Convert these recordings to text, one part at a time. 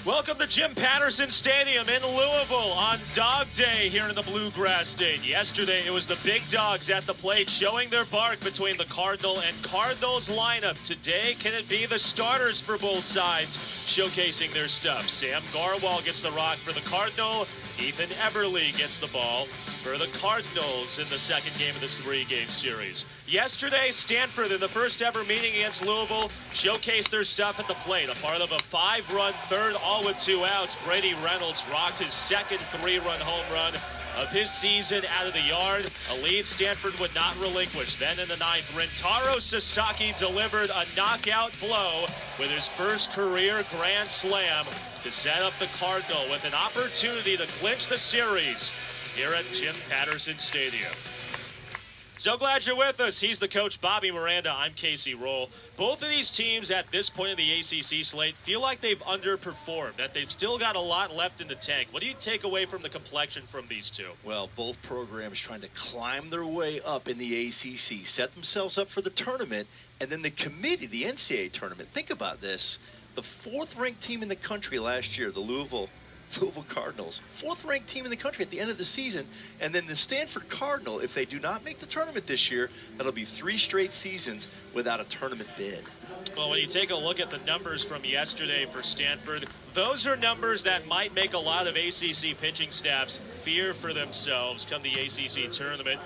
Welcome to Jim Patterson Stadium in Louisville on Dog Day here in the Bluegrass State. Yesterday, it was the big dogs at the plate showing their bark between the Cardinal and Cardinals lineup. Today, can it be the starters for both sides showcasing their stuff? Sam Garwal gets the rock for the Cardinal. Ethan Eberle gets the ball for the Cardinals in the second game of this three-game series. Yesterday, Stanford, in the first ever meeting against Louisville, showcased their stuff at the plate. A part of a 5-run third, all with 2 outs. Brady Reynolds rocked his second 3-run home run of his season out of the yard. A lead Stanford would not relinquish. Then in the ninth, Rintaro Sasaki delivered a knockout blow with his first career grand slam to set up the Cardinal with an opportunity to clinch the series here at Jim Patterson Stadium. So glad you're with us. He's the coach, Bobby Miranda. I'm Casey Roll. Both of these teams at this point of the ACC slate feel like they've underperformed, that they've still got a lot left in the tank. What do you take away from the complexion from these two? Well, both programs trying to climb their way up in the ACC, set themselves up for the tournament, and then the committee, the NCAA tournament. Think about this. The 4th-ranked team in the country last year, the Louisville Cardinals, 4th-ranked team in the country at the end of the season, and then the Stanford Cardinal, if they do not make the tournament this year, that'll be 3 straight seasons without a tournament bid. Well, when you take a look at the numbers from yesterday for Stanford, those are numbers that might make a lot of ACC pitching staffs fear for themselves come the ACC tournament.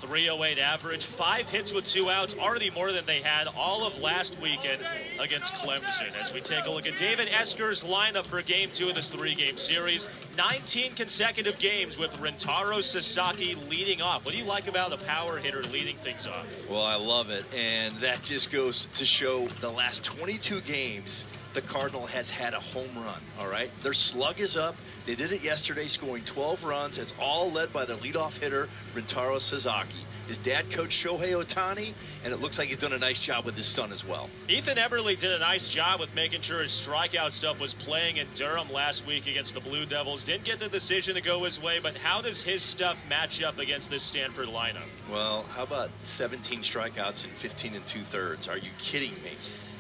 308 average, 5 hits with 2 outs, already more than they had all of last weekend against Clemson. As we take a look at David Esker's lineup for Game 2 of this 3-game series, 19 consecutive games with Rintaro Sasaki leading off. What do you like about a power hitter leading things off? Well, I love it, and that just goes to show the last 22 games the Cardinal has had a home run, all right? Their slug is up. They did it yesterday, scoring 12 runs. It's all led by the leadoff hitter, Rintaro Sasaki. His dad coached Shohei Ohtani, and it looks like he's done a nice job with his son as well. Ethan Eberle did a nice job with making sure his strikeout stuff was playing in Durham last week against the Blue Devils. Didn't get the decision to go his way, but how does his stuff match up against this Stanford lineup? Well, how about 17 strikeouts in 15 2/3? Are you kidding me?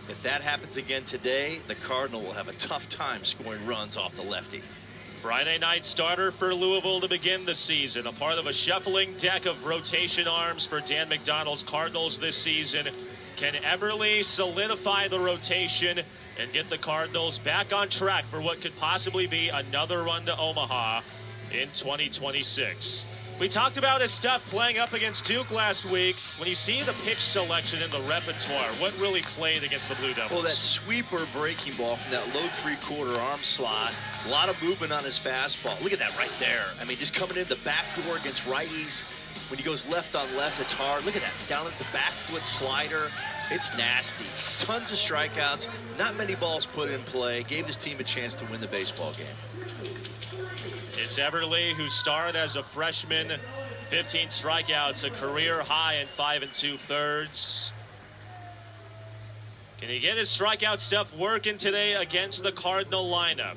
If that happens again today, the Cardinal will have a tough time scoring runs off the lefty. Friday night starter for Louisville to begin the season. A part of a shuffling deck of rotation arms for Dan McDonald's Cardinals this season. Can Eberle solidify the rotation and get the Cardinals back on track for what could possibly be another run to Omaha in 2026? We talked about his stuff playing up against Duke last week. When you see the pitch selection in the repertoire, what really played against the Blue Devils? Well, that sweeper breaking ball from that low 3/4 arm slot. A lot of movement on his fastball. Look at that right there. I mean, just coming in the back door against righties. When he goes left on left, it's hard. Look at that. Down at the back foot slider. It's nasty. Tons of strikeouts. Not many balls put in play. Gave his team a chance to win the baseball game. It's Eberle, who started as a freshman, 15 strikeouts, a career high in 5 2/3. Can he get his strikeout stuff working today against the Cardinal lineup?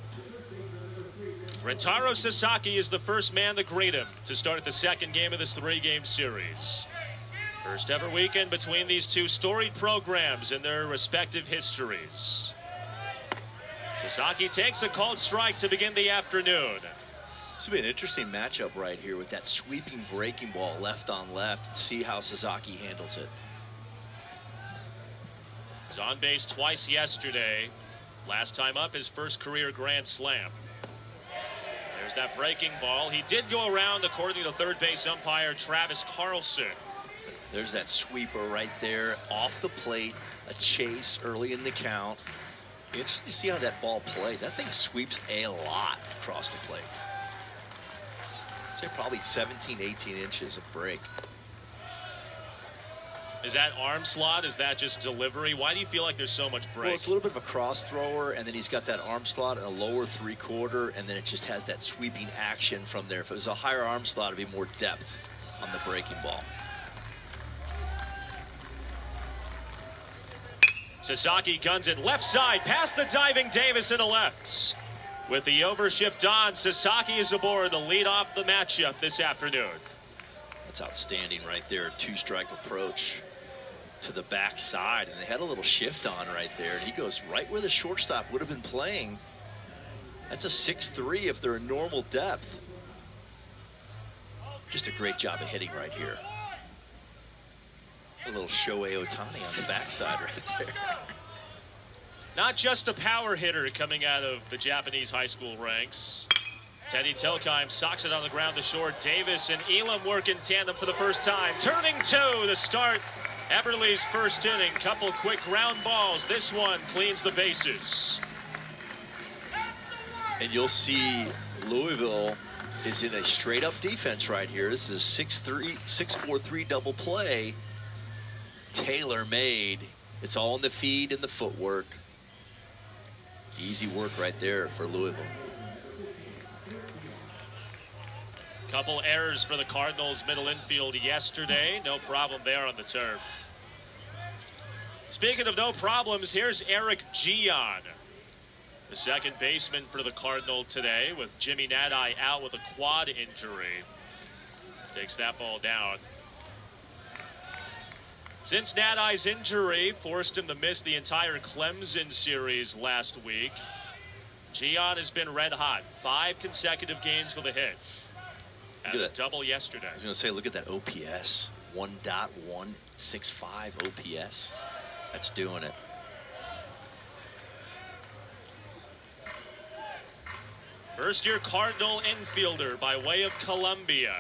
Rintaro Sasaki is the first man to greet him to start the second game of this 3-game series. First ever weekend between these two storied programs in their respective histories. Sasaki takes a called strike to begin the afternoon. This will be an interesting matchup right here with that sweeping breaking ball left on left. See how Sasaki handles it. He's on base twice yesterday. Last time up, his first career grand slam. There's that breaking ball. He did go around, according to third base umpire Travis Carlson. There's that sweeper right there off the plate. A chase early in the count. Interesting to see how that ball plays. That thing sweeps a lot across the plate. I'd say probably 17, 18 inches of break. Is that arm slot? Is that just delivery? Why do you feel like there's so much break? Well, it's a little bit of a cross thrower, and then he's got that arm slot and a lower 3/4, and then it just has that sweeping action from there. If it was a higher arm slot, it'd be more depth on the breaking ball. Sasaki guns it left side, past the diving Davis into left. With the overshift on, Sasaki is aboard to lead off the matchup this afternoon. That's outstanding right there. 2-strike approach to the backside, and they had a little shift on right there, and he goes right where the shortstop would have been playing. That's a 6'3" if they're in normal depth. Just a great job of hitting right here. A little Shohei Ohtani on the backside right there. Not just a power hitter coming out of the Japanese high school ranks. Teddy Telkheim socks it on the ground to short. Davis and Elam work in tandem for the first time. Turning two to start Everly's first inning. Couple quick ground balls. This one cleans the bases. And you'll see Louisville is in a straight-up defense right here. This is a 6-4-3 double play. Tailor-made. It's all in the feed and the footwork. Easy work right there for Louisville. Couple errors for the Cardinals middle infield yesterday. No problem there on the turf. Speaking of no problems, here's Eric Gian, the second baseman for the Cardinal today, with Jimmy Nadai out with a quad injury. Takes that ball down. Since Nadai's injury forced him to miss the entire Clemson series last week, Gian has been red hot. 5 consecutive games with a hit. And a double yesterday. I was going to say, look at that OPS. 1.165 OPS. That's doing it. First-year Cardinal infielder by way of Columbia.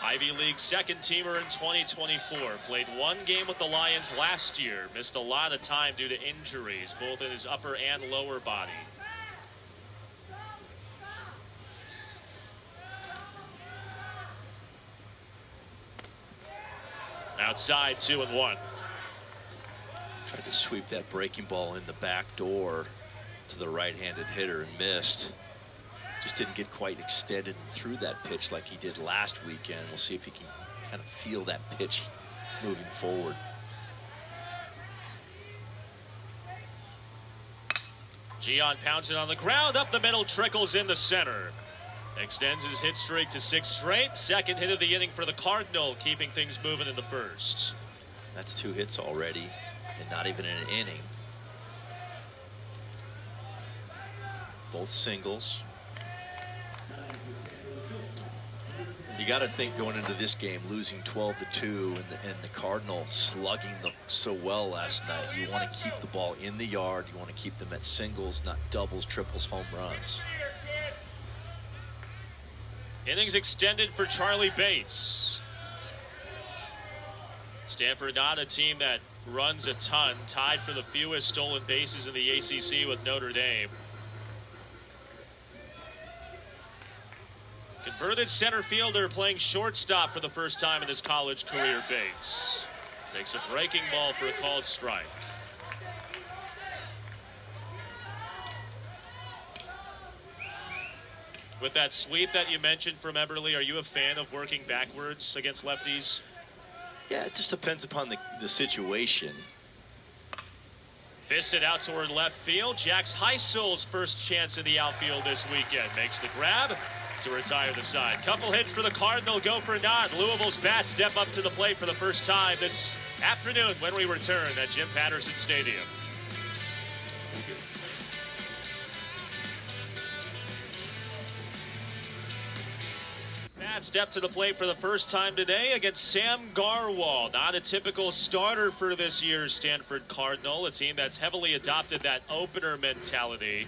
Ivy League second-teamer in 2024. Played 1 game with the Lions last year. Missed a lot of time due to injuries, both in his upper and lower body. Outside, 2-1. Tried to sweep that breaking ball in the back door to the right-handed hitter and missed. Just didn't get quite extended through that pitch like he did last weekend. We'll see if he can kind of feel that pitch moving forward. Gian pounds it on the ground, up the middle, trickles in the center. Extends his hit streak to 6 straight. Second hit of the inning for the Cardinal, keeping things moving in the first. That's 2 hits already, and not even in an inning. Both singles. You got to think going into this game, losing 12-2, and the Cardinals slugging them so well last night. You want to keep the ball in the yard. You want to keep them at singles, not doubles, triples, home runs. Innings extended for Charlie Bates. Stanford not a team that runs a ton, tied for the fewest stolen bases in the ACC with Notre Dame. Converted center fielder playing shortstop for the first time in his college career. Bates takes a breaking ball for a called strike. With that sweep that you mentioned from Everly, are you a fan of working backwards against lefties? Yeah, it just depends upon the situation. Fisted out toward left field. Jax Heisel's first chance in the outfield this weekend. Makes the grab to retire the side. Couple hits for the Cardinal, go for naught. Louisville's bats step up to the plate for the first time this afternoon when we return at Jim Patterson Stadium. Bats step to the plate for the first time today against Sam Garwal. Not a typical starter for this year's Stanford Cardinal, a team that's heavily adopted that opener mentality.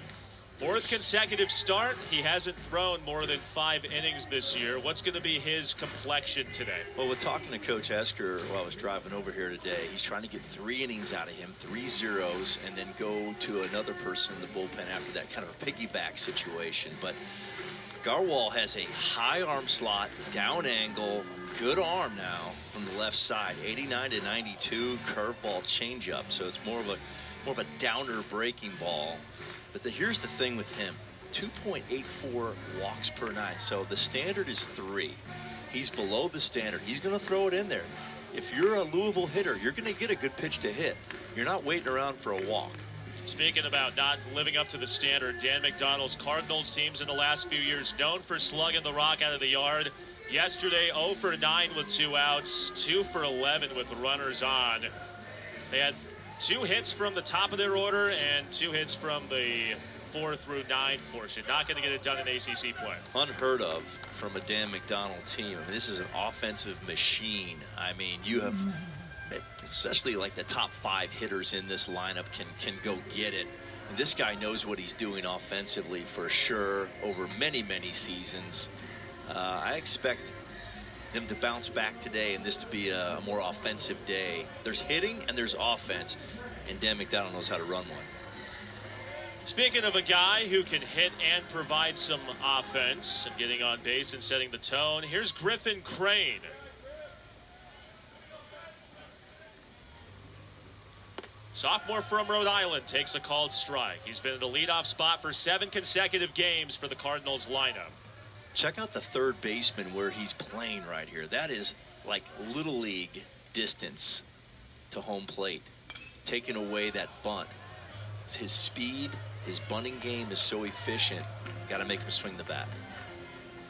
4th consecutive start. He hasn't thrown more than 5 innings this year. What's going to be his complexion today? Well, with talking to Coach Esker while I was driving over here today, he's trying to get 3 innings out of him, 3 zeros, and then go to another person in the bullpen after that, kind of a piggyback situation. But Garwal has a high arm slot, down angle, good arm now from the left side, 89 to 92 curveball changeup. So it's more of a downer breaking ball. But here's the thing with him, 2.84 walks per 9. So the standard is 3. He's below the standard. He's going to throw it in there. If you're a Louisville hitter, you're going to get a good pitch to hit. You're not waiting around for a walk. Speaking about not living up to the standard, Dan McDonald's Cardinals teams in the last few years known for slugging the rock out of the yard. Yesterday, 0 for 9 with 2 outs, 2 for 11 with runners on. They had 2 hits from the top of their order and 2 hits from the 4 through 9 portion. Not going to get it done in ACC play. Unheard of from a Dan McDonald team. I mean, this is an offensive machine. I mean, you have, especially like the top 5 hitters in this lineup can go get it. And this guy knows what he's doing offensively for sure over many, many seasons. I expect them to bounce back today and this to be a more offensive day. There's hitting and there's offense, and Dan McDonald knows how to run one. Speaking of a guy who can hit and provide some offense and getting on base and setting the tone, here's Griffin Crane. Sophomore from Rhode Island takes a called strike. He's been in the leadoff spot for 7 consecutive games for the Cardinals lineup. Check out the third baseman where he's playing right here. That is like little league distance to home plate. Taking away that bunt. His speed, his bunting game is so efficient. Got to make him swing the bat.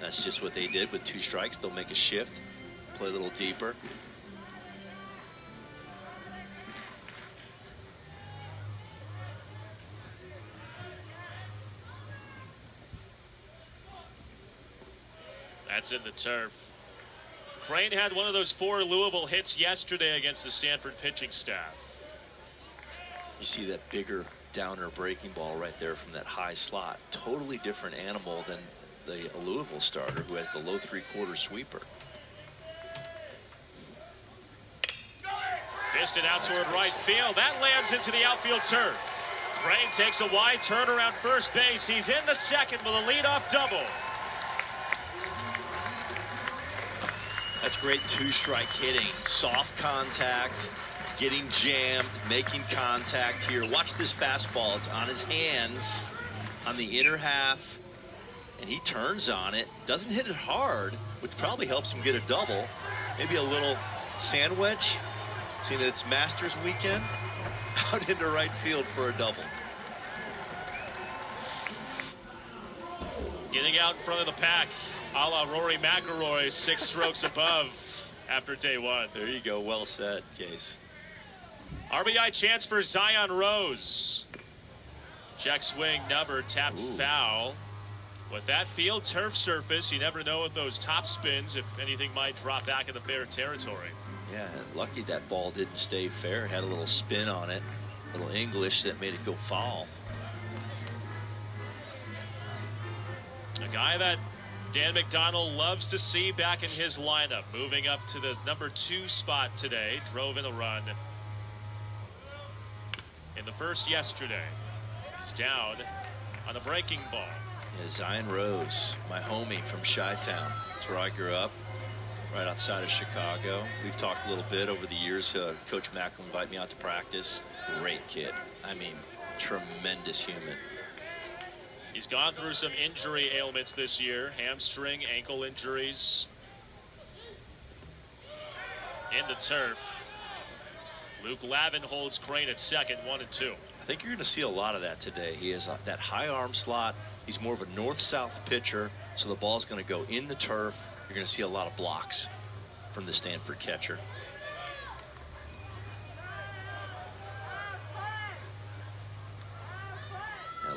That's just what they did with 2 strikes. They'll make a shift, play a little deeper. That's in the turf. Crane had one of those 4 Louisville hits yesterday against the Stanford pitching staff. You see that bigger downer breaking ball right there from that high slot. Totally different animal than the Louisville starter who has the low 3/4 sweeper. Fisted out toward right field. That lands into the outfield turf. Crane takes a wide turn around first base. He's in the second with a leadoff double. That's great 2-strike hitting. Soft contact, getting jammed, making contact here. Watch this fastball. It's on his hands on the inner half, and he turns on it. Doesn't hit it hard, which probably helps him get a double. Maybe a little sandwich, seeing that it's Masters weekend. Out into right field for a double. Getting out in front of the pack, a la Rory McIlroy, 6 strokes above after day 1. There you go. Well said, Case. RBI chance for Zion Rose. Check swing number tapped. Ooh. Foul. With that field turf surface, you never know with those top spins if anything might drop back in the fair territory. Yeah, lucky that ball didn't stay fair. Had a little spin on it, a little English that made it go foul. A guy that Dan McDonald loves to see back in his lineup, moving up to the number 2 spot today. Drove in a run in the first yesterday. He's down on a breaking ball. Yeah, Zion Rose, my homie from Chi-Town. That's where I grew up, right outside of Chicago. We've talked a little bit over the years. Coach Mack will invite me out to practice. Great kid. I mean, tremendous human. He's gone through some injury ailments this year, hamstring, ankle injuries. In the turf, Luke Lavin holds Crane at second, 1-2. I think you're going to see a lot of that today. He has that high arm slot. He's more of a north-south pitcher, so the ball's going to go in the turf. You're going to see a lot of blocks from the Stanford catcher.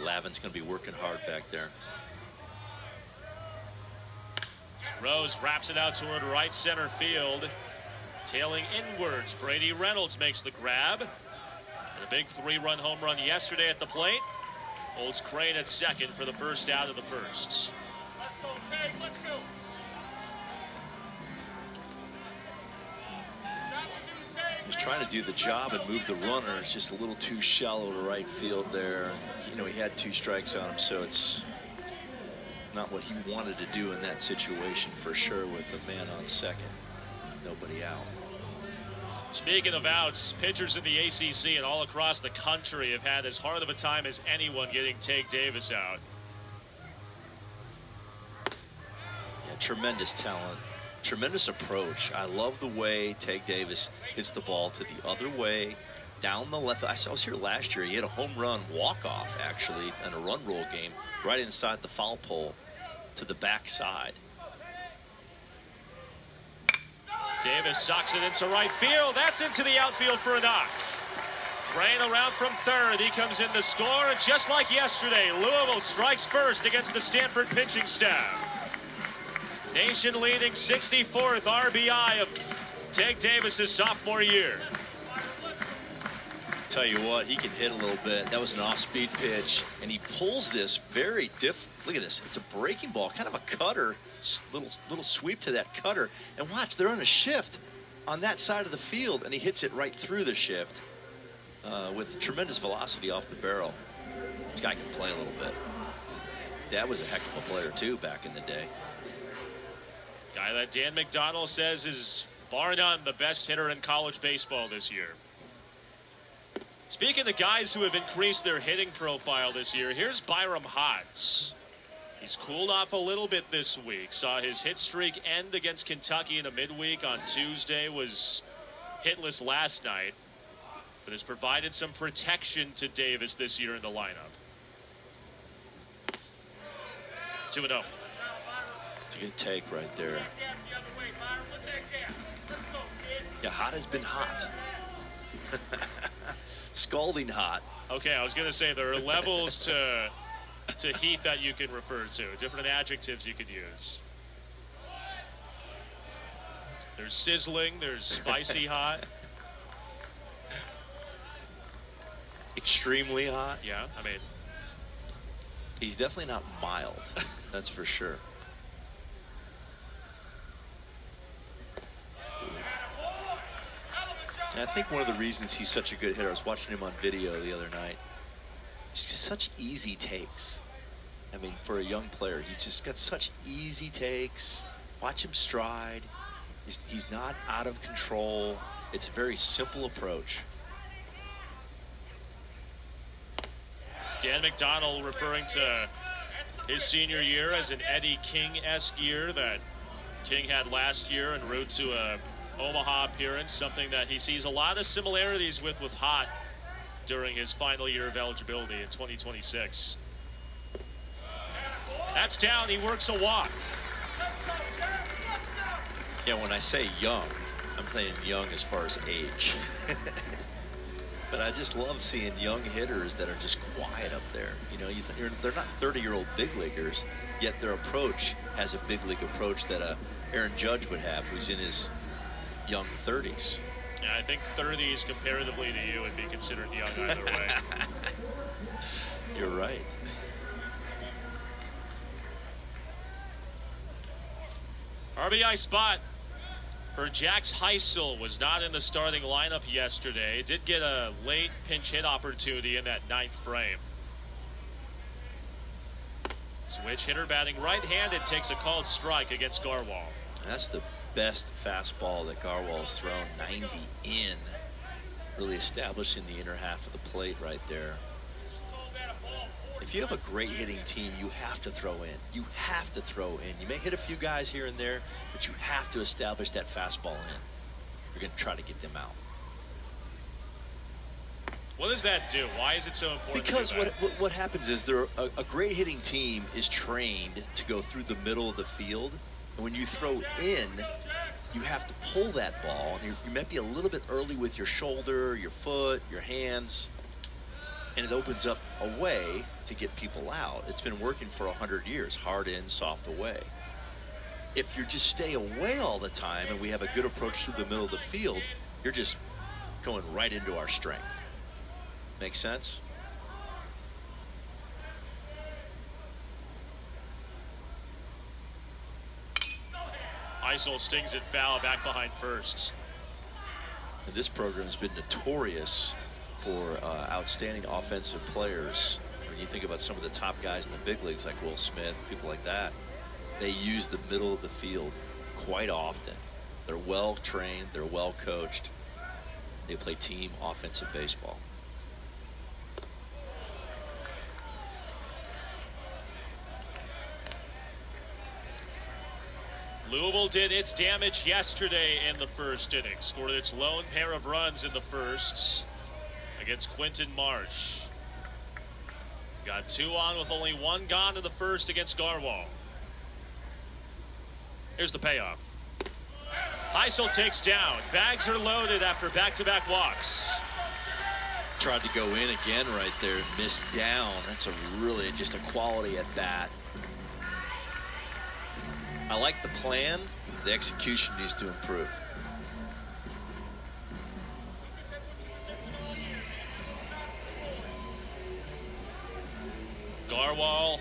Lavin's going to be working hard back there. Rose wraps it out toward right center field. Tailing inwards, Brady Reynolds makes the grab. And a big 3-run home run yesterday at the plate. Holds Crane at second for the first out of the first. Let's go, Tate, let's go. He's trying to do the job and move the runner. It's just a little too shallow to right field there. You know, he had 2 strikes on him, so it's not what he wanted to do in that situation for sure, with a man on second, nobody out. Speaking of outs, pitchers in the ACC and all across the country have had as hard of a time as anyone getting Tate Davis out. Yeah, tremendous talent. Tremendous approach. I love the way Tate Davis hits the ball to the other way, down the left. I was here last year. He had a home run walk-off, actually, in a run roll game, right inside the foul pole to the backside. Davis socks it into right field. That's into the outfield for a knock. Brain around from third. He comes in to score. And just like yesterday, Louisville strikes first against the Stanford pitching staff. Nation leading 64th RBI of Tank Davis's sophomore year. Tell you what, he can hit a little bit. That was an off-speed pitch, and he pulls this very look at this. It's a breaking ball, kind of a cutter, little sweep to that cutter. And watch, they're on a shift on that side of the field, and he hits it right through the shift with tremendous velocity off the barrel. This guy can play a little bit. Dad was a heck of a player too back in the day. Guy that Dan McDonnell says is bar none the best hitter in college baseball this year. Speaking of guys who have increased their hitting profile this year, here's Byram Hotz. He's cooled off a little bit this week. Saw his hit streak end against Kentucky in a midweek on Tuesday. Was hitless last night, but has provided some protection to Davis this year in the lineup. 2-0. It's a good take right there. Yeah, hot has been hot. Scalding hot. Okay, I was going to say there are levels to heat that you can refer to. Different adjectives you could use. There's sizzling, there's spicy hot. Extremely hot. Yeah, I mean, he's definitely not mild. That's for sure. And I think one of the reasons he's such a good hitter, I was watching him on video the other night, it's just such easy takes. I mean, for a young player, he's just got such easy takes. Watch him stride. He's not out of control. It's a very simple approach. Dan McDonnell referring to his senior year as an Eddie King-esque year that King had last year en route to a Omaha appearance, something that he sees a lot of similarities with Hot during his final year of eligibility in 2026. That's down. He works a walk. Yeah, when I say young, I'm saying young as far as age. But I just love seeing young hitters that are just quiet up there. You know, they're not 30-year-old big leaguers, yet their approach has a big league approach that Aaron Judge would have, who's in his young 30s. Yeah, I think 30s comparatively to you would be considered young either way. You're right. RBI spot for Jax Heisel was not in the starting lineup yesterday. Did get a late pinch hit opportunity in that 9th frame. Switch hitter batting right-handed takes a called strike against Garwal. That's the best fastball that Garwal's thrown, 90 in, really establishing the inner half of the plate right there. If you have a great hitting team, you have to throw in. You have to throw in. You may hit a few guys here and there, but you have to establish that fastball in. You're going to try to get them out. What does that do? Why is it so important? Because what happens is a great hitting team is trained to go through the middle of the field. And when you throw in, you have to pull that ball. And you might be a little bit early with your shoulder, your foot, your hands. And it opens up a way to get people out. It's been working for 100 years. Hard in, soft away. If you just stay away all the time and we have a good approach through the middle of the field, you're just going right into our strength. Make sense? Heisel stings it foul back behind first. And this program's been notorious for outstanding offensive players. When you think about some of the top guys in the big leagues like Will Smith, people like that, they use the middle of the field quite often. They're well trained, they're well coached. They play team offensive baseball. Louisville did its damage yesterday in the first inning. Scored its lone pair of runs in the first against Quinton Marsh. Got 2 on with only 1 gone in the first against Garwal. Here's the payoff. Heisel takes down. Bags are loaded after back-to-back walks. Tried to go in again right there, missed down. That's a really just a quality at bat. I like the plan. The execution needs to improve. Garwal,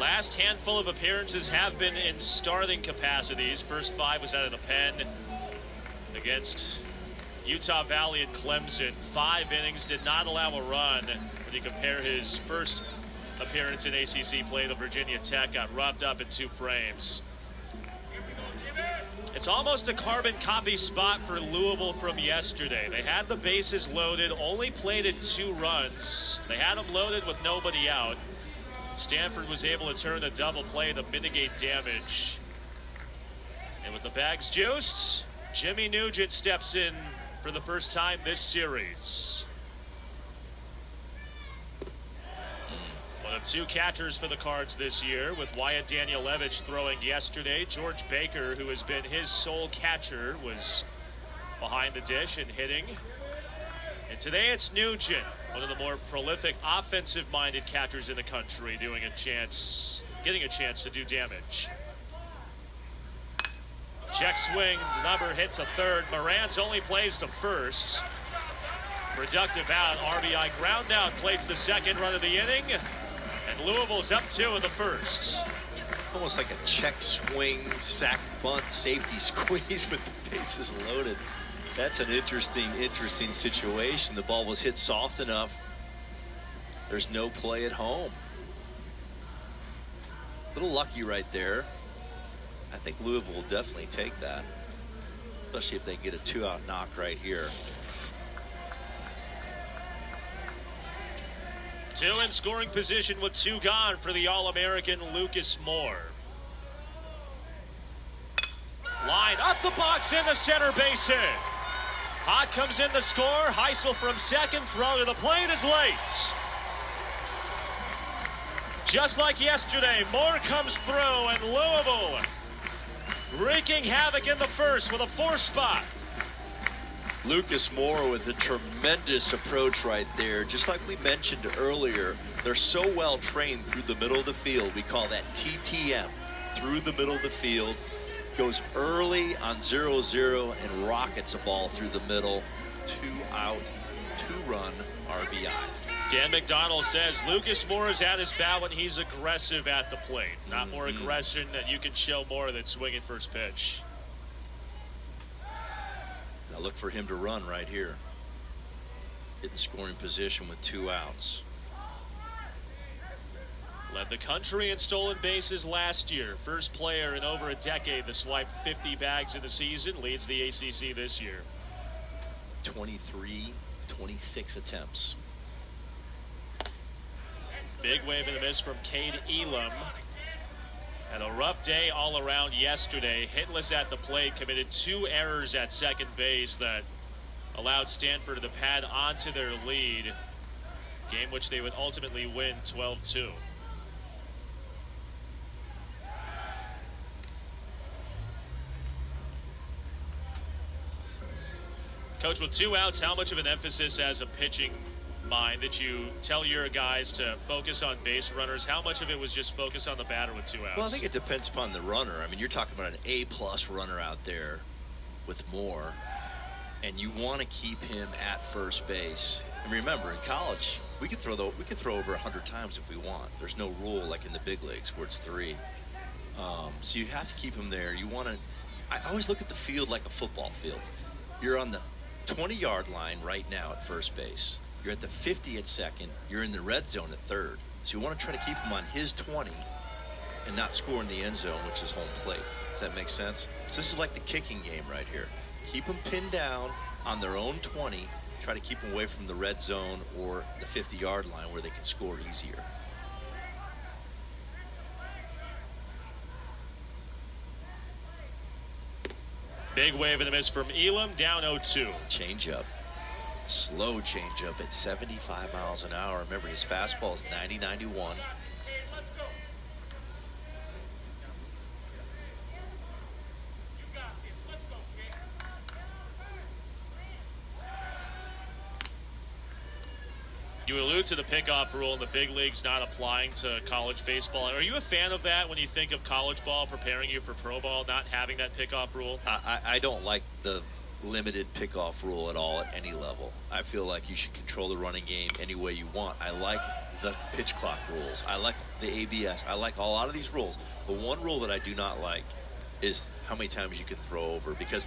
last handful of appearances have been in starting capacities. First 5 was out of the pen against Utah Valley and Clemson. 5 innings, did not allow a run. When you compare his first appearance in ACC play to Virginia Tech, got roughed up in 2 frames. It's almost a carbon copy spot for Louisville from yesterday. They had the bases loaded, only played in 2 runs. They had them loaded with nobody out. Stanford was able to turn the double play to mitigate damage. And with the bags juiced, Jimmy Nugent steps in for the first time this series. One of 2 catchers for the Cards this year, with Wyatt Danielewicz throwing yesterday. George Baker, who has been his sole catcher, was behind the dish and hitting. And today it's Nugent, one of the more prolific offensive-minded catchers in the country, getting a chance to do damage. Check swing, number hit to third. Morantz only plays to first. Productive out, RBI ground out, plays the second run of the inning. And Louisville's up 2 in the first. Almost like a check swing, sack bunt, safety squeeze with the bases loaded. That's an interesting situation. The ball was hit soft enough. There's no play at home. A little lucky right there. I think Louisville will definitely take that, especially if they get a 2-out knock right here. 2 in scoring position with 2 gone for the All-American Lucas Moore. Line up the box in the center base hit. Hot comes in the score. Heisel from second. Throw to the plate is late. Just like yesterday, Moore comes through, and Louisville wreaking havoc in the first with a 4 spot. Lucas Moore with a tremendous approach right there. Just like we mentioned earlier, they're so well trained through the middle of the field. We call that TTM, through the middle of the field. Goes early on 0-0 and rockets a ball through the middle. 2 out, 2-run RBI. Dan McDonald says Lucas Moore is at his bat when he's aggressive at the plate. Not more aggression that you can show more than swinging first pitch. Now look for him to run right here. Get in scoring position with 2 outs. Led the country in stolen bases last year. First player in over a decade to swipe 50 bags in the season. Leads the ACC this year. 26 attempts. Big wave and a miss from Cade Elam. Had a rough day all around yesterday. Hitless at the plate. Committed 2 errors at second base that allowed Stanford to pad onto their lead. Game which they would ultimately win 12-2. Coach, with 2 outs, how much of an emphasis as a pitching mind that you tell your guys to focus on base runners? How much of it was just focus on the batter with 2 outs? Well, I think it depends upon the runner. I mean, you're talking about an A-plus runner out there with Moore, and you want to keep him at first base. And remember, in college, we can throw over 100 times if we want. There's no rule like in the big leagues where it's 3. So you have to keep him there. You want to. I always look at the field like a football field. You're on the 20-yard line right now at first base. You're at the 50 at second. You're in the red zone at third. So you want to try to keep him on his 20 and not score in the end zone, which is home plate. Does that make sense? So this is like the kicking game right here. Keep them pinned down on their own 20. Try to keep them away from the red zone or the 50-yard line where they can score easier. Big wave and a miss from Elam, down 0-2. Changeup. Slow changeup at 75 miles an hour. Remember, his fastball is 90-91. You allude to the pickoff rule in the big leagues not applying to college baseball. Are you a fan of that when you think of college ball preparing you for pro ball, not having that pickoff rule? I don't like the limited pickoff rule at all at any level. I feel like you should control the running game any way you want. I like the pitch clock rules. I like the ABS. I like a lot of these rules. The one rule that I do not like is how many times you can throw over, because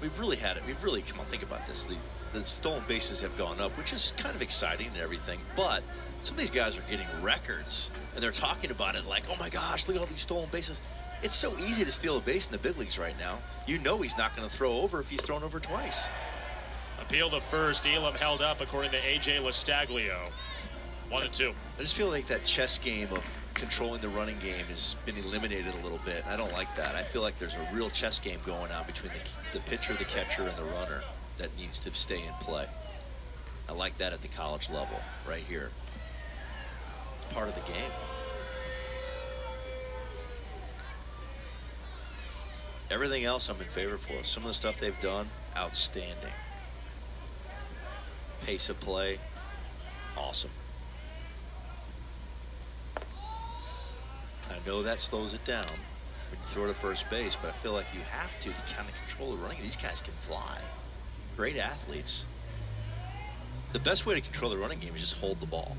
we've really had it. We've really, come on, think about this. The stolen bases have gone up, which is kind of exciting and everything, but some of these guys are getting records, and they're talking about it like, oh my gosh, look at all these stolen bases. It's so easy to steal a base in the big leagues right now. You know he's not going to throw over if he's thrown over twice. Appeal to first. Elam held up according to A.J. Lastaglio. 1-2. I just feel like that chess game of controlling the running game has been eliminated a little bit. I don't like that. I feel like there's a real chess game going on between the pitcher, the catcher, and the runner that needs to stay in play. I like that at the college level right here. It's part of the game. Everything else I'm in favor for. Some of the stuff they've done, outstanding. Pace of play, awesome. I know that slows it down when you throw to first base, but I feel like you have to kind of control the running. These guys can fly. Great athletes. The best way to control the running game is just hold the ball.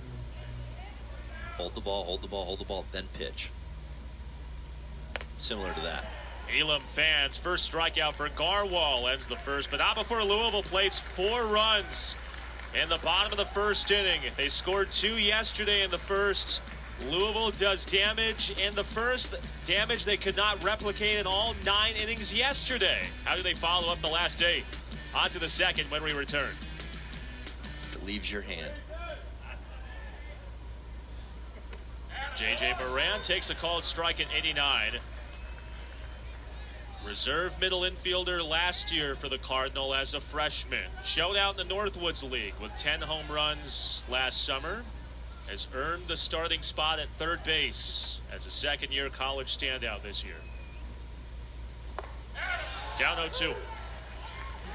Hold the ball, hold the ball, hold the ball, then pitch. Similar to that. Elam fans, first strikeout for Garwal ends the first, but not before Louisville plates 4 runs in the bottom of the first inning. They scored 2 yesterday in the first. Louisville does damage in the first, damage they could not replicate in all 9 innings yesterday. How do they follow up the last 8? On to the second when we return. It leaves your hand. J.J. Moran takes a called strike at 89. Reserve middle infielder last year for the Cardinal as a freshman. Showed out in the Northwoods League with 10 home runs last summer. Has earned the starting spot at third base as a second-year college standout this year. Down 0-2.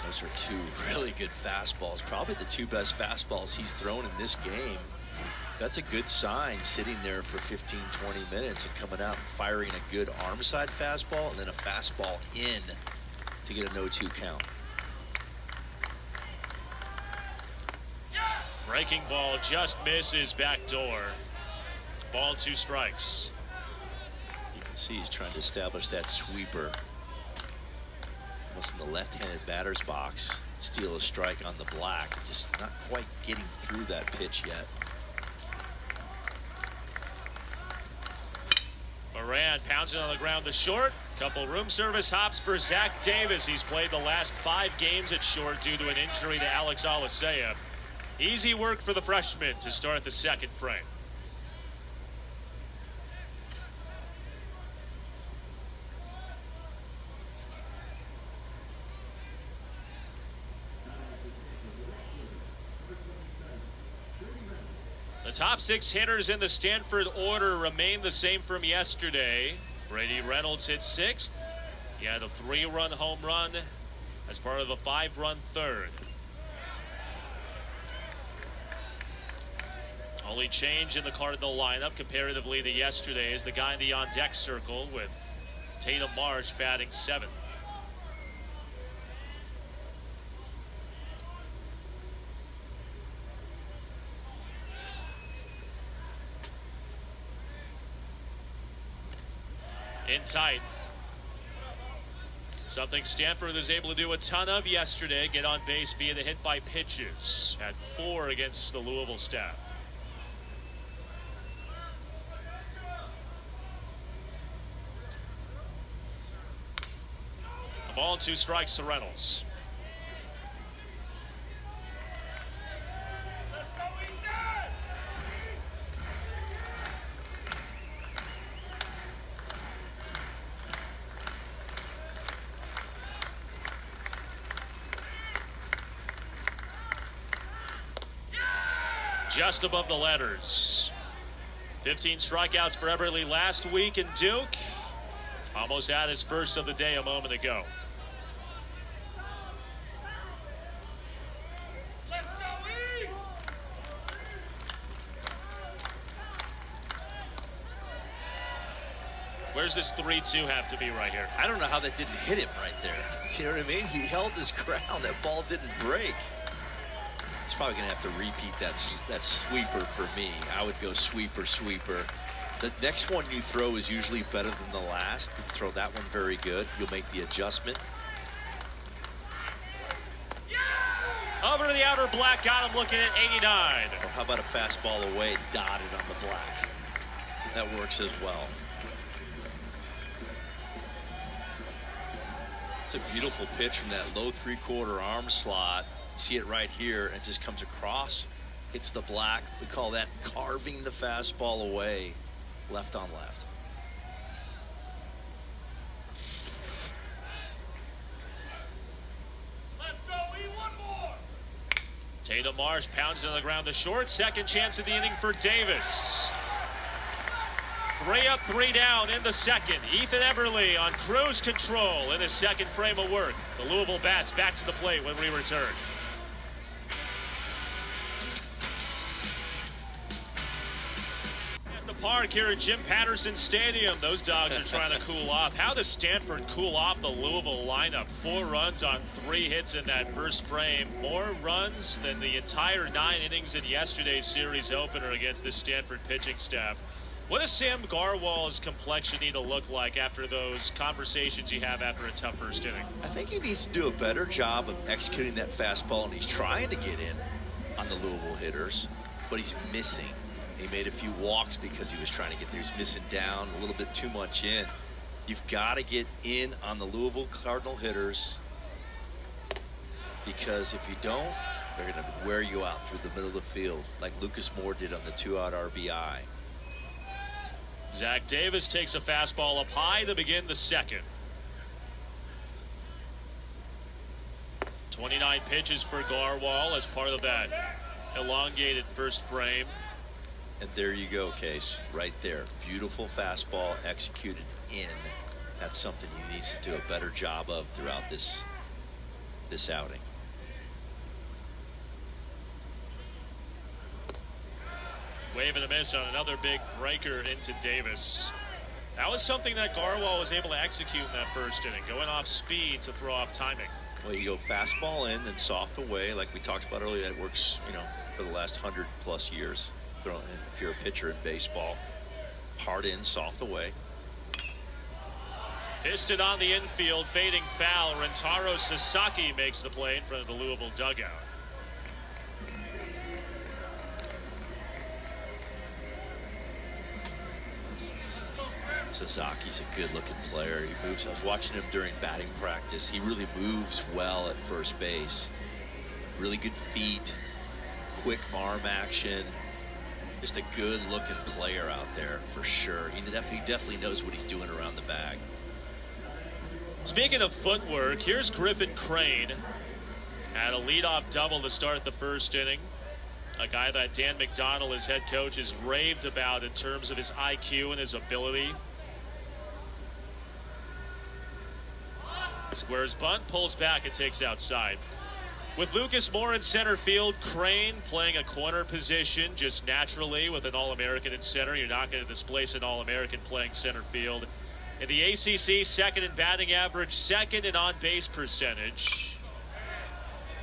Those are 2 really good fastballs. Probably the 2 best fastballs he's thrown in this game. That's a good sign, sitting there for 15, 20 minutes and coming out and firing a good arm side fastball and then a fastball in to get a 0-2 count. Breaking ball just misses back door. Ball 2 strikes. You can see he's trying to establish that sweeper. Almost in the left-handed batter's box. Steal a strike on the black. Just not quite getting through that pitch yet. Moran pounds it on the ground to short. Couple room service hops for Zach Davis. He's played the last 5 games at short due to an injury to Alex Alicea. Easy work for the freshman to start the second frame. The top 6 hitters in the Stanford order remain the same from yesterday. Brady Reynolds hit 6th. He had a 3-run home run as part of a 5-run third. Only change in the Cardinal lineup comparatively to yesterday is the guy in the on-deck circle with Tatum Marsh batting 7th. In tight. Something Stanford was able to do a ton of yesterday, get on base via the hit by pitches. Had 4 against the Louisville staff. A ball and 2 strikes to Reynolds. Just above the letters. 15 strikeouts for Eberle last week in Duke. Almost had his first of the day a moment ago. Where's this 3-2 have to be right here? I don't know how that didn't hit him right there. You know what I mean? He held his ground. That ball didn't break. He's probably going to have to repeat that sweeper for me. I would go sweeper, sweeper. The next one you throw is usually better than the last. You throw that one very good. You'll make the adjustment. Over to the outer black, got him looking at 89. Or how about a fastball away, dotted on the black? That works as well. It's a beautiful pitch from that low 3/4 arm slot. You see it right here, and it just comes across, hits the black. We call that carving the fastball away, left on left. Tatum Marsh pounds it on the ground to short. Second chance of the inning for Davis. 3 up, 3 down in the second. Ethan Eberle on cruise control in his second frame of work. The Louisville bats back to the plate when we return. At the park here at Jim Patterson Stadium, those dogs are trying to cool off. How does Stanford cool off the Louisville lineup? 4 runs on 3 hits in that first frame. More runs than the entire 9 innings in yesterday's series opener against the Stanford pitching staff. What does Sam Garwal's complexion need to look like after those conversations you have after a tough first inning? I think he needs to do a better job of executing that fastball, and he's trying to get in on the Louisville hitters, but he's missing. He made a few walks because he was trying to get there. He's missing down a little bit too much in. You've got to get in on the Louisville Cardinal hitters, because if you don't, they're going to wear you out through the middle of the field like Lucas Moore did on the 2-out RBI. Zach Davis takes a fastball up high to begin the second. 29 pitches for Garwal as part of that elongated first frame. And there you go, Case, right there. Beautiful fastball executed in. That's something he needs to do a better job of throughout this outing. Wave and a miss on another big breaker into Davis. That was something that Garwal was able to execute in that first inning, going off speed to throw off timing. Well, you go fastball in and soft away, like we talked about earlier. That works, for the last 100+ years. If you're a pitcher in baseball, hard in, soft away. Fisted on the infield, fading foul. Rentaro Sasaki makes the play in front of the Louisville dugout. Sasaki's a good-looking player. He moves. I was watching him during batting practice. He really moves well at first base. Really good feet, quick arm action. Just a good-looking player out there for sure. He definitely knows what he's doing around the bag. Speaking of footwork, here's Griffin Crane. Had a leadoff double to start the first inning. A guy that Dan McDonnell, his head coach, has raved about in terms of his IQ and his ability. Squares bunt, pulls back, and takes outside. With Lucas Moore in center field, Crane playing a corner position just naturally with an All-American in center. You're not going to displace an All-American playing center field. In the ACC, second in batting average, second in on-base percentage.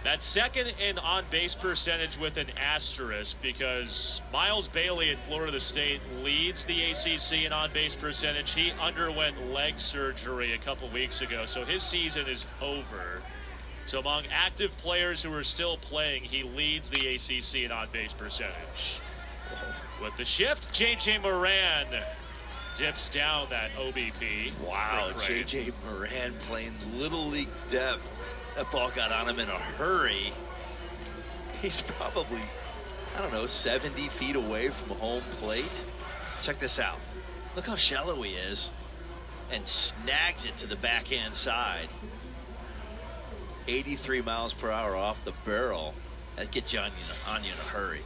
That's second in on-base percentage with an asterisk, because Miles Bailey at Florida State leads the ACC in on-base percentage. He underwent leg surgery a couple weeks ago, so his season is over. So among active players who are still playing, he leads the ACC in on-base percentage. With the shift, J.J. Moran dips down that OBP. Wow, J.J. Moran playing Little League depth. That ball got on him in a hurry. He's probably, 70 feet away from home plate. Check this out. Look how shallow he is. And snags it to the backhand side. 83 miles per hour off the barrel. That gets you on you in a hurry.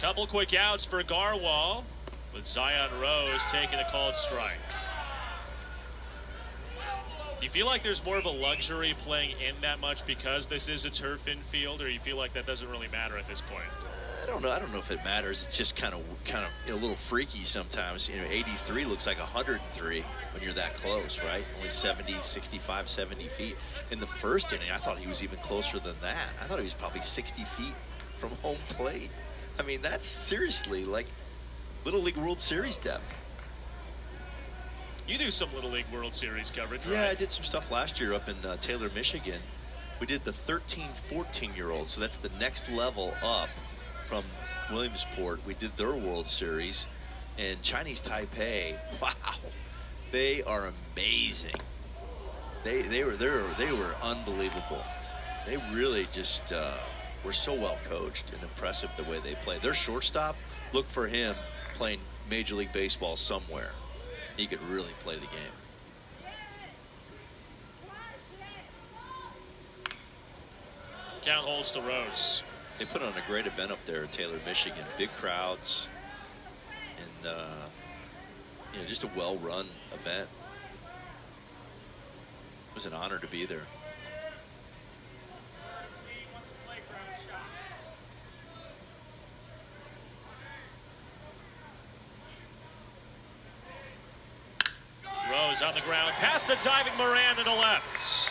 Couple quick outs for Garwal, with Zion Rose taking a called strike. Do you feel like there's more of a luxury playing in that much because this is a turf infield, or you feel like that doesn't really matter at this point? don't know. I don't know if it matters. It's just kind of a little freaky sometimes. 83 looks like 103 when you're that close, right? Only 70, 65, 70 feet. In the first inning, I thought he was even closer than that. I thought he was probably 60 feet from home plate. I mean, that's seriously like Little League World Series depth. You do some Little League World Series coverage, right? Yeah, I did some stuff last year up in Taylor, Michigan. We did the 13, 14-year-olds, so that's the next level up from Williamsport. We did their World Series, and Chinese Taipei, wow, they are amazing. They were unbelievable. They really just were so well coached and impressive the way they play. Their shortstop, look for him playing Major League Baseball somewhere. He could really play the game. Count holds to Rose. They put on a great event up there in Taylor, Michigan. Big crowds, and just a well-run event. It was an honor to be there. Rose on the ground, past the diving Moran to the left.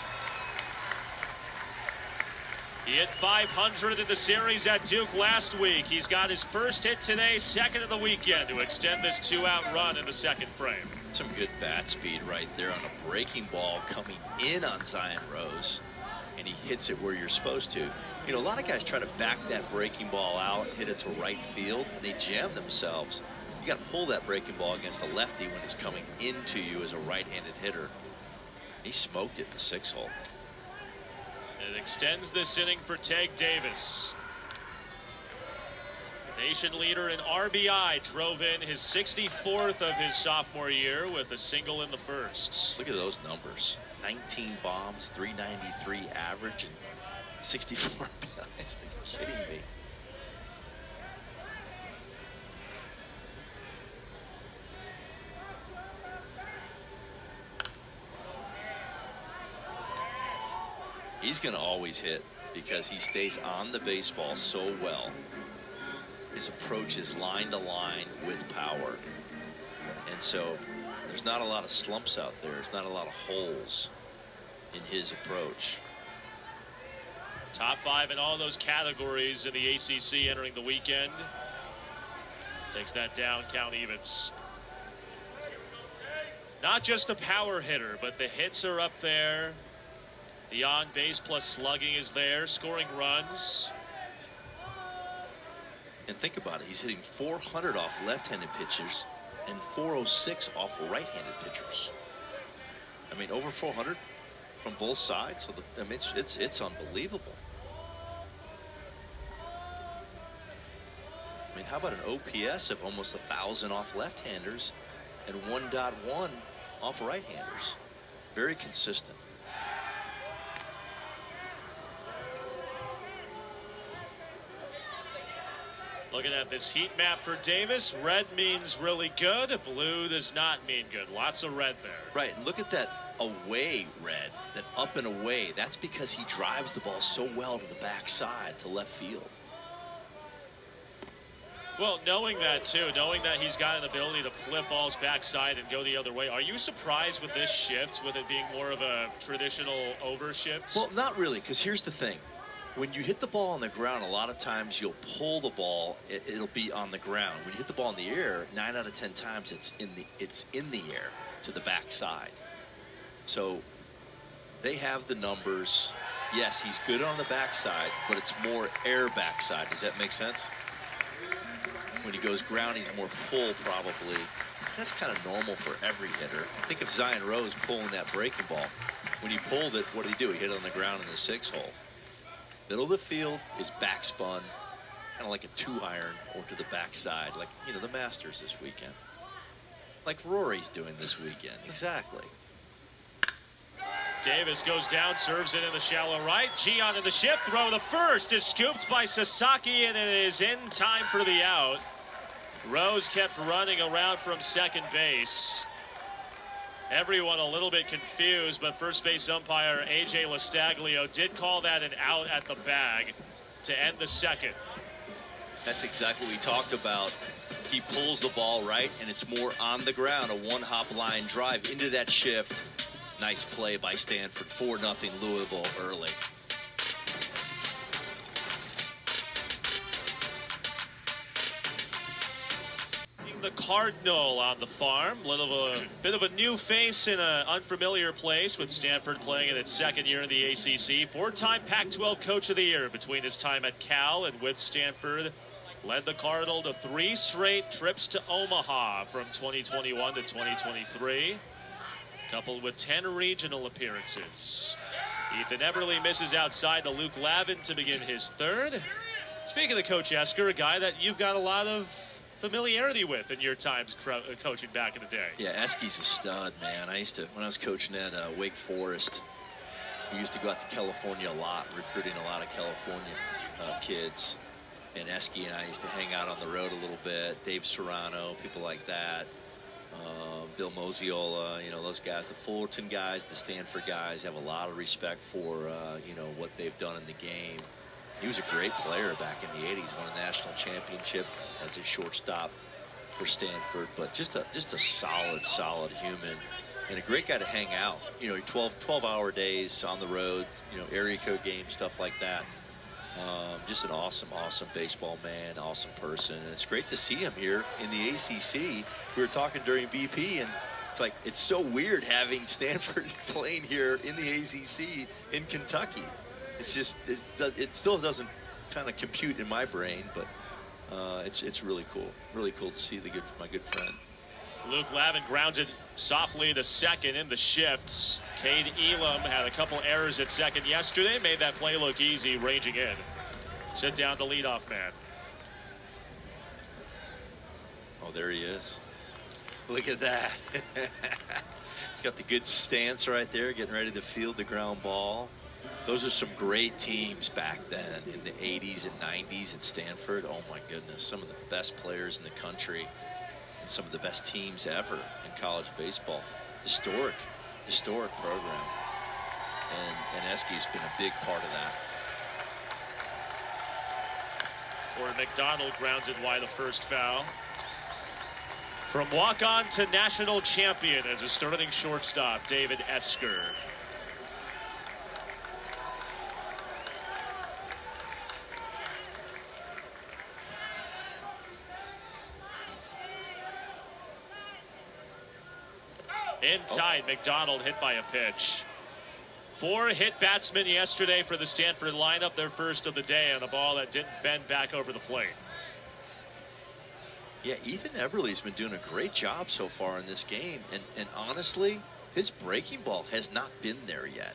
He hit 500 in the series at Duke last week. He's got his first hit today, second of the weekend, to extend this 2-out run in the second frame. Some good bat speed right there on a breaking ball coming in on Zion Rose, and he hits it where you're supposed to. A lot of guys try to back that breaking ball out, hit it to right field, and they jam themselves. You got to pull that breaking ball against a lefty when it's coming into you as a right-handed hitter. He smoked it in the 6-hole. It extends this inning for Tag Davis. Nation leader in RBI, drove in his 64th of his sophomore year with a single in the first. Look at those numbers. 19 bombs, 393 average, and 64 RBIs. Are you kidding me? He's going to always hit because he stays on the baseball so well. His approach is line to line with power. And so there's not a lot of slumps out there. There's not a lot of holes in his approach. Top 5 in all those categories in the ACC entering the weekend. Takes that down, count evens. Not just a power hitter, but the hits are up there. The on-base plus slugging is there, scoring runs. And think about it, he's hitting 400 off left-handed pitchers and 406 off right-handed pitchers. I mean, over 400 from both sides. So it's unbelievable. I mean, how about an OPS of almost 1,000 off left-handers and 1.1 off right-handers? Very consistent. Looking at this heat map for Davis, red means really good, blue does not mean good. Lots of red there. Right, and look at that away red, that up and away. That's because he drives the ball so well to the backside, to left field. Well, knowing that too, knowing that he's got an ability to flip balls backside and go the other way, are you surprised with this shift, with it being more of a traditional over shift? Well, not really, because here's the thing. When you hit the ball on the ground, a lot of times you'll pull the ball, it'll be on the ground. When you hit the ball in the air, 9 out of 10 times it's in the air to the backside. So they have the numbers. Yes, he's good on the backside, but it's more air backside. Does that make sense? When he goes ground, he's more pull probably. That's kind of normal for every hitter. Think of Zion Rose pulling that breaking ball. When he pulled it, what did he do? He hit it on the ground in the 6-hole. Middle of the field is backspun, kind of like a 2-iron or to the backside, like, the Masters this weekend. Like Rory's doing this weekend. Exactly. Davis goes down, serves it in the shallow right. Gian in the shift throw. The first is scooped by Sasaki, and it is in time for the out. Rose kept running around from second base. Everyone a little bit confused, but first base umpire A.J. Lastaglio did call that an out at the bag to end the second. That's exactly what we talked about. He pulls the ball right, and it's more on the ground, a one-hop line drive into that shift. Nice play by Stanford, 4-0 Louisville early. The Cardinal on the farm, a bit of a new face in an unfamiliar place with Stanford playing in its second year in the ACC. Four-time Pac-12 Coach of the Year between his time at Cal and with Stanford. Led the Cardinal to 3 straight trips to Omaha from 2021 to 2023, coupled with 10 regional appearances. Ethan Eberle misses outside to Luke Lavin to begin his third. Speaking of Coach Esker, a guy that you've got a lot of familiarity with in your times coaching back in the day. Yeah, Esky's a stud, man. When I was coaching at Wake Forest, we used to go out to California a lot, recruiting a lot of California kids. And Esky and I used to hang out on the road a little bit. Dave Serrano, people like that. Bill Moziola, those guys, the Fullerton guys, the Stanford guys have a lot of respect for, what they've done in the game. He was a great player back in the 80s, won a national championship as a shortstop for Stanford, but just a solid human and a great guy to hang out. 12-hour days on the road, area code games, stuff like that. Just an awesome baseball man, awesome person. And it's great to see him here in the ACC. We were talking during BP, and it's so weird having Stanford playing here in the ACC in Kentucky. It's just, it still doesn't kind of compute in my brain, but it's really cool. Really cool to see my good friend. Luke Lavin grounded softly to second in the shifts. Cade Elam had a couple errors at second yesterday, made that play look easy, ranging in. Sit down the leadoff man. Oh, there he is. Look at that. He's got the good stance right there, getting ready to field the ground ball. Those are some great teams back then in the 80s and 90s at Stanford. Oh, my goodness. Some of the best players in the country. Some of the best teams ever in college baseball. Historic program. And Esky's been a big part of that. Or McDonald grounds it wide, the first foul. From walk-on to national champion as a starting shortstop, David Esker. In tight, McDonald hit by a pitch. 4 hit batsmen yesterday for the Stanford lineup, their first of the day on a ball that didn't bend back over the plate. Yeah, Ethan Eberle's been doing a great job so far in this game, and honestly, his breaking ball has not been there yet.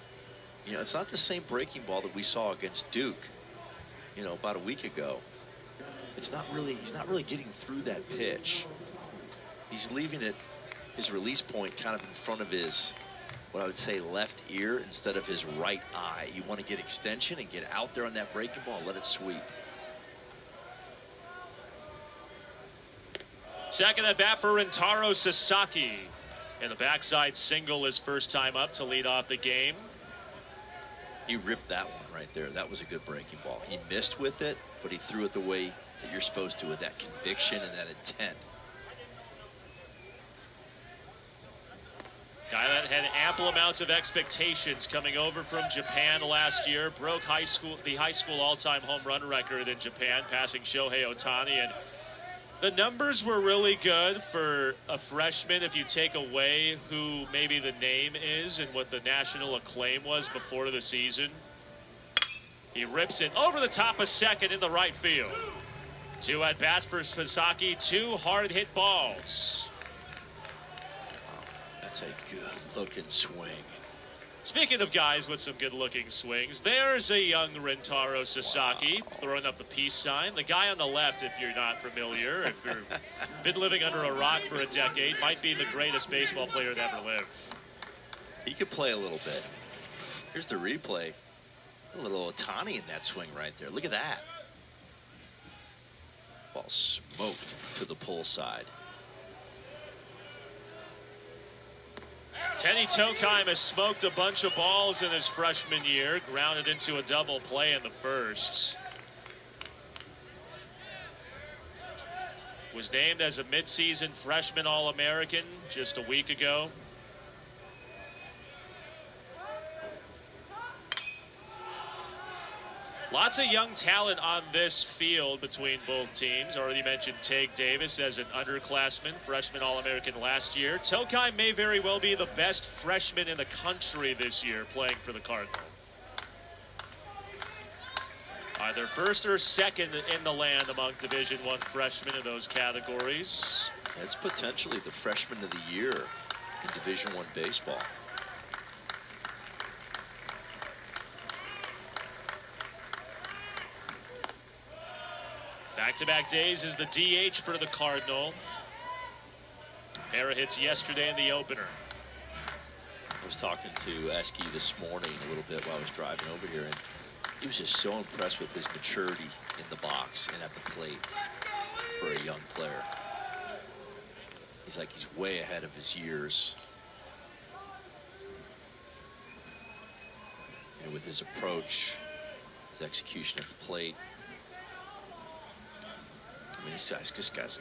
It's not the same breaking ball that we saw against Duke, about a week ago. He's not really getting through that pitch. He's leaving his release point kind of in front of his, what I would say, left ear instead of his right eye. You want to get extension and get out there on that breaking ball, let it sweep. Second at bat for Rintaro Sasaki. And the backside single his first time up to lead off the game. He ripped that one right there. That was a good breaking ball. He missed with it, but he threw it the way that you're supposed to, with that conviction and that intent. Guy that had ample amounts of expectations coming over from Japan last year, broke the high school all-time home run record in Japan, passing Shohei Ohtani, and the numbers were really good for a freshman if you take away who maybe the name is and what the national acclaim was before the season. He rips it over the top of second in the right field. 2 at-bats for Sasaki, 2 hard-hit balls. That's a good-looking swing. Speaking of guys with some good-looking swings, there's a young Rintaro Sasaki throwing up the peace sign. The guy on the left, if you're not familiar, if you've been living under a rock for a decade, might be the greatest baseball player to ever live. He could play a little bit. Here's the replay. A little Ohtani in that swing right there. Look at that. Ball smoked to the pull side. Teddy Tokheim has smoked a bunch of balls in his freshman year, grounded into a double play in the first. Was named as a midseason freshman All-American just a week ago. Lots of young talent on this field between both teams. Already mentioned Tage Davis as an underclassman, freshman All-American last year. Tokai may very well be the best freshman in the country this year playing for the Cardinals. Either first or second in the land among Division I freshmen in those categories. That's potentially the freshman of the year in Division I baseball. Back-to-back days is the DH for the Cardinal. Pair of hits yesterday in the opener. I was talking to Esky this morning a little bit while I was driving over here, and he was just so impressed with his maturity in the box and at the plate for a young player. He's like he's way ahead of his years. And with his approach, his execution at the plate. I mean, this guy's going to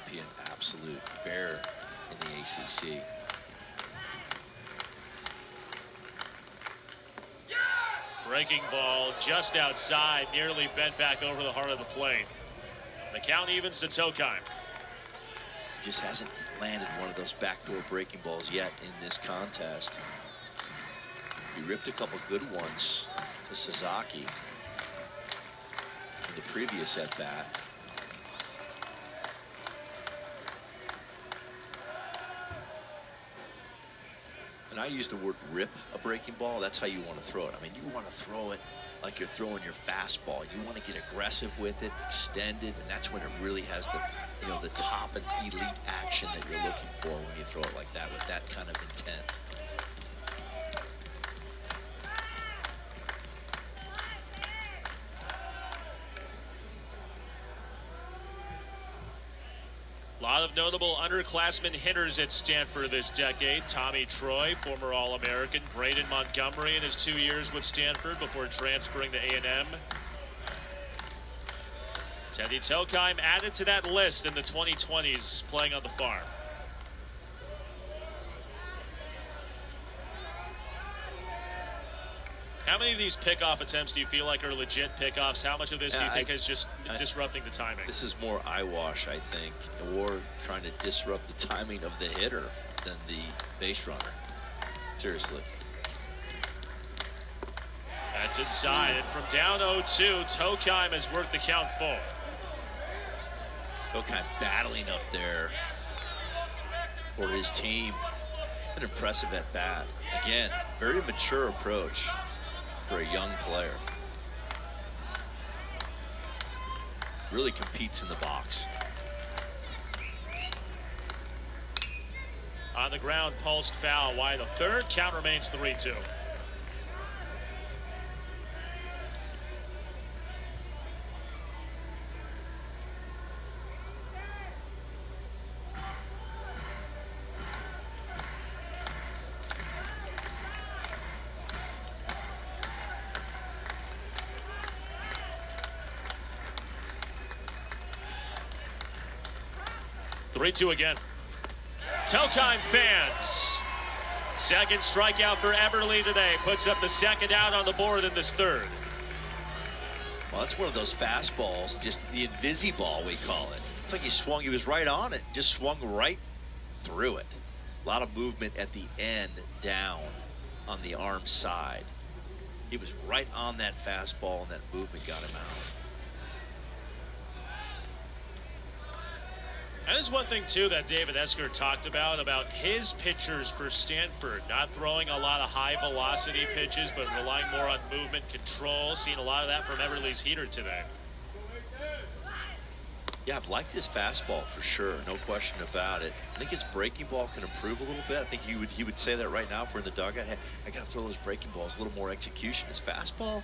be an absolute bear in the ACC. Breaking ball just outside, nearly bent back over the heart of the plate. The count evens to Tokai. Just hasn't landed one of those backdoor breaking balls yet in this contest. He ripped a couple good ones to Sasaki in the previous at-bat. And I use the word rip a breaking ball. That's how you want to throw it. I mean, you want to throw it like you're throwing your fastball. You want to get aggressive with it, extend it, and that's when it really has the, you know, the top and elite action that you're looking for when you throw it like that with that kind of intent. A lot of notable underclassmen hitters at Stanford this decade. Tommy Troy, former All-American. Braden Montgomery in his 2 years with Stanford before transferring to A&M. Teddy Tokai added to that list in the 2020s playing on the farm. How many of these pickoff attempts do you feel like are legit pickoffs? How much of this do you think is just disrupting the timing? This is more eyewash, I think, or trying to disrupt the timing of the hitter than the base runner. Seriously. That's inside, and from down 0-2, Tokai has worked the count full. Tokai battling up there for his team. It's an impressive at bat. Again, very mature approach for a young player. Really competes in the box. On the ground, pulsed foul wide of third. Count remains 3-2. Three-two again. Tokai fans. Second strikeout for Eberle today. Puts up the second out on the board in this third. Well, that's one of those fastballs, just the invisi-ball we call it. It's like he was right on it, just swung right through it. A lot of movement at the end down on the arm side. He was right on that fastball, and that movement got him out. That is one thing, too, that David Esker talked about his pitchers for Stanford. Not throwing a lot of high-velocity pitches, but relying more on movement control. Seeing a lot of that from Eberle's heater today. Yeah, I've liked his fastball for sure, no question about it. I think his breaking ball can improve a little bit. I think he would say that right now if we're in the dugout. Hey, I got to throw those breaking balls, a little more execution. His fastball,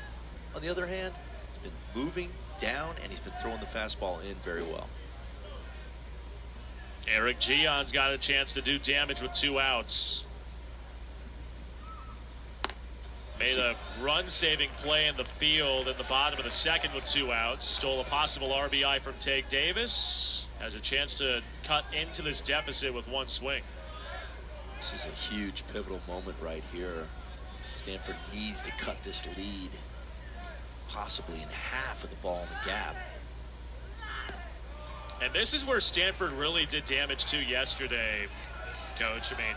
on the other hand, has been moving down, and he's been throwing the fastball in very well. Eric Gion's got a chance to do damage with 2 outs. Made a run-saving play in the field in the bottom of the second with 2 outs. Stole a possible RBI from Tage Davis. Has a chance to cut into this deficit with 1 swing. This is a huge pivotal moment right here. Stanford needs to cut this lead, possibly in half with the ball in the gap. And this is where Stanford really did damage to yesterday, Coach. I mean,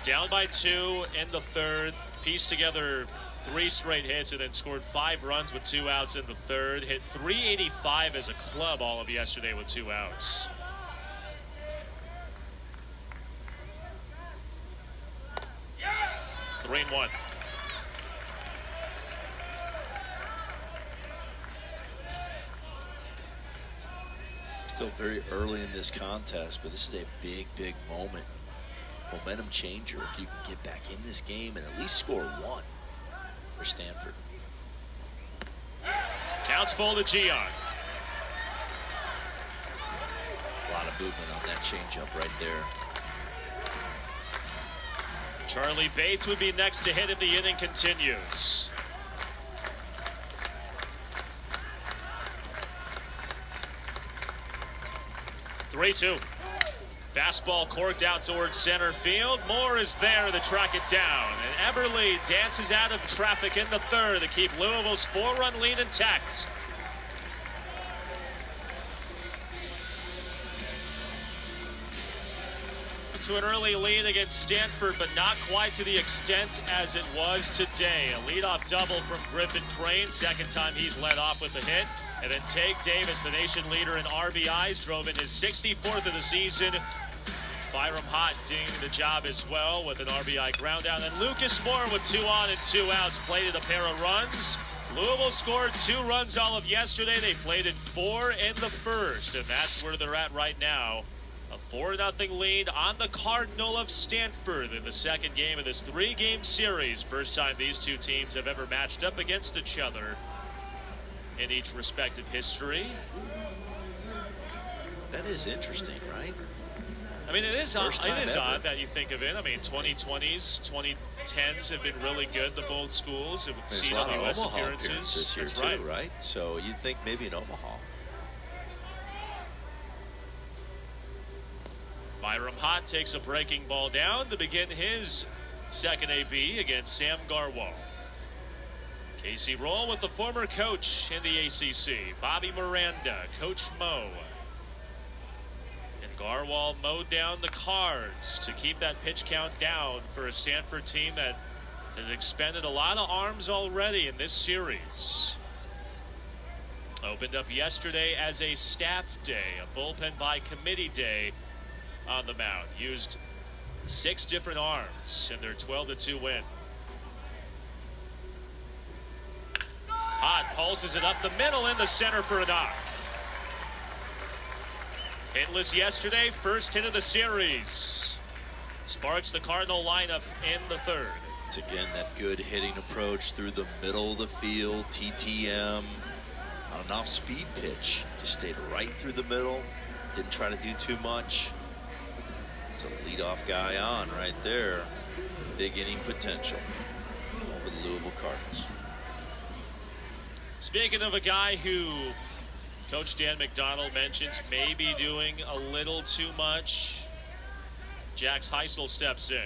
down by 2 in the third, pieced together 3 straight hits, and then scored 5 runs with 2 outs in the third. Hit .385 as a club all of yesterday with 2 outs. Yes! 3-1. Still very early in this contest, but this is a big, big moment. Momentum changer if you can get back in this game and at least score 1 for Stanford. Counts full to Gian. A lot of movement on that changeup right there. Charlie Bates would be next to hit if the inning continues. Three-two. Fastball corked out towards center field. Moore is there to track it down. And Eberle dances out of traffic in the third to keep Louisville's 4-run lead intact. To an early lead against Stanford, but not quite to the extent as it was today. A leadoff double from Griffin Crane, second time he's led off with a hit. And then Tage Davis, the nation leader in RBIs, drove in his 64th of the season. Byram Hott doing the job as well with an RBI ground out. And Lucas Moore with 2 on and 2 outs plated a pair of runs. Louisville scored 2 runs all of yesterday. They plated 4 in the first, and that's where they're at right now. A 4-0 lead on the Cardinal of Stanford in the second game of this 3-game series. First time these 2 teams have ever matched up against each other in each respective history. That is interesting, right? I mean, it is odd that you think of it. I mean, 2020s, 2010s have been really good, the both schools. It would There's see a lot of CWS Omaha appearances. this year That's too, right? So you'd think maybe in Omaha. Byram Hott takes a breaking ball down to begin his second AB against Sam Garwal. Casey Roll with the former coach in the ACC, Bobby Miranda, Coach Mo. And Garwal mowed down the Cards to keep that pitch count down for a Stanford team that has expended a lot of arms already in this series. Opened up yesterday as a staff day, a bullpen by committee day on the mound. Used 6 different arms in their 12-2 win. Hott pulses it up the middle in the center for a knock. Hitless yesterday, first hit of the series. Sparks the Cardinal lineup in the third. It's again that good hitting approach through the middle of the field, TTM, on an off-speed pitch. Just stayed right through the middle, didn't try to do too much. It's a leadoff guy on right there. Big inning potential for the Louisville Cardinals. Speaking of a guy who Coach Dan McDonald mentions may be doing a little too much, Jax Heisel steps in.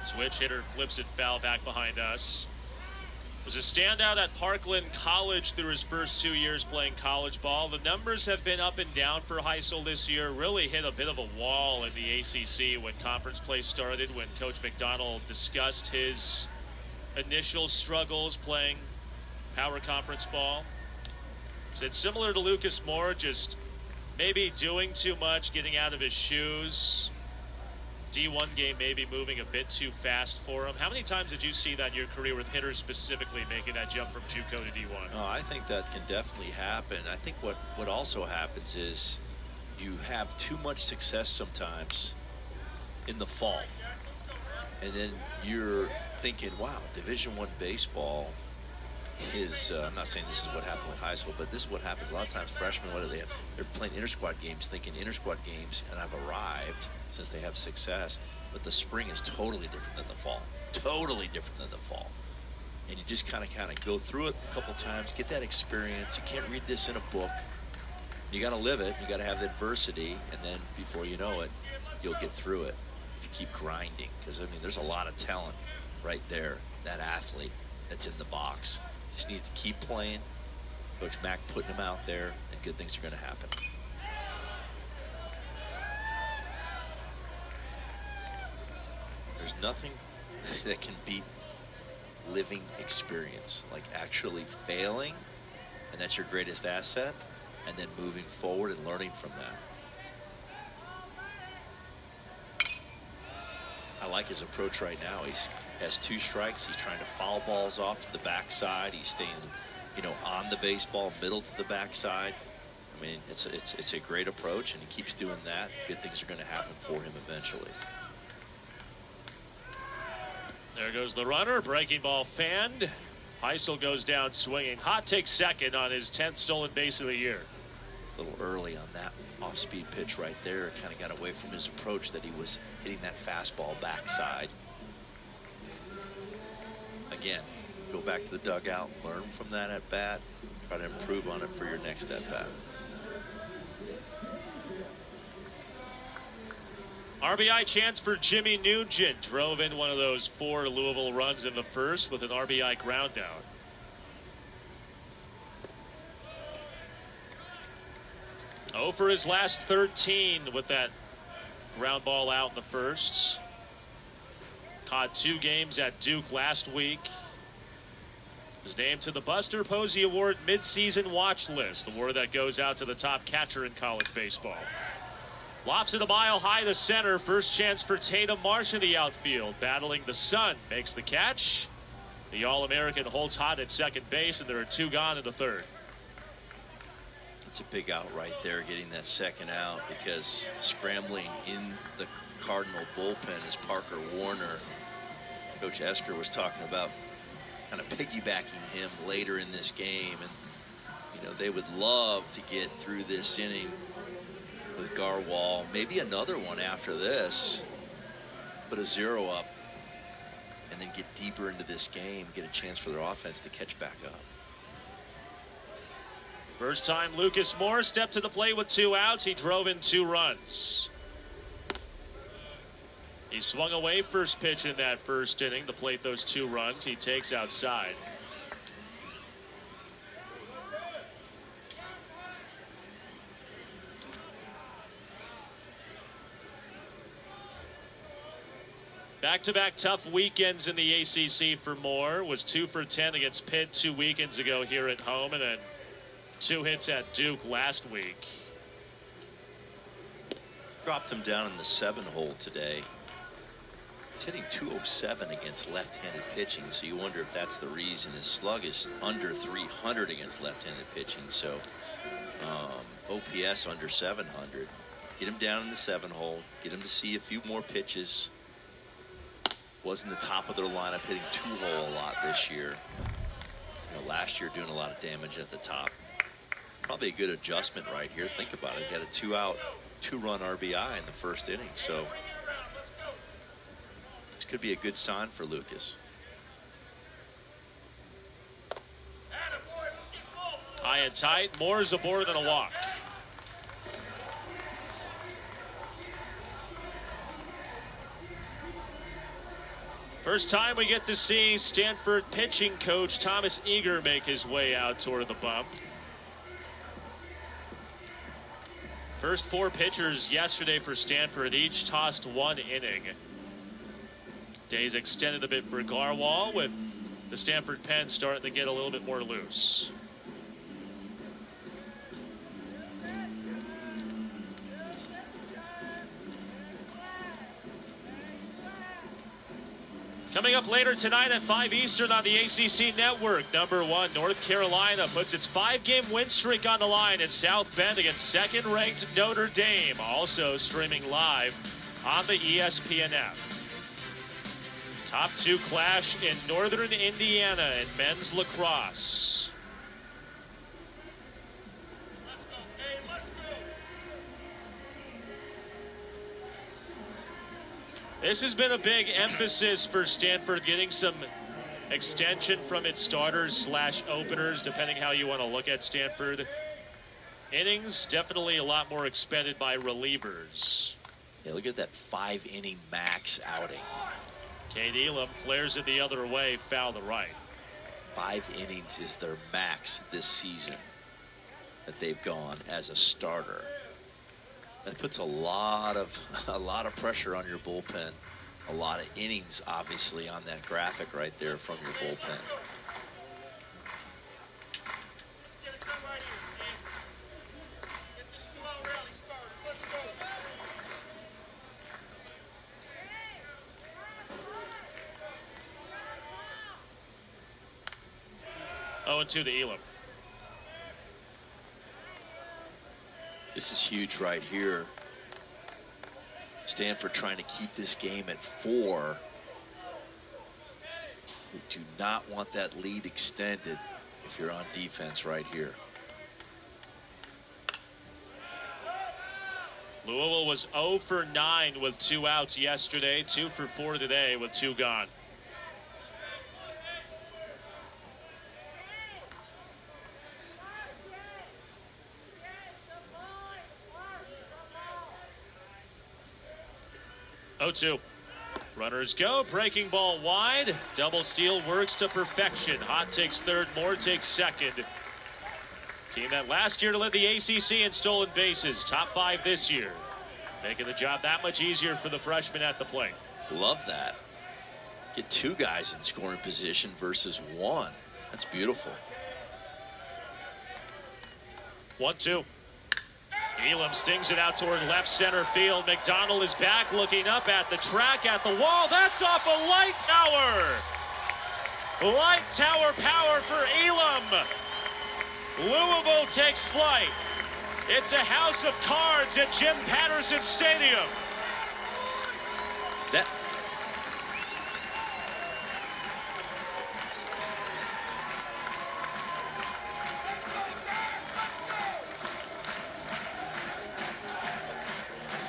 Switch hitter flips it foul back behind us. Was a standout at Parkland College through his first 2 years playing college ball. The numbers have been up and down for Heisel this year. Really hit a bit of a wall in the ACC when conference play started, when Coach McDonald discussed his initial struggles playing power conference ball. So it's similar to Lucas Moore, just maybe doing too much, getting out of his shoes. D1 game maybe moving a bit too fast for him. How many times did you see that in your career with hitters specifically making that jump from JUCO to D1? Oh, I think that can definitely happen. I think what also happens is you have too much success sometimes in the fall, and then you're thinking, wow, Division I baseball is, I'm not saying this is what happened with Heisel, but this is what happens a lot of times. Freshmen, what do they have? They're playing inter-squad games, thinking inter-squad games, and I've arrived since they have success. But the spring is totally different than the fall. Totally different than the fall. And you just kind of go through it a couple times, get that experience. You can't read this in a book. You got to live it. You got to have the adversity, and then before you know it, you'll get through it if you keep grinding. Because I mean, there's a lot of talent right there. That athlete that's in the box just needs to keep playing. Coach Mack putting him out there, and good things are going to happen. There's nothing that can beat living experience, like actually failing, and that's your greatest asset, and then moving forward and learning from that. I like his approach right now. He has 2 strikes. He's trying to foul balls off to the backside. He's staying, on the baseball, middle to the backside. I mean, it's a great approach, and he keeps doing that. Good things are going to happen for him eventually. There goes the runner. Breaking ball fanned. Heisel goes down swinging. Hot takes second on his 10th stolen base of the year. A little early on that off-speed pitch right there. Kind of got away from his approach that he was hitting that fastball backside. Again, go back to the dugout, learn from that at bat, try to improve on it for your next at bat. RBI chance for Jimmy Nugent. Drove in one of those 4 Louisville runs in the first with an RBI ground down. Oh, for his last 13 with that ground ball out in the first. Caught 2 games at Duke last week. Was named to the Buster Posey Award midseason watch list, award that goes out to the top catcher in college baseball. Lofts it a mile high to center. First chance for Tatum Marsh in the outfield. Battling the sun. Makes the catch. The All-American holds hot at second base, and there are 2 gone in the third. It's a big out right there, getting that second out, because scrambling in the Cardinal bullpen is Parker Warner. Coach Esker was talking about kind of piggybacking him later in this game, and they would love to get through this inning with Garwal, maybe another one after this, put a 0 up, and then get deeper into this game, get a chance for their offense to catch back up. First time Lucas Moore stepped to the plate with 2 outs. He drove in 2 runs. He swung away first pitch in that first inning to plate those 2 runs. He takes outside. Back-to-back tough weekends in the ACC for Moore. Was 2 for 10 against Pitt 2 weekends ago here at home, and then 2 hits at Duke last week. Dropped him down in the 7-hole today. He's hitting 207 against left-handed pitching, so you wonder if that's the reason. His slug is under 300 against left-handed pitching, so OPS under 700. Get him down in the 7-hole, get him to see a few more pitches. Wasn't the top of their lineup, hitting 2-hole a lot this year. Last year doing a lot of damage at the top. Probably a good adjustment right here. Think about it. He had a 2-out, 2-run RBI in the first inning, so this could be a good sign for Lucas. High and tight. Moore's aboard and a walk. First time we get to see Stanford pitching coach Thomas Eager make his way out toward the bump. First 4 pitchers yesterday for Stanford, each tossed 1 inning. Days extended a bit for Garwal, with the Stanford pen starting to get a little bit more loose. Coming up later tonight at 5 Eastern on the ACC Network, number 1, North Carolina puts its 5-game win streak on the line in South Bend against second-ranked Notre Dame, also streaming live on the ESPN app. Top 2 clash in Northern Indiana in men's lacrosse. This has been a big emphasis for Stanford, getting some extension from its starters / openers, depending how you want to look at Stanford. Innings, definitely a lot more expended by relievers. Yeah, look at that 5-inning max outing. Cade Elam flares it the other way, foul to right. 5 innings is their max this season that they've gone as a starter. That puts a lot of pressure on your bullpen. A lot of innings, obviously, on that graphic right there from your bullpen. Oh, and 2 to Elam. This is huge right here. Stanford trying to keep this game at 4. You do not want that lead extended if you're on defense right here. Louisville was 0 for 9 with 2 outs yesterday, 2 for 4 today with 2 gone. Oh, 2. Runners go. Breaking ball wide. Double steal works to perfection. Hott takes third. Moore takes second. Team that last year to lead the ACC in stolen bases. Top 5 this year. Making the job that much easier for the freshman at the plate. Love that. Get 2 guys in scoring position versus 1. That's beautiful. 1-2. Elam stings it out toward left center field. McDonald is back, looking up at the track, at the wall. That's off a light tower. Light tower power for Elam. Louisville takes flight. It's a house of cards at Jim Patterson Stadium.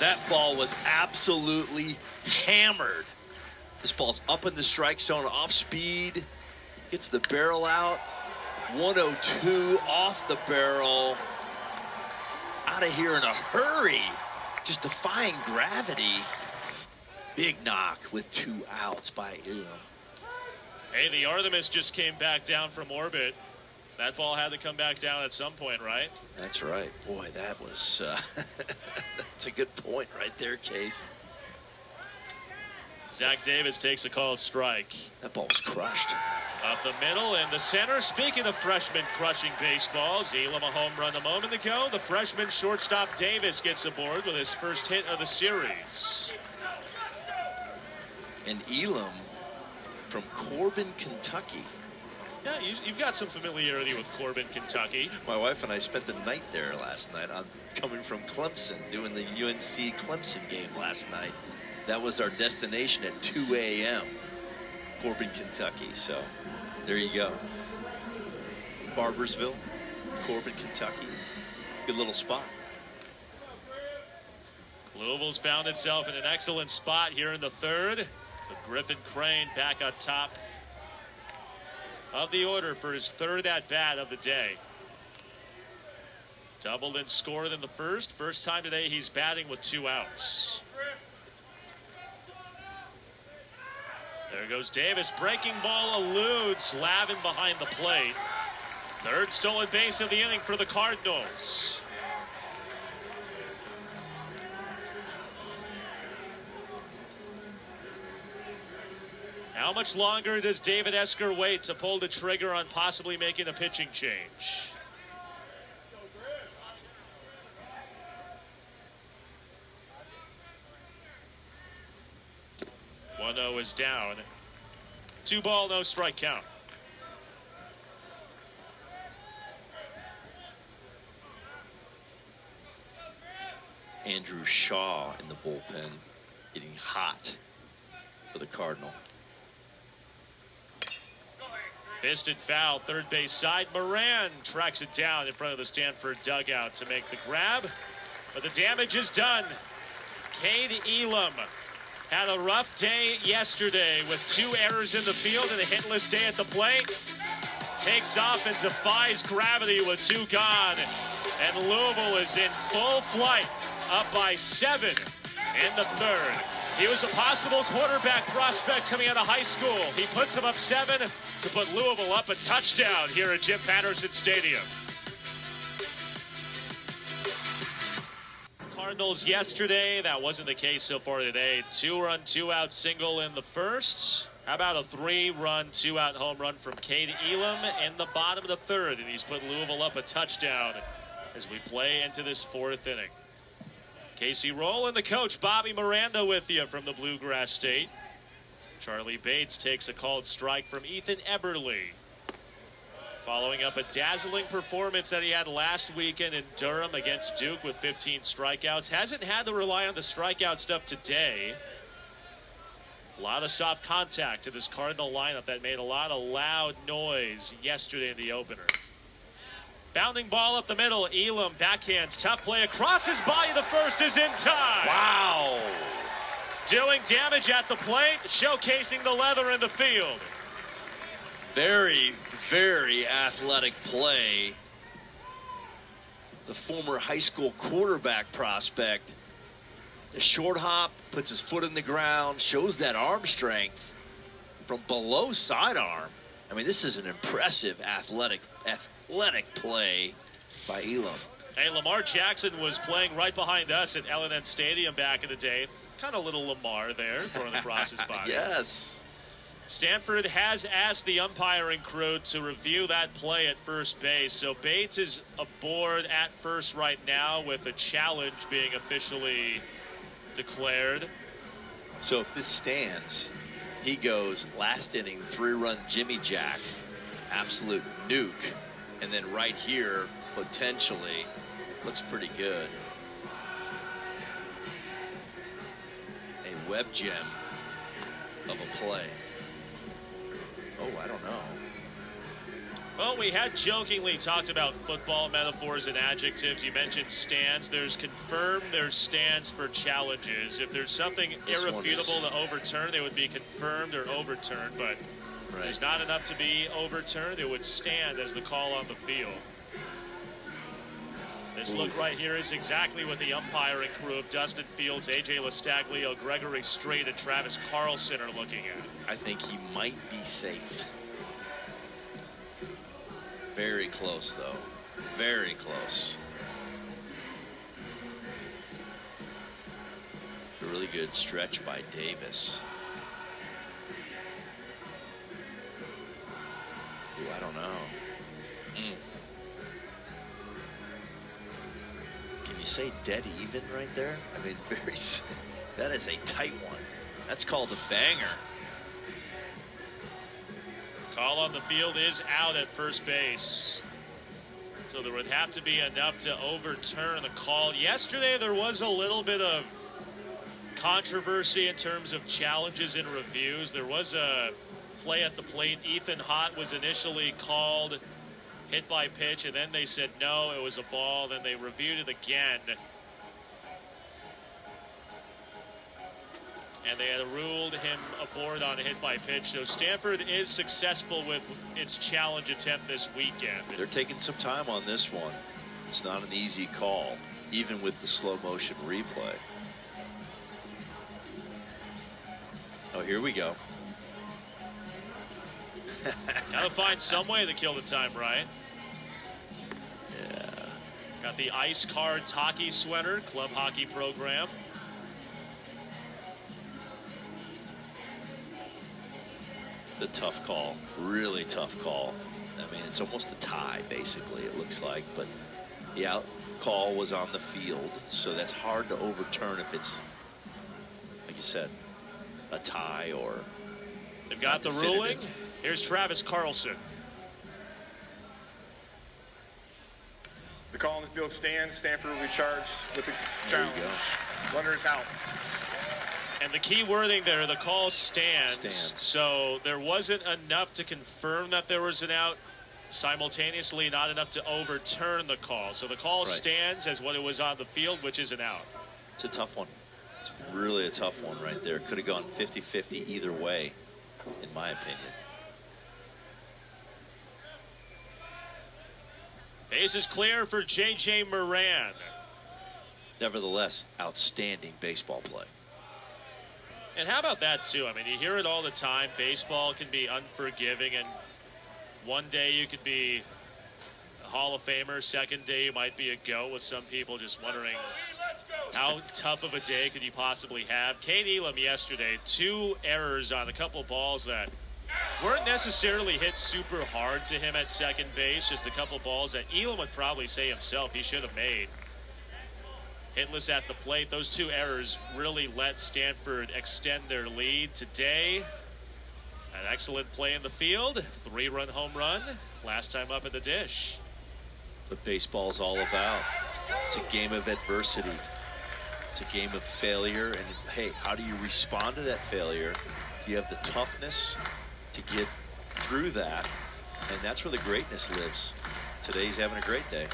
That ball was absolutely hammered. This ball's up in the strike zone, off speed, gets the barrel out. 102 off the barrel. Out of here in a hurry. Just defying gravity. Big knock with 2 outs by Elam. Hey, the Artemis just came back down from orbit. That ball had to come back down at some point, right? That's right. Boy, that was that's a good point right there, Case. Zach Davis takes a called strike. That ball was crushed. Up the middle and the center. Speaking of freshmen crushing baseballs, Elam a home run a moment ago. The freshman shortstop Davis gets aboard with his first hit of the series. And Elam from Corbin, Kentucky. Yeah, you've got some familiarity with Corbin, Kentucky. My wife and I spent the night there last night. I'm coming from Clemson, doing the UNC Clemson game last night. That was our destination at 2 a.m. Corbin, Kentucky. So there you go. Barbersville, Corbin, Kentucky. Good little spot. Louisville's found itself in an excellent spot here in the 3rd. So Griffin Crane back on top of the order for his 3rd at-bat of the day. Doubled and scored in the first. First time today he's batting with 2 outs. There goes Davis. Breaking ball eludes Lavin behind the plate. 3rd stolen base of the inning for the Cardinals. How much longer does David Esker wait to pull the trigger on possibly making a pitching change? One 0 is down. 2 ball, no strike count. Andrew Shaw in the bullpen, getting hot for the Cardinal. Fisted foul, 3rd base side. Moran tracks it down in front of the Stanford dugout to make the grab. But the damage is done. Cade Elam Had a rough day yesterday with 2 errors in the field and a hitless day at the plate. Takes off and defies gravity with 2 gone. And Louisville is in full flight, up by 7 in the 3rd. He was a possible quarterback prospect coming out of high school. He puts them up 7 to put Louisville up a touchdown here at Jim Patterson Stadium. Cardinals yesterday, that wasn't the case so far today. 2-run, 2-out single in the first. How about a 3-run, 2-out home run from Cade Elam in the bottom of the 3rd, and he's put Louisville up a touchdown as we play into this 4th inning. Casey Roll and the coach Bobby Miranda with you from the Bluegrass State. Charlie Bates takes a called strike from Ethan Eberle, following up a dazzling performance that he had last weekend in Durham against Duke with 15 strikeouts. Hasn't had to rely on the strikeout stuff today. A lot of soft contact to this Cardinal lineup that made a lot of loud noise yesterday in the opener. Bounding ball up the middle. Elam backhands. Tough play across his body. The first is in time. Wow. Doing damage at the plate, showcasing the leather in the field. Very, very athletic play. The former high school quarterback prospect. The short hop, puts his foot in the ground, shows that arm strength from below sidearm. I mean, this is an impressive athletic play by Elam. Hey, Lamar Jackson was playing right behind us at L&N Stadium back in the day. Kind of little Lamar there, throwing across his body. Yes. Stanford has asked the umpiring crew to review that play at first base. So Bates is aboard at first right now with a challenge being officially declared. So if this stands, he goes last inning, 3-run Jimmy Jack, absolute nuke. And then right here, potentially, looks pretty good. A web gem of a play. Oh, I don't know. Well, we had jokingly talked about football metaphors and adjectives. You mentioned stands. There's confirmed, there's stands for challenges. If there's something irrefutable to overturn, it would be confirmed or overturned. But there's not enough to be overturned. It would stand as the call on the field. This look right here is exactly what the umpiring crew of Dustin Fields, A.J. Lastaglio, Gregory Strait, and Travis Carlson are looking at. I think he might be safe. Very close, though. Very close. A really good stretch by Davis. Ooh, I don't know. Can you say dead even right there? I mean, that is a tight one. That's called a banger. Call on the field is out at first base. So there would have to be enough to overturn the call. Yesterday there was a little bit of controversy in terms of challenges and reviews. There was a play at the plate. Ethan Hott was initially called hit by pitch, and then they said no, it was a ball. Then they reviewed it again, and they had ruled him aboard on a hit by pitch. So Stanford is successful with its challenge attempt this weekend. They're taking some time on this one. It's not an easy call, even with the slow motion replay. Oh, here we go. Gotta find some way to kill the time, right? Yeah. Got the Ice Cards hockey sweater, club hockey program. The tough call, really tough call. I mean, it's almost a tie, basically, it looks like. But the out call was on the field, so that's hard to overturn if it's, like you said, a tie or. They've got the ruling. Here's Travis Carlson. The call on the field stands. Stanford will be charged with the challenge. Runner is out. And the key wording there, the call stands. So there wasn't enough to confirm that there was an out. Simultaneously, not enough to overturn the call. So the call stands as what it was on the field, which is an out. It's a tough one. It's really a tough one right there. Could have gone 50-50 either way, in my opinion. Base is clear for J.J. Moran. Nevertheless, outstanding baseball play. And how about that, too? I mean, you hear it all the time. Baseball can be unforgiving, and one day you could be a Hall of Famer. Second day you might be a GOAT, with some people just wondering how tough of a day could you possibly have. Kane Elam yesterday, 2 errors on a couple balls that weren't necessarily hit super hard to him at second base. Just a couple balls that Elam would probably say himself he should have made. Hitless at the plate. Those 2 errors really let Stanford extend their lead today. An excellent play in the field. 3-run home run. Last time up at the dish. What baseball's all about. It's a game of adversity. It's a game of failure. And hey, how do you respond to that failure? You have the toughness to get through that. And that's where the greatness lives. Today's having a great day.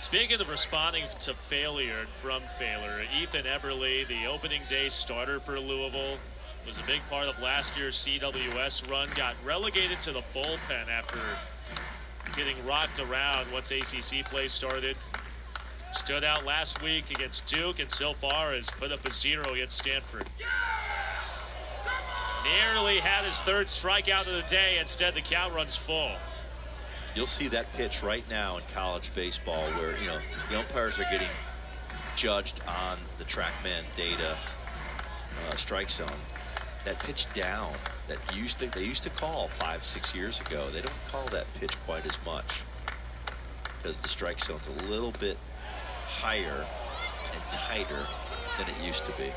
Speaking of responding to failure and from failure, Ethan Eberle, the opening day starter for Louisville, was a big part of last year's CWS run, got relegated to the bullpen after getting rocked around once ACC play started. Stood out last week against Duke, and so far has put up a 0 against Stanford. Nearly had his 3rd strikeout of the day. Instead, the count runs full. You'll see that pitch right now in college baseball where, you know, the umpires are getting judged on the TrackMan data strike zone. That pitch down that they used to call 5-6 years ago, they don't call that pitch quite as much because the strike zone's a little bit higher and tighter than it used to be.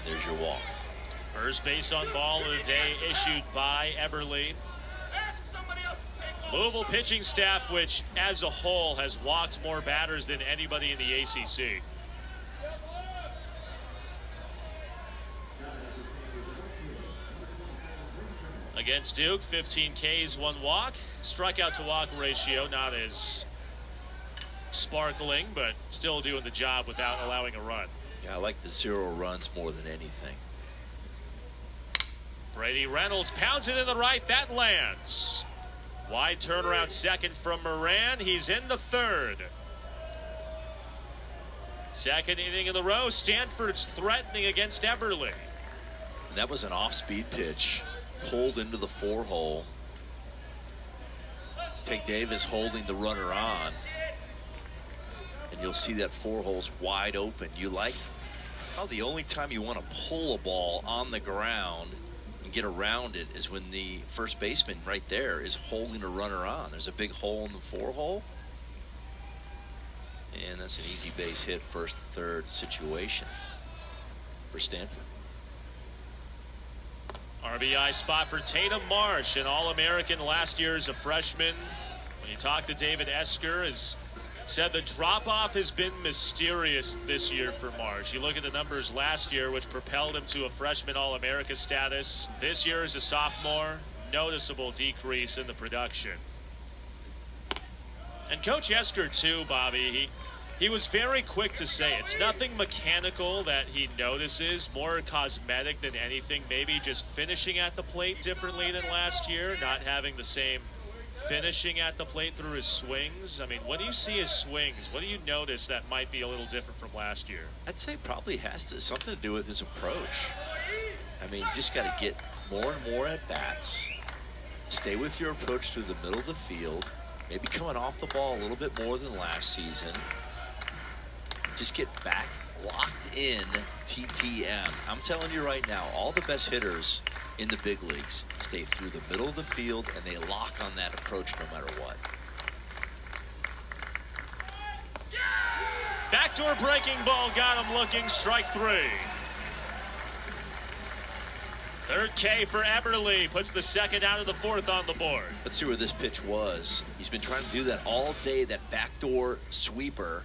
There's your walk. First base on ball of the day issued by Eberle. Louisville pitching staff, which as a whole has walked more batters than anybody in the ACC. Against Duke, 15 Ks, 1 walk. Strikeout to walk ratio not as sparkling, but still doing the job without allowing a run. Yeah, I like the 0 runs more than anything. Brady Reynolds pounds it in the right. That lands. Wide turnaround second from Moran. He's in the 3rd. Second inning in a row. Stanford's threatening against Eberle. And that was an off-speed pitch. Pulled into the 4-hole. Tank Davis holding the runner on. And you'll see that 4-hole's wide open. You like how the only time you want to pull a ball on the ground and get around it is when the first baseman right there is holding a runner on. There's a big hole in the 4-hole. And that's an easy base hit, 1st, 3rd situation for Stanford. RBI spot for Tatum Marsh, an All-American last year as a freshman. When you talk to David Esker, has said the drop-off has been mysterious this year for Marsh. You look at the numbers last year, which propelled him to a freshman All-America status. This year as a sophomore, noticeable decrease in the production. And Coach Esker too, Bobby, he was very quick to say it's nothing mechanical that he notices, more cosmetic than anything, maybe just finishing at the plate differently than last year, not having the same finishing at the plate through his swings. I mean, what do you see as swings? What do you notice that might be a little different from last year? I'd say probably has something to do with his approach. I mean, you just got to get more and more at bats, stay with your approach through the middle of the field, maybe coming off the ball a little bit more than last season. Just get back locked in TTM. I'm telling you right now, all the best hitters in the big leagues stay through the middle of the field and they lock on that approach no matter what. Backdoor breaking ball got him looking, strike 3. 3rd K for Eberle, puts the 2nd out of the 4th on the board. Let's see where this pitch was. He's been trying to do that all day, that backdoor sweeper.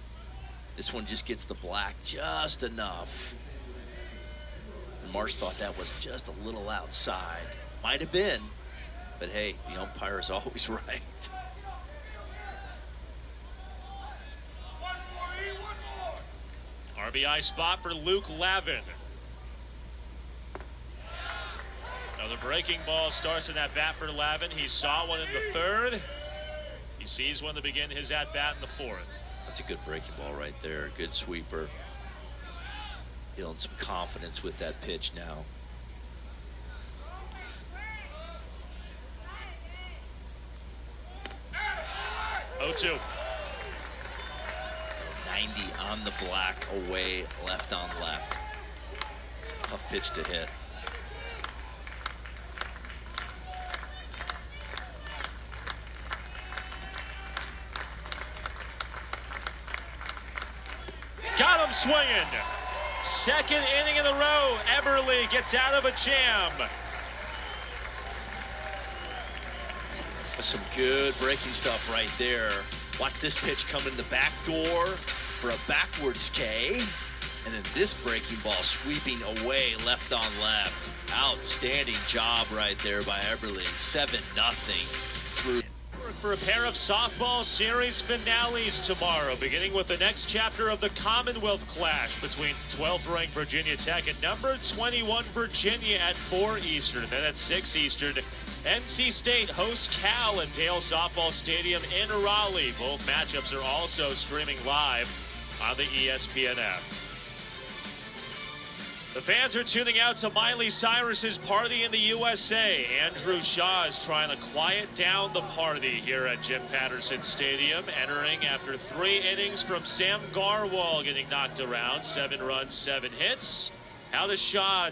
This one just gets the black just enough. And Marsh thought that was just a little outside. Might have been, But hey, the umpire is always right. RBI spot for Luke Lavin. Another breaking ball starts in that bat for Lavin. He saw one in the third. He sees one to begin his at-bat in the fourth. That's a good breaking ball right there. Good sweeper. Feeling some confidence with that pitch now. Oh, 2. 90 on the black, away, left on left. Tough pitch to hit. Got him swinging. Second inning in a row. Eberle gets out of a jam. Some good breaking stuff right there. Watch this pitch come in the back door for a backwards K. And then this breaking ball sweeping away left on left. Outstanding job right there by Eberle. 7-0 through. For a pair of softball series finales tomorrow, beginning with the next chapter of the Commonwealth Clash between 12th ranked Virginia Tech and number 21 Virginia at 4 Eastern. Then at 6 Eastern, NC State hosts Cal at Dale Softball Stadium in Raleigh. Both matchups are also streaming live on the ESPN app. The fans are tuning out to Miley Cyrus's party in the USA. Andrew Shaw is trying to quiet down the party here at Jim Patterson Stadium, entering after 3 innings from Sam Garwal getting knocked around. 7 runs, 7 hits. How does Shaw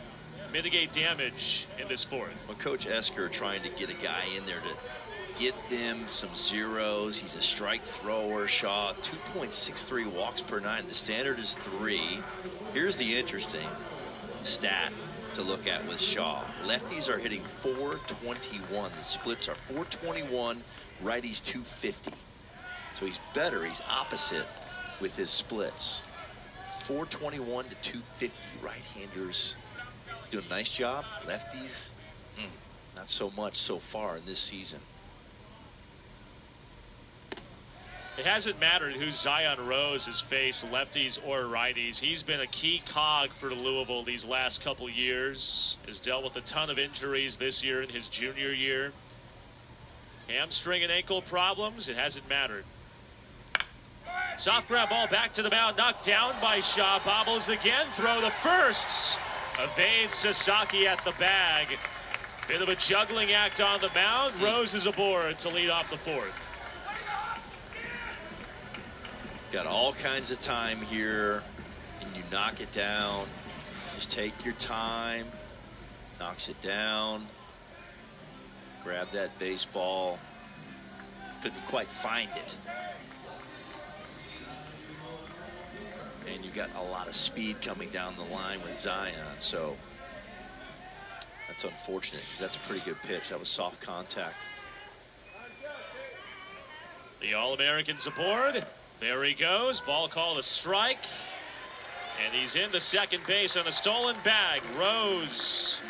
mitigate damage in this fourth? Well, Coach Esker trying to get a guy in there to get them some zeros. He's a strike thrower. Shaw, 2.63 walks per 9. The standard is 3. Here's the interesting stat to look at with Shaw. Lefties are hitting 421. The splits are 421, righties 250. So he's better. He's opposite with his splits. 421 to 250. Right-handers doing a nice job. Lefties, not so much so far in this season. It hasn't mattered who Zion Rose has faced, lefties or righties. He's been a key cog for Louisville these last couple years. Has dealt with a ton of injuries this year in his junior year. Hamstring and ankle problems, it hasn't mattered. Soft ground ball back to the mound, knocked down by Shaw. Bobbles again, throw to first. Evades Sasaki at the bag. Bit of a juggling act on the mound. Rose is aboard to lead off the fourth. Got all kinds of time here, and you knock it down. Just take your time. Knocks it down. Grab that baseball. Couldn't quite find it. And you got a lot of speed coming down the line with Zion, so that's unfortunate because that's a pretty good pitch. That was soft contact. The All-Americans aboard. There he goes. Ball called a strike. And he's in the second base on a stolen bag. Rose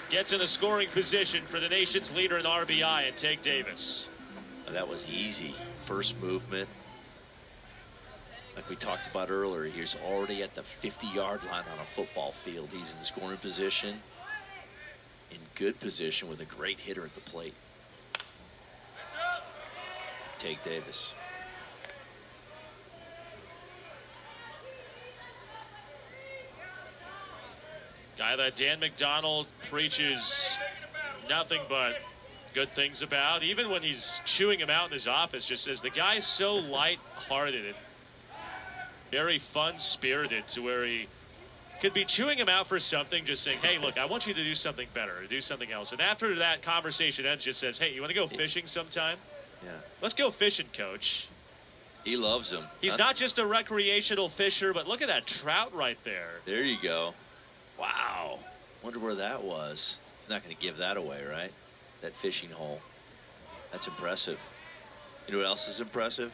gets in a scoring position for the nation's leader in RBI and Take Davis. That was easy. First movement. Like we talked about earlier, he's already at the 50-yard line on a football field. He's in scoring position, in good position with a great hitter at the plate. Take Davis. Guy that Dan McDonald preaches nothing but good things about. Even when he's chewing him out in his office, just says the guy's so light-hearted and very fun-spirited to where he could be chewing him out for something, just saying, hey, look, I want you to do something better, or do something else. And after that conversation ends, just says, hey, you want to go fishing sometime? Yeah. Let's go fishing, coach. He loves him. He's not just a recreational fisher, but look at that trout right there. There you go. Wow. Wonder where that was. He's not going to give that away, right? That fishing hole. That's impressive. You know what else is impressive?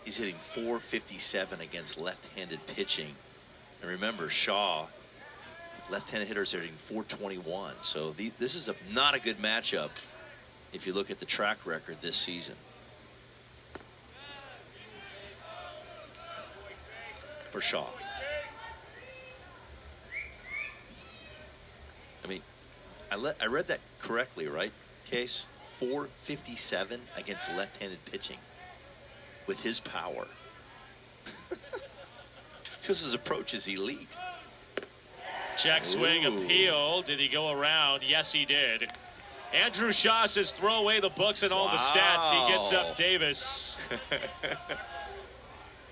He's hitting .457 against left-handed pitching. And remember, Shaw, left-handed hitters are hitting .421. So this is not a good matchup if you look at the track record this season. For Shaw. I mean, I read that correctly, right, Case? 457 against left-handed pitching with his power. Because his approach is elite. Check swing appeal. Did he go around? Yes, he did. Andrew Shaw says throw away the books and all the stats. He gets up Davis.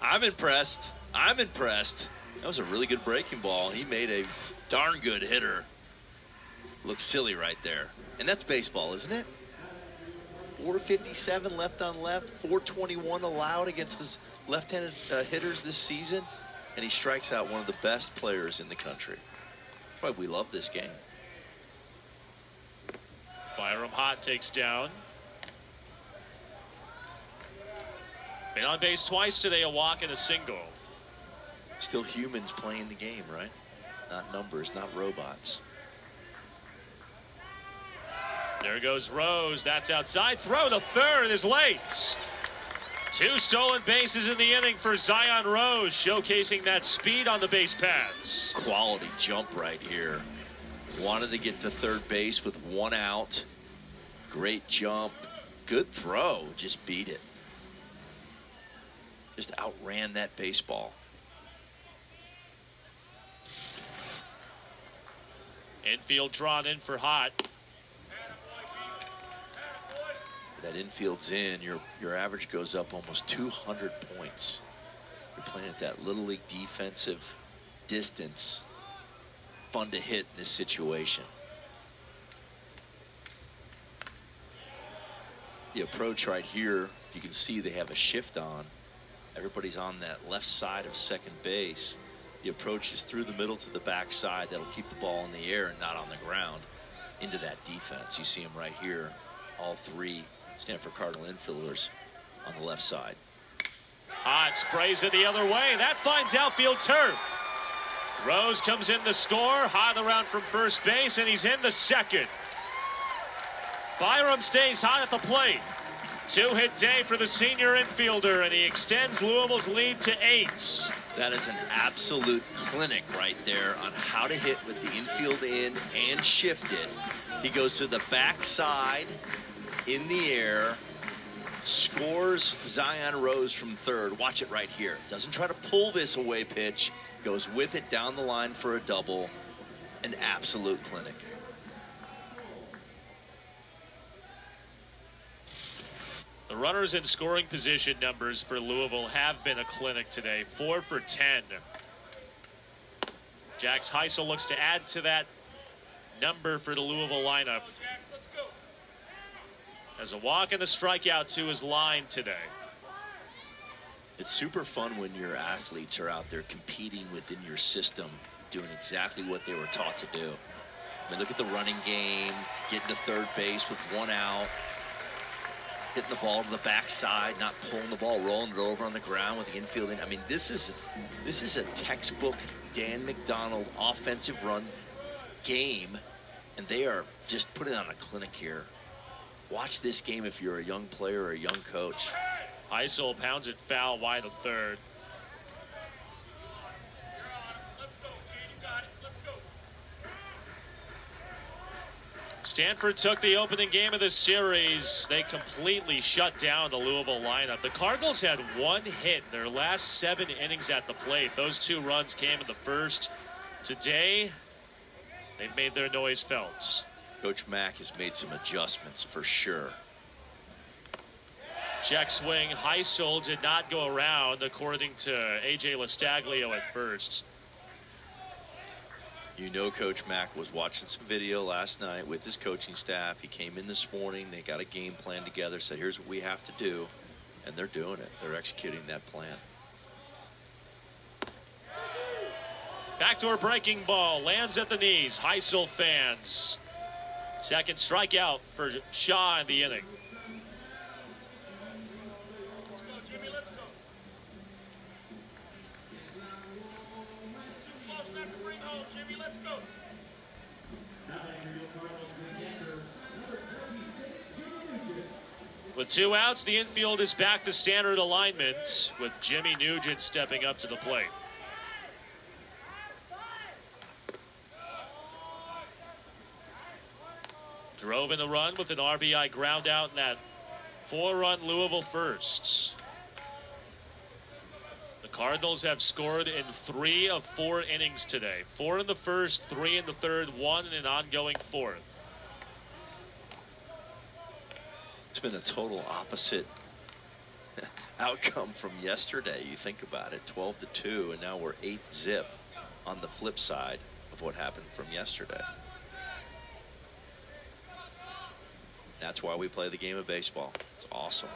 I'm impressed. I'm impressed. That was a really good breaking ball. He made a darn good hitter. Looks silly right there. And that's baseball, isn't it? 457 left on left, 421 allowed against his left-handed hitters this season. And he strikes out one of the best players in the country. That's why we love this game. Byram Hott takes down. Been on base twice today, a walk and a single. Still humans playing the game, right? Not numbers, not robots. There goes Rose. That's outside. Throw to third is late. 2 stolen bases in the inning for Zion Rose, showcasing that speed on the base paths. Quality jump right here. Wanted to get to third base with 1 out. Great jump. Good throw. Just beat it. Just outran that baseball. Infield drawn in for Hott. That infield's in, your average goes up almost 200 points. You're playing at that Little League defensive distance. Fun to hit in this situation. The approach right here, you can see they have a shift on. Everybody's on that left side of second base. The approach is through the middle to the backside. That'll keep the ball in the air and not on the ground into that defense. You see them right here, all 3 Stanford Cardinal infielders on the left side. Hott sprays it the other way. That finds outfield turf. Rose comes in to score. Hott around from first base, and he's in the second. Byram stays hot at the plate. 2-hit day for the senior infielder, and he extends Louisville's lead to 8. That is an absolute clinic right there on how to hit with the infield in and shift it. He goes to the backside in the air, scores Zion Rose from third. Watch it right here. Doesn't try to pull this away pitch. Goes with it down the line for a double. An absolute clinic. The runners in scoring position numbers for Louisville have been a clinic today. 4 for 10. Jax Heisel looks to add to that number for the Louisville lineup. As a walk and a strikeout to his line today. It's super fun when your athletes are out there competing within your system, doing exactly what they were taught to do. I mean, look at the running game, getting to third base with 1 out, hitting the ball to the backside, not pulling the ball, rolling it over on the ground with the infield in. I mean, this is a textbook Dan McDonald offensive run game, and they are just putting on a clinic here. Watch this game if you're a young player or a young coach. Heisel pounds it foul wide of third. Stanford took the opening game of the series. They completely shut down the Louisville lineup. The Cardinals had 1 hit in their last 7 innings at the plate. Those 2 runs came in the first. Today, they've made their noise felt. Coach Mack has made some adjustments for sure. Check swing. Heisel did not go around, according to A.J. Lastaglio at first. You know Coach Mack was watching some video last night with his coaching staff. He came in this morning. They got a game plan together, said, here's what we have to do. And they're doing it. They're executing that plan. Backdoor breaking ball lands at the knees. Heisel fans. Second strikeout for Shaw in the inning. Let's go, Jimmy, let's go. Too close not to bring home, Jimmy, let's go. With 2 outs, the infield is back to standard alignment with Jimmy Nugent stepping up to the plate. Drove in the run with an RBI ground out in that 4-run Louisville first. The Cardinals have scored in 3 of 4 innings today. 4 in the first, 3 in the third, 1 in an ongoing 4th. It's been a total opposite outcome from yesterday. You think about it, 12-2, and now we're 8-zip on the flip side of what happened from yesterday. That's why we play the game of baseball. It's awesome.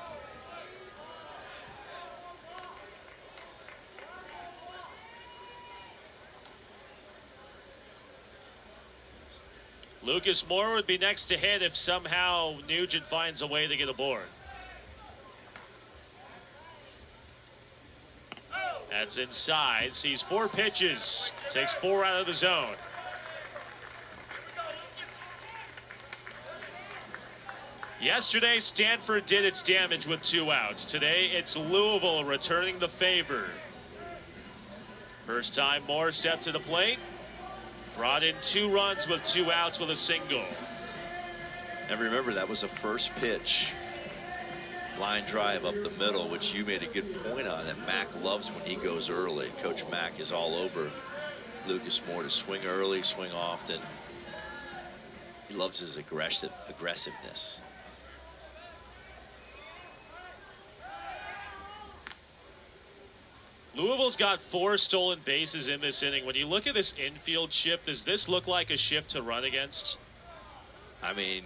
Lucas Moore would be next to hit if somehow Nugent finds a way to get aboard. That's inside. Sees 4 pitches. Takes 4 out of the zone. Yesterday, Stanford did its damage with 2 outs. Today, it's Louisville returning the favor. First time Moore stepped to the plate. Brought in 2 runs with 2 outs with a single. And remember, that was a first pitch line drive up the middle, which you made a good point on, that Mac loves when he goes early. Coach Mac is all over Lucas Moore to swing early, swing often. He loves his aggressiveness. Louisville's got 4 stolen bases in this inning. When you look at this infield shift, does this look like a shift to run against? I mean,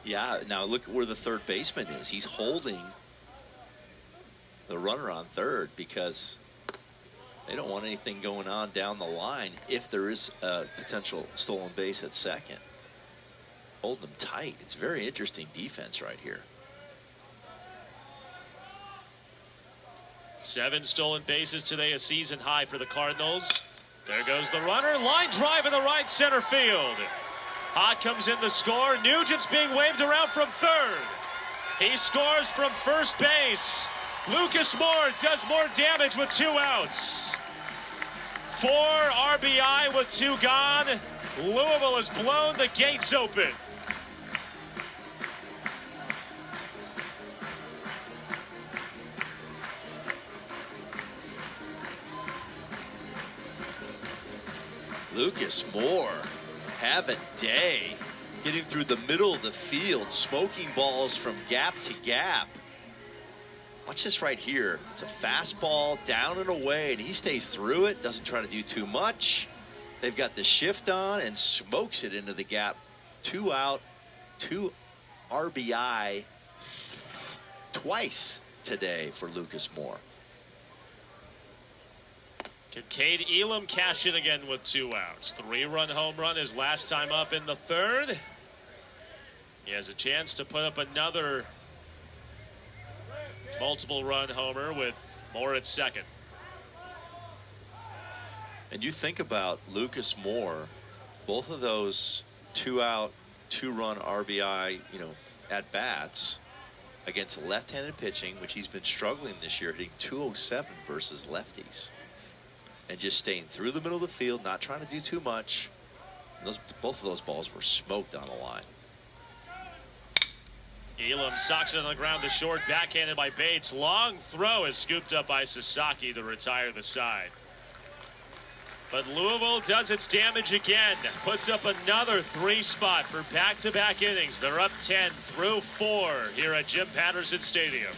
yeah. Now look where the third baseman is. He's holding the runner on third because they don't want anything going on down the line if there is a potential stolen base at second. Holding them tight. It's very interesting defense right here. 7 stolen bases today, a season high for the Cardinals. There goes the runner. Line drive in the right center field. Hot comes in to score. Nugent's being waved around from third. He scores from first base. Lucas Moore does more damage with 2 outs. 4 RBI with 2 gone. Louisville has blown the gates open. Lucas Moore have a day getting through the middle of the field, smoking balls from gap to gap. Watch this right here. It's a fastball down and away, and he stays through it, doesn't try to do too much. They've got the shift on and smokes it into the gap. 2 out, 2 RBI twice today for Lucas Moore. Can Cade Elam cash in again with 2 outs? 3-run home run his last time up in the third. He has a chance to put up another multiple run homer with Moore at second. And you think about Lucas Moore, both of those 2-out, 2-run RBI, at bats against left-handed pitching, which he's been struggling this year, hitting .207 versus lefties. And just staying through the middle of the field, not trying to do too much. Both of those balls were smoked on the line. Elam socks it on the ground to short, backhanded by Bates. Long throw is scooped up by Sasaki to retire the side. But Louisville does its damage again. Puts up another 3 spot for back-to-back innings. They're up 10 through 4 here at Jim Patterson Stadium.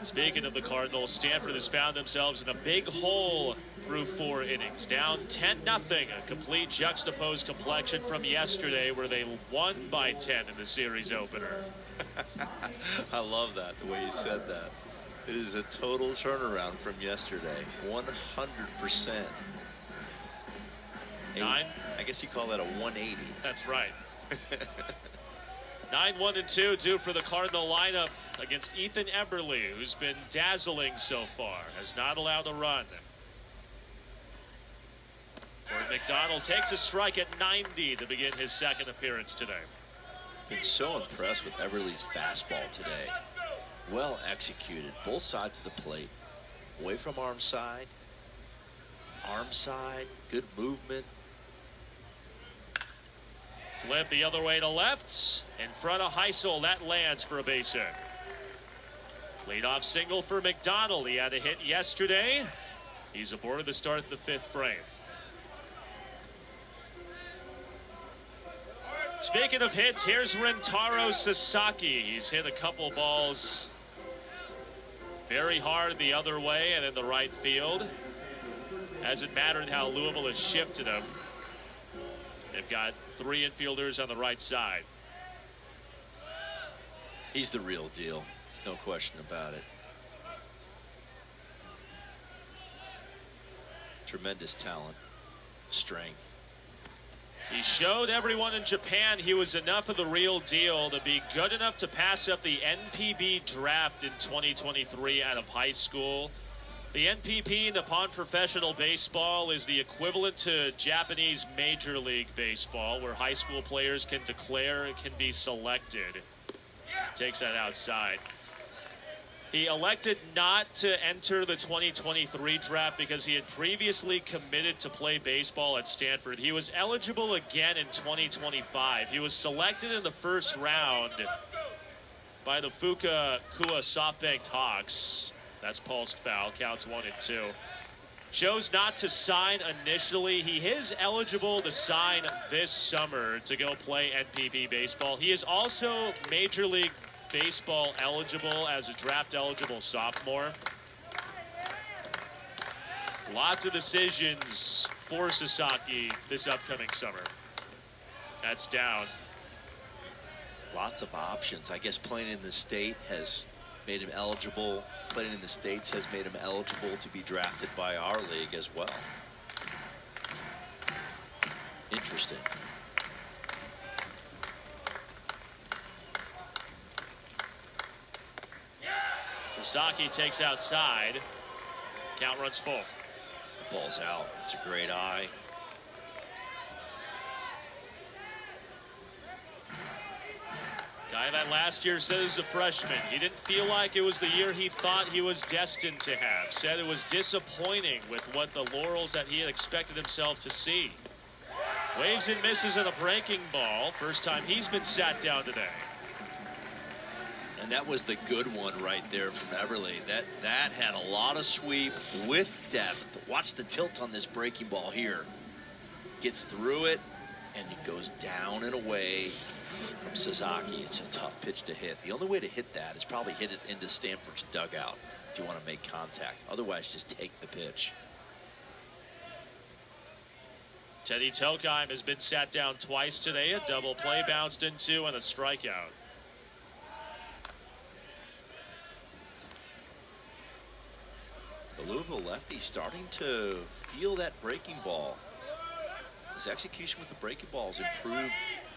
Speaking of the Cardinals, Stanford has found themselves in a big hole through 4 innings. Down 10-0, a complete juxtaposed complexion from yesterday where they won by 10 in the series opener. I love that, the way you said that. It is a total turnaround from yesterday, 100%. I guess you call that a 180. That's right. 9-1-2 due for the Cardinal lineup against Ethan Eberle, who's been dazzling so far, has not allowed a run. Where McDonald takes a strike at 90 to begin his second appearance today. Been so impressed with Everly's fastball today. Well executed, both sides of the plate. Away from arm side, good movement. Flip the other way to left. In front of Heisel, that lands for a base hit. Leadoff single for McDonald. He had a hit yesterday. He's aboard to start the fifth frame. Speaking of hits, here's Rentaro Sasaki. He's hit a couple balls very hard the other way and in the right field. Hasn't mattered how Louisville has shifted him. They've got three infielders on the right side. He's the real deal, no question about it. Tremendous talent, strength. He showed everyone in Japan he was enough of the real deal to be good enough to pass up the NPB draft in 2023 out of high school. The NPB, Nippon Professional Baseball, is the equivalent to Japanese Major League Baseball, where high school players can declare and can be selected. Takes that outside. He elected not to enter the 2023 draft because he had previously committed to play baseball at Stanford. He was eligible again in 2025. He was selected in the first round by the Fukuoka SoftBank Hawks. That's pulsed foul, counts 1-2. Chose not to sign initially. He is eligible to sign this summer to go play NPB baseball. He is also Major League Baseball eligible as a draft eligible sophomore. Lots of decisions for Sasaki this upcoming summer. That's down. Lots of options. I guess playing in the state has made him eligible. Playing in the States has made him eligible to be drafted by our league as well. Interesting. Sasaki takes outside. Count runs full. The ball's out. It's a great eye. Guy that last year said as a freshman, he didn't feel like it was the year he thought he was destined to have. Said it was disappointing with what the laurels that he had expected himself to see. Waves and misses on a breaking ball. First time he's been sat down today. And that was the good one right there from Everly. That had a lot of sweep with depth. But watch the tilt on this breaking ball here. Gets through it, and it goes down and away from Sasaki. It's a tough pitch to hit. The only way to hit that is probably hit it into Stanford's dugout if you want to make contact. Otherwise, just take the pitch. Teddy Tokheim has been sat down twice today. A double play bounced into and a strikeout. The Louisville lefty starting to feel that breaking ball. His execution with the breaking ball has improved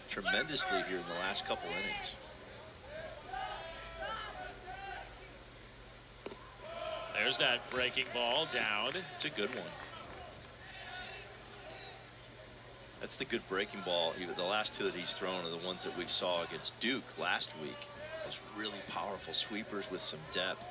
tremendously here in the last couple innings. There's that breaking ball down. It's a good one. That's the good breaking ball. Even the last two that he's thrown are the ones that we saw against Duke last week. Those really powerful sweepers with some depth.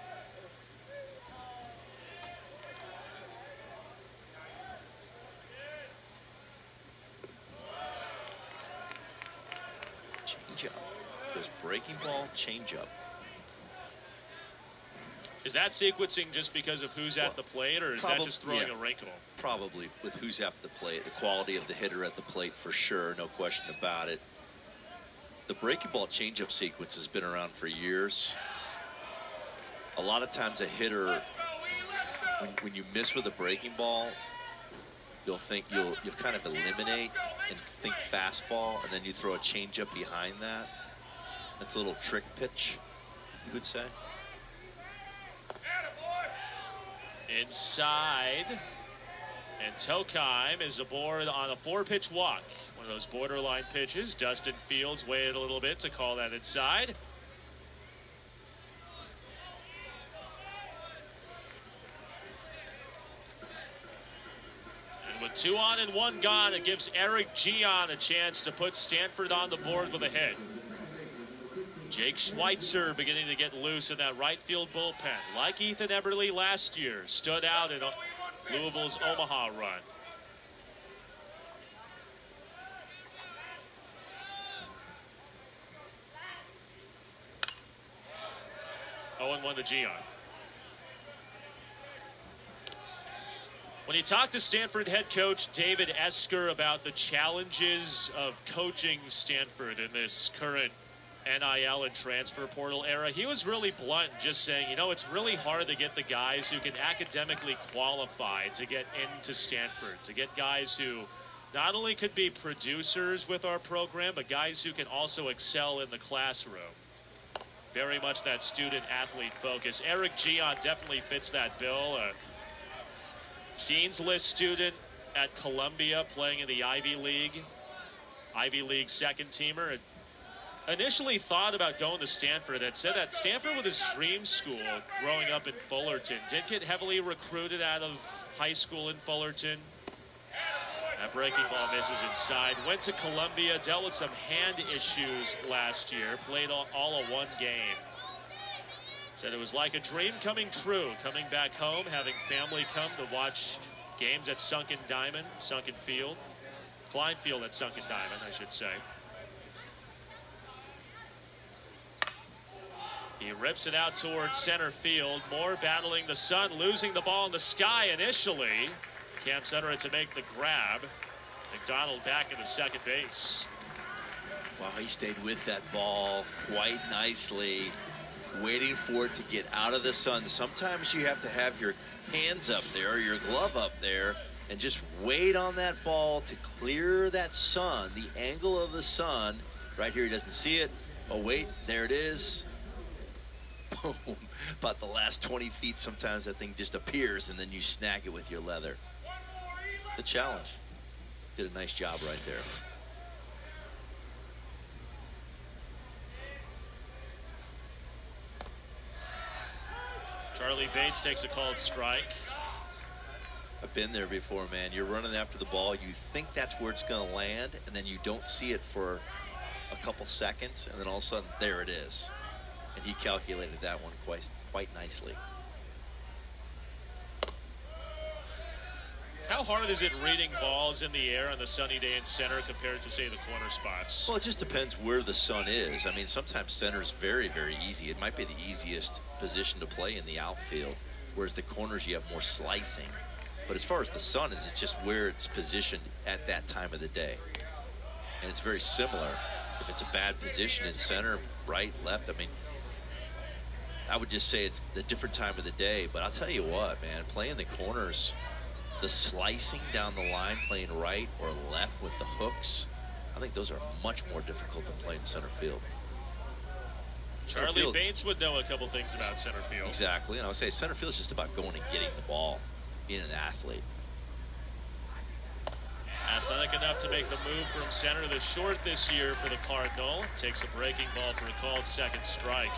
Changeup. This breaking ball, changeup. Is that sequencing just because of who's at the plate, or is that just throwing a wrinkle? Probably with who's at the plate, the quality of the hitter at the plate for sure, no question about it. The breaking ball changeup sequence has been around for years. A lot of times a hitter, when you miss with a breaking ball, you'll think you'll kind of eliminate and think fastball, and then you throw a changeup behind that. That's a little trick pitch, you would say. Inside, and Tokheim is aboard on a 4-pitch walk. One of those borderline pitches. Dustin Fields waited a little bit to call that inside. And with 2 on and 1 gone. It gives Eric Gian a chance to put Stanford on the board with a hit. Jake Schweitzer beginning to get loose in that right field bullpen. Like Ethan Eberle last year, stood out in Louisville's Omaha run. Oh, and 1 to Gian. When you talk to Stanford head coach David Esker about the challenges of coaching Stanford in this current NIL and transfer portal era, he was really blunt, just saying, you know, it's really hard to get the guys who can academically qualify to get into Stanford, to get guys who not only could be producers with our program, but guys who can also excel in the classroom. Very much that student-athlete focus. Eric Gian definitely fits that bill. Dean's List student at Columbia, playing in the Ivy League second teamer. Initially thought about going to Stanford. Had said that Stanford was his dream school growing up in Fullerton. Did get heavily recruited out of high school in Fullerton. That breaking ball misses inside. Went to Columbia, dealt with some hand issues last year. Played all of 1 game. Said it was like a dream coming true, coming back home, having family come to watch games at Sunken Field. Klein Field at Sunken Diamond, I should say. He rips it out towards center field. Moore battling the sun, losing the ball in the sky initially. Cam Sutter to make the grab. McDonald back into second base. Wow, he stayed with that ball quite nicely, waiting for it to get out of the sun. Sometimes you have to have your hands up there, or your glove up there, and just wait on that ball to clear that sun, the angle of the sun. Right here, he doesn't see it. Oh, wait, there it is. Boom. About the last 20 feet, sometimes that thing just appears, and then you snag it with your leather. The challenge. Did a nice job right there. Charlie Bates takes a called strike. I've been there before, man. You're running after the ball. You think that's where it's going to land, and then you don't see it for a couple seconds, and then all of a sudden, there it is. And he calculated that one quite nicely. How hard is it reading balls in the air on the sunny day in center compared to, say, the corner spots? Well, it just depends where the sun is. I mean, sometimes center is very, very easy. It might be the easiest position to play in the outfield, whereas the corners you have more slicing. But as far as the sun is, it's just where it's positioned at that time of the day. And it's very similar. If it's a bad position in center, right, left, I mean, I would just say it's the different time of the day. But I'll tell you what, man, playing the corners, the slicing down the line, playing right or left with the hooks, I think those are much more difficult than playing center field. Charlie Bates would know a couple things about center field. Exactly, and I would say center field is just about going and getting the ball, being an athlete. Athletic enough to make the move from center to short this year for the Cardinal. Takes a breaking ball for a called second strike.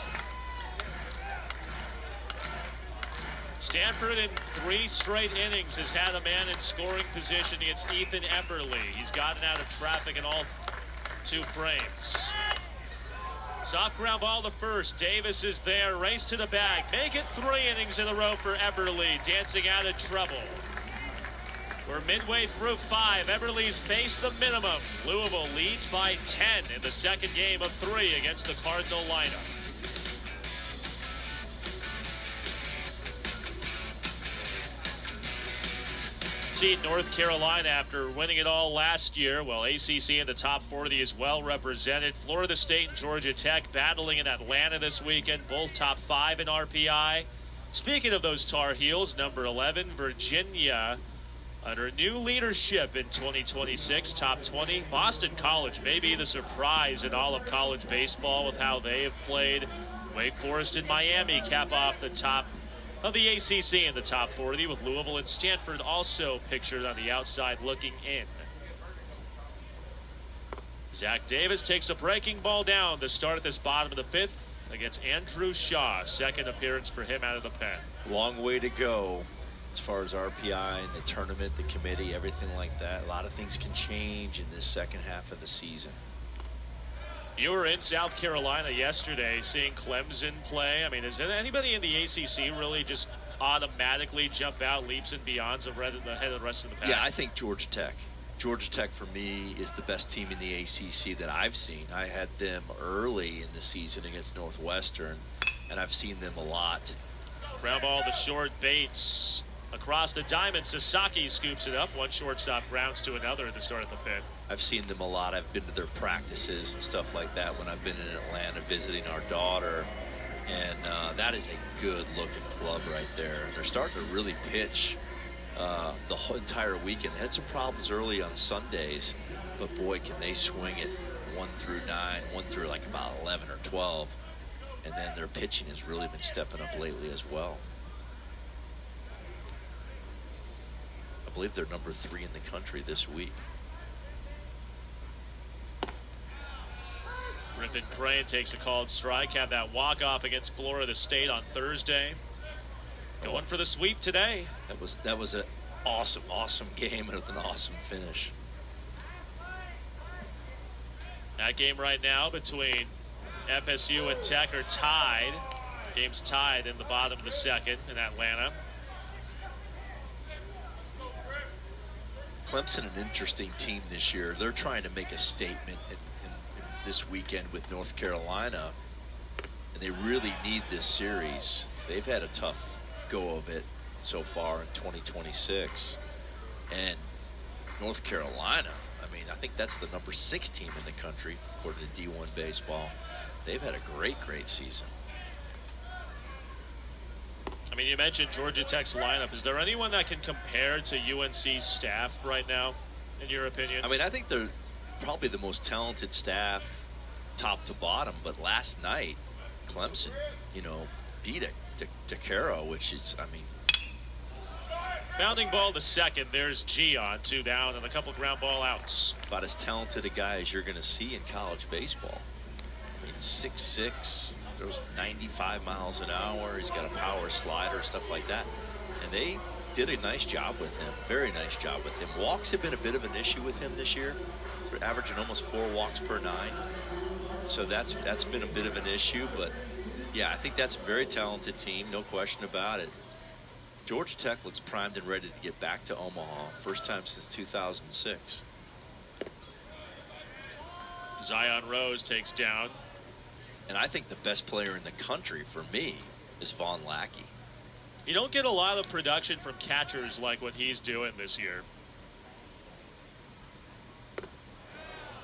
Stanford in 3 straight innings has had a man in scoring position against Ethan Eberle. He's gotten out of traffic in all 2 frames. Soft ground ball to first. Davis is there. Race to the bag. Make it 3 innings in a row for Eberle. Dancing out of trouble. We're midway through 5. Eberle's faced the minimum. Louisville leads by 10 in the second game of 3 against the Cardinal lineup. North Carolina after winning it all last year. Well, ACC in the top 40 is well represented. Florida State and Georgia Tech battling in Atlanta this weekend, both top 5 in RPI. Speaking of those Tar Heels, number 11, Virginia, under new leadership in 2026, top 20. Boston College may be the surprise in all of college baseball with how they have played. Wake Forest and Miami cap off the top of the ACC in the top 40, with Louisville and Stanford also pictured on the outside looking in. Zach Davis takes a breaking ball down to start at this bottom of the 5th against Andrew Shaw. Second appearance for him out of the pen. Long way to go as far as RPI and the tournament, the committee, everything like that. A lot of things can change in this second half of the season. You were in South Carolina yesterday seeing Clemson play. I mean, is there anybody in the ACC really just automatically jump out leaps and beyonds ahead of the rest of the pack? Yeah, I think Georgia Tech. Georgia Tech, for me, is the best team in the ACC that I've seen. I had them early in the season against Northwestern, and I've seen them a lot. Ground ball to short. Bates across the diamond. Sasaki scoops it up. One shortstop grounds to another at the start of the fifth. I've seen them a lot. I've been to their practices and stuff like that when I've been in Atlanta visiting our daughter. And that is a good-looking club right there. They're starting to really pitch the whole entire weekend. They had some problems early on Sundays, but boy, can they swing it 1 through 9, 1 through like about 11 or 12. And then their pitching has really been stepping up lately as well. I believe they're number 3 in the country this week. Griffin Crane takes a called strike. Had that walk-off against Florida State on Thursday. Going for the sweep today. That was an awesome game with an awesome finish. That game right now between FSU and Tech are tied. Game's tied in the bottom of the second in Atlanta. Clemson, an interesting team this year. They're trying to make a statement in this weekend with North Carolina, and they really need this series. They've had a tough go of it so far in 2026, and North Carolina, I mean, I think that's the number 6 team in the country according to D1 baseball. They've had a great season. I mean, you mentioned Georgia Tech's lineup. Is there anyone that can compare to UNC's staff right now, in your opinion? I mean, I think they're probably the most talented staff top to bottom, but last night Clemson, beat DeCaro, which is, I mean. Bounding ball to second. There's Gion, 2 down, and a couple ground ball outs. About as talented a guy as you're going to see in college baseball. I mean, 6'6", throws 95 miles an hour. He's got a power slider, stuff like that. And they did a nice job with him, very nice job with him. Walks have been a bit of an issue with him this year. We're averaging almost 4 walks per 9. So that's been a bit of an issue, but yeah, I think that's a very talented team, no question about it. Georgia Tech looks primed and ready to get back to Omaha, first time since 2006. Zion Rose takes down. And I think the best player in the country for me is Vaughn Lackey. You don't get a lot of production from catchers like what he's doing this year.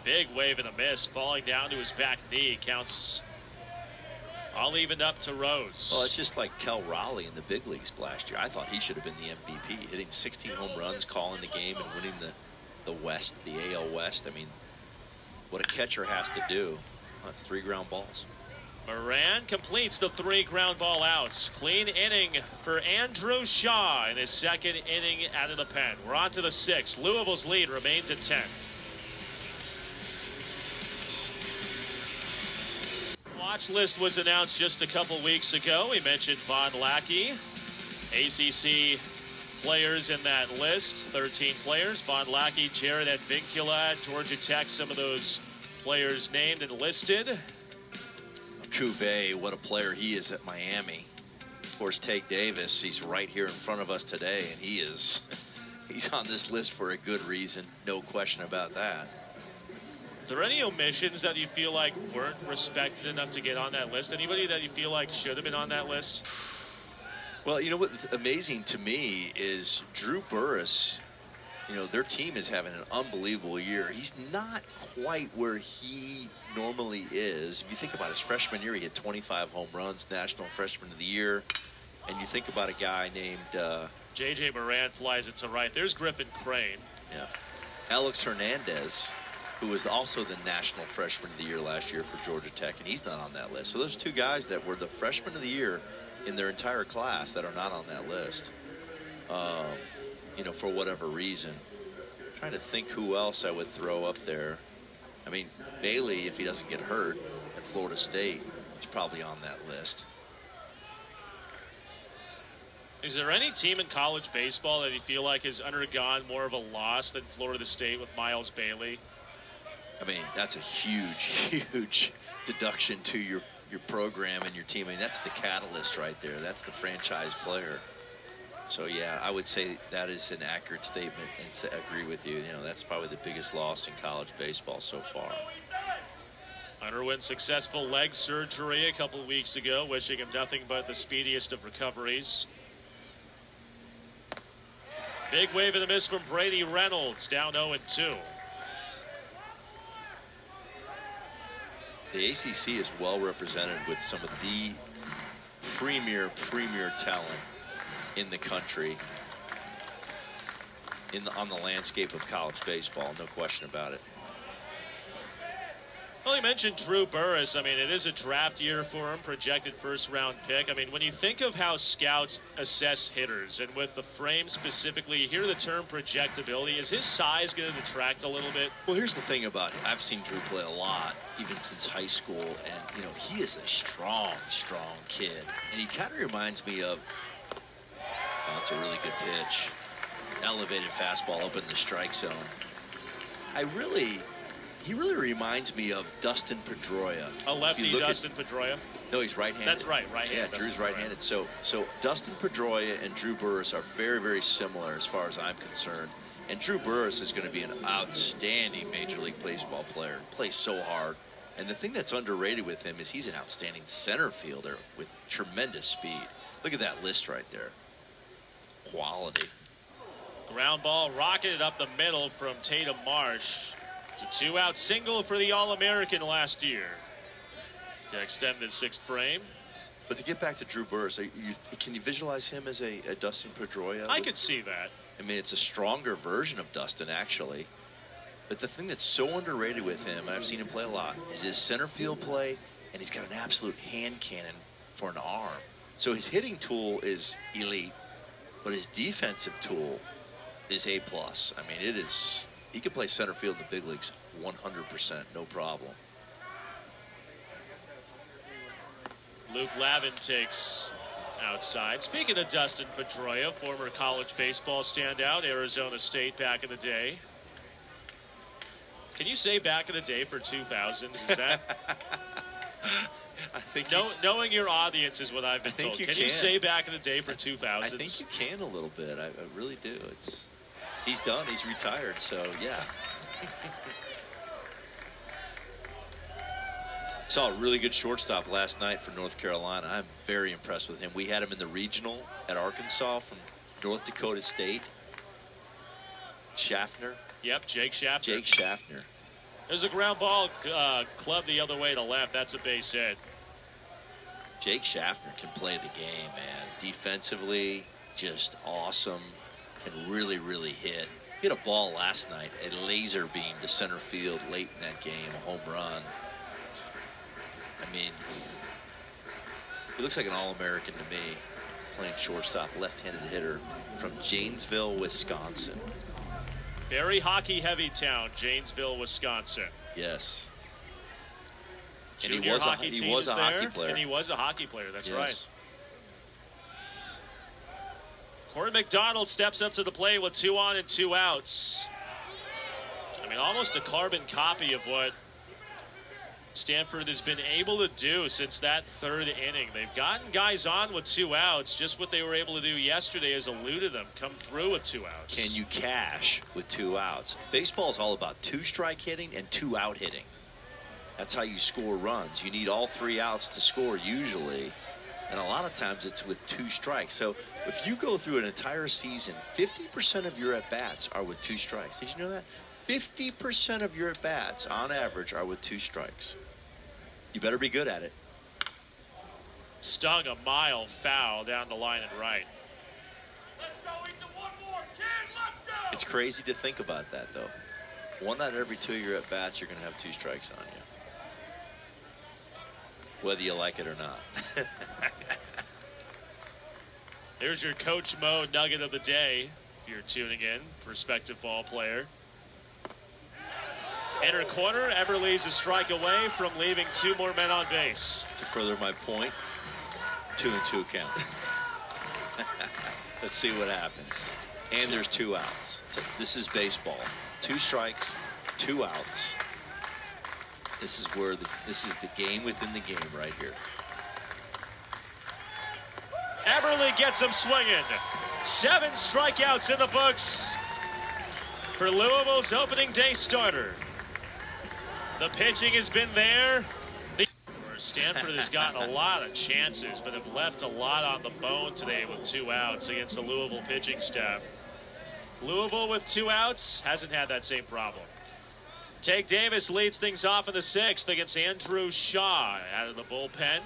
Big wave and a miss, falling down to his back knee. Counts all evened up to Rose. Well, it's just like Kel Raleigh in the big leagues last year. I thought he should have been the MVP, hitting 16 home runs, calling the game, and winning the West, the AL West. I mean, what a catcher has to do. That's 3 ground balls. Moran completes the 3 ground ball outs. Clean inning for Andrew Shaw in his second inning out of the pen. We're on to the 6th. Louisville's lead remains at 10. Watch list was announced just a couple weeks ago. We mentioned Vaughn Lackey. ACC players in that list, 13 players. Vaughn Lackey, Jared Advincula, Georgia Tech, some of those players named and listed. Cuvée, what a player he is at Miami. Of course, Tate Davis, he's right here in front of us today, and he's on this list for a good reason, no question about that. Are there any omissions that you feel like weren't respected enough to get on that list? Anybody that you feel like should have been on that list? Well, you know what's amazing to me is Drew Burress. Their team is having an unbelievable year. He's not quite where he normally is. If you think about his freshman year, he had 25 home runs, National Freshman of the Year. And you think about a guy named J.J. Moran flies it to right. There's Griffin Crane. Yeah. Alex Hernandez, who was also the National Freshman of the Year last year for Georgia Tech, and he's not on that list. So those 2 guys that were the Freshman of the Year in their entire class that are not on that list. For whatever reason. I'm trying to think who else I would throw up there. I mean, Bailey, if he doesn't get hurt at Florida State, is probably on that list. Is there any team in college baseball that you feel like has undergone more of a loss than Florida State with Miles Bailey? I mean, that's a huge, huge deduction to your program and your team. I mean, that's the catalyst right there. That's the franchise player. So, yeah, I would say that is an accurate statement, and to agree with you. You know, that's probably the biggest loss in college baseball so far. Underwent successful leg surgery a couple of weeks ago, wishing him nothing but the speediest of recoveries. Big wave and a miss from Brady Reynolds, down 0-2. The ACC is well represented with some of the premier talent in the country on the landscape of college baseball, no question about it. Well, you mentioned Drew Burress. I mean, it is a draft year for him, projected first-round pick. I mean, when you think of how scouts assess hitters, and with the frame specifically, you hear the term projectability. Is his size going to detract a little bit? Well, here's the thing about it. I've seen Drew play a lot, even since high school, and, you know, he is a strong kid. And he kind of reminds me of, oh, that's a really good pitch. Elevated fastball up in the strike zone. He really reminds me of Dustin Pedroia. A lefty Dustin Pedroia? No, he's right-handed. That's right, right-handed. Yeah, Drew's right-handed. So Dustin Pedroia and Drew Burress are very similar as far as I'm concerned. And Drew Burress is going to be an outstanding Major League Baseball player. He plays so hard. And the thing that's underrated with him is he's an outstanding center fielder with tremendous speed. Look at that list right there. Quality. Ground ball rocketed up the middle from Tatum Marsh. It's a 2-out single for the All-American last year. To extend the 6th frame. But to get back to Drew Burress, can you visualize him as a Dustin Pedroia? I could see that. I mean, it's a stronger version of Dustin, actually. But the thing that's so underrated with him, and I've seen him play a lot, is his center field play, and he's got an absolute hand cannon for an arm. So his hitting tool is elite, but his defensive tool is A+. I mean, he can play center field in the big leagues 100%, no problem. Luke Lavin takes outside. Speaking of Dustin Pedroia, former college baseball standout, Arizona State back in the day. Can you say back in the day for 2000? Is that? I think knowing your audience is what I've been told. Can you say back in the day for 2000? I think you can a little bit. I really do. He's done. He's retired. So yeah. Saw a really good shortstop last night for North Carolina. I'm very impressed with him. We had him in the regional at Arkansas from North Dakota State. Schaffner. Yep, Jake Schaffner. Jake Schaffner. There's a ground ball clubbed the other way to left. That's a base hit. Jake Schaffner can play the game, man. Defensively, just awesome. Can really hit. Hit a ball last night, a laser beam to center field late in that game, a home run. I mean, he looks like an All-American to me, playing shortstop, left-handed hitter from Janesville, Wisconsin. Very hockey-heavy town, Janesville, Wisconsin. Yes. And he was a hockey player. And he was a hockey player, that's yes. right. Corey McDonald steps up to the plate with 2 on and 2 outs. I mean, almost a carbon copy of what Stanford has been able to do since that 3rd inning. They've gotten guys on with 2 outs. Just what they were able to do yesterday has eluded them. Come through with 2 outs. Can you cash with 2 outs? Baseball is all about 2-strike hitting and 2-out hitting. That's how you score runs. You need all 3 outs to score usually. And a lot of times it's with 2 strikes. So if you go through an entire season, 50% of your at-bats are with 2 strikes. Did you know that? 50% of your at-bats, on average, are with 2 strikes. You better be good at it. Stung a mile foul down the line and right. Let's go into one more, kid. Let's go. It's crazy to think about that, though. 1 out of every 2 of your at-bats, you're going to have 2 strikes on you. Whether you like it or not. There's your Coach Mo nugget of the day. If you're tuning in, prospective ball player. Inner corner, Eberle's a strike away from leaving 2 more men on base. To further my point, 2-2 count. Let's see what happens. And there's 2 outs. So this is baseball. 2 strikes, 2 outs. This is where this is the game within the game right here. Eberle gets him swinging. 7 strikeouts in the books for Louisville's opening day starter. The pitching has been there. Stanford has gotten a lot of chances, but have left a lot on the bone today with 2 outs against the Louisville pitching staff. Louisville with 2 outs hasn't had that same problem. Jake Davis leads things off in the 6th against Andrew Shaw out of the bullpen.